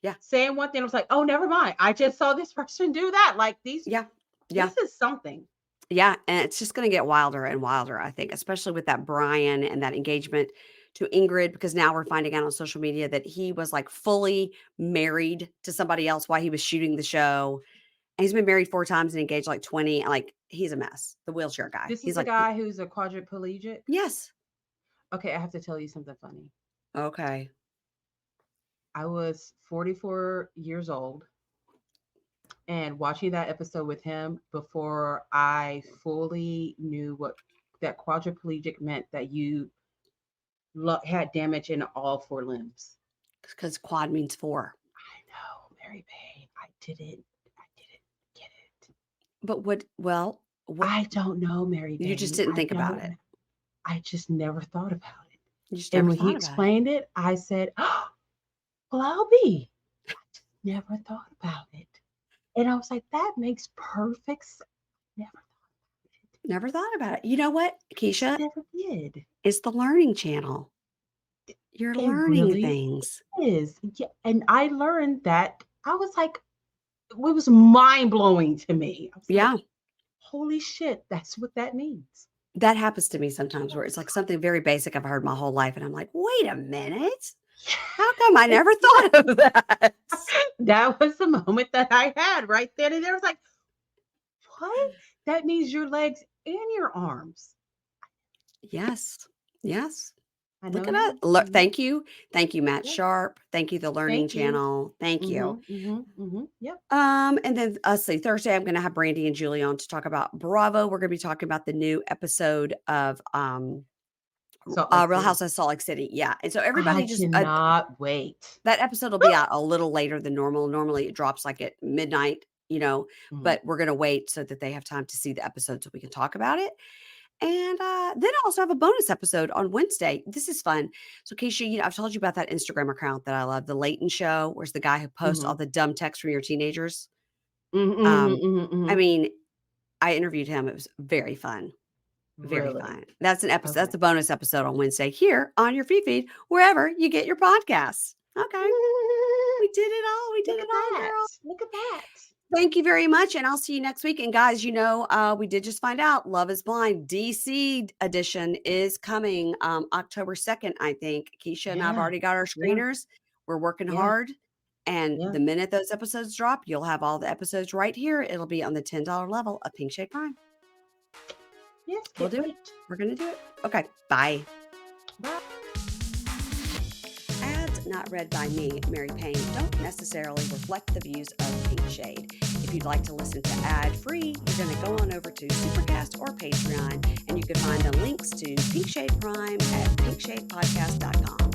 [SPEAKER 1] yeah,
[SPEAKER 2] saying one thing, I was like, oh, never mind. I just saw this person do that. Like,
[SPEAKER 1] yeah, yeah.
[SPEAKER 2] this is something.
[SPEAKER 1] Yeah, and it's just gonna get wilder and wilder, I think, especially with that Brian and that engagement to Ingrid, because now we're finding out on social media that he was, like, fully married to somebody else while he was shooting the show, and he's been married 4 times and engaged, like, 20, like, he's a mess, the wheelchair guy.
[SPEAKER 2] This is
[SPEAKER 1] He's
[SPEAKER 2] the
[SPEAKER 1] like
[SPEAKER 2] guy who's a quadriplegic.
[SPEAKER 1] yes.
[SPEAKER 2] Okay, I have to tell you something funny.
[SPEAKER 1] Okay.
[SPEAKER 2] I was 44 years old and watching that episode with him before I fully knew what that quadriplegic meant, that you had damage in all 4 limbs.
[SPEAKER 1] Because quad means 4.
[SPEAKER 2] I know, Mary Payne. I didn't get it.
[SPEAKER 1] But what
[SPEAKER 2] I don't know, Mary
[SPEAKER 1] you just
[SPEAKER 2] Payne.
[SPEAKER 1] didn't
[SPEAKER 2] I
[SPEAKER 1] think about
[SPEAKER 2] don't
[SPEAKER 1] it.
[SPEAKER 2] know. I just never thought about it.
[SPEAKER 1] You just
[SPEAKER 2] And
[SPEAKER 1] never
[SPEAKER 2] when he
[SPEAKER 1] thought about it.
[SPEAKER 2] explained it, I said, oh, well, I'll be. I just never thought about it. And I was like, that makes perfect sense. Never thought about it.
[SPEAKER 1] Never thought about it. You know what,
[SPEAKER 2] Just
[SPEAKER 1] Keisha?
[SPEAKER 2] never did.
[SPEAKER 1] It's the learning channel. You're
[SPEAKER 2] It
[SPEAKER 1] learning
[SPEAKER 2] really
[SPEAKER 1] things.
[SPEAKER 2] is. Yeah. And I learned that. I was like, it was mind blowing to me. I was like,
[SPEAKER 1] Yeah.
[SPEAKER 2] holy shit, that's what that means.
[SPEAKER 1] That happens to me sometimes where it's like something very basic I've heard my whole life, and I'm like, "Wait a minute. How come I never thought of that?"
[SPEAKER 2] That was the moment that I had right then and there. I was like, what? That means your legs and your arms.
[SPEAKER 1] Yes. Yes.
[SPEAKER 2] I
[SPEAKER 1] Look
[SPEAKER 2] know
[SPEAKER 1] at that.
[SPEAKER 2] you. I
[SPEAKER 1] Look,
[SPEAKER 2] know.
[SPEAKER 1] thank you. Thank you, Matt
[SPEAKER 2] Yep.
[SPEAKER 1] Sharp. Thank you, The Learning
[SPEAKER 2] Thank you.
[SPEAKER 1] Channel. Thank you.
[SPEAKER 2] Yep.
[SPEAKER 1] And then let's see, Thursday, I'm gonna have Brandy and Julie on to talk about Bravo. We're gonna be talking about the new episode of
[SPEAKER 2] Salt Lake
[SPEAKER 1] Real
[SPEAKER 2] City.
[SPEAKER 1] House of Salt Lake City. Yeah. And so everybody
[SPEAKER 2] I
[SPEAKER 1] just
[SPEAKER 2] cannot wait.
[SPEAKER 1] that episode will be out a little later than normal. Normally, it drops like at midnight,
[SPEAKER 2] Mhm.
[SPEAKER 1] but we're going to wait so that they have time to see the episode so we can talk about it. And then I also have a bonus episode on Wednesday. This is fun. So, Keisha, I've told you about that Instagram account that I love, the Leighton Show, where's the guy who posts all
[SPEAKER 2] Mhm.
[SPEAKER 1] the dumb texts from your teenagers.
[SPEAKER 2] Mhm, mhm,
[SPEAKER 1] Um,
[SPEAKER 2] mhm,
[SPEAKER 1] I
[SPEAKER 2] mhm.
[SPEAKER 1] mean, I interviewed him. It was very fun. Very
[SPEAKER 2] Really?
[SPEAKER 1] fun. That's an episode.
[SPEAKER 2] Okay.
[SPEAKER 1] That's a bonus episode on Wednesday here on your feed, wherever you get your podcasts. Okay. We did it all. We did
[SPEAKER 2] Look
[SPEAKER 1] it
[SPEAKER 2] at
[SPEAKER 1] all,
[SPEAKER 2] that.
[SPEAKER 1] girl.
[SPEAKER 2] Look at that.
[SPEAKER 1] Thank you very much, and I'll see you next week. And guys, we did just find out Love is Blind DC edition is coming October 2nd, I think. Keisha and I've
[SPEAKER 2] Yeah.
[SPEAKER 1] already got our
[SPEAKER 2] Yeah.
[SPEAKER 1] screeners. We're working
[SPEAKER 2] Yeah.
[SPEAKER 1] hard. And
[SPEAKER 2] Yeah.
[SPEAKER 1] the minute those episodes drop, you'll have all the episodes right here. It'll be on the $10 level of Pink Shade Prime.
[SPEAKER 2] Yes.
[SPEAKER 1] We'll
[SPEAKER 2] Can't
[SPEAKER 1] do it.
[SPEAKER 2] wait.
[SPEAKER 1] We're going to do it. Okay. Bye.
[SPEAKER 2] Bye.
[SPEAKER 1] Ads not read by me, Mary Payne, don't necessarily reflect the views of Pink Shade. If you'd like to listen to ad-free, you're going to go on over to Supercast or Patreon, and you can find the links to Pink Shade Prime at pinkshadepodcast.com.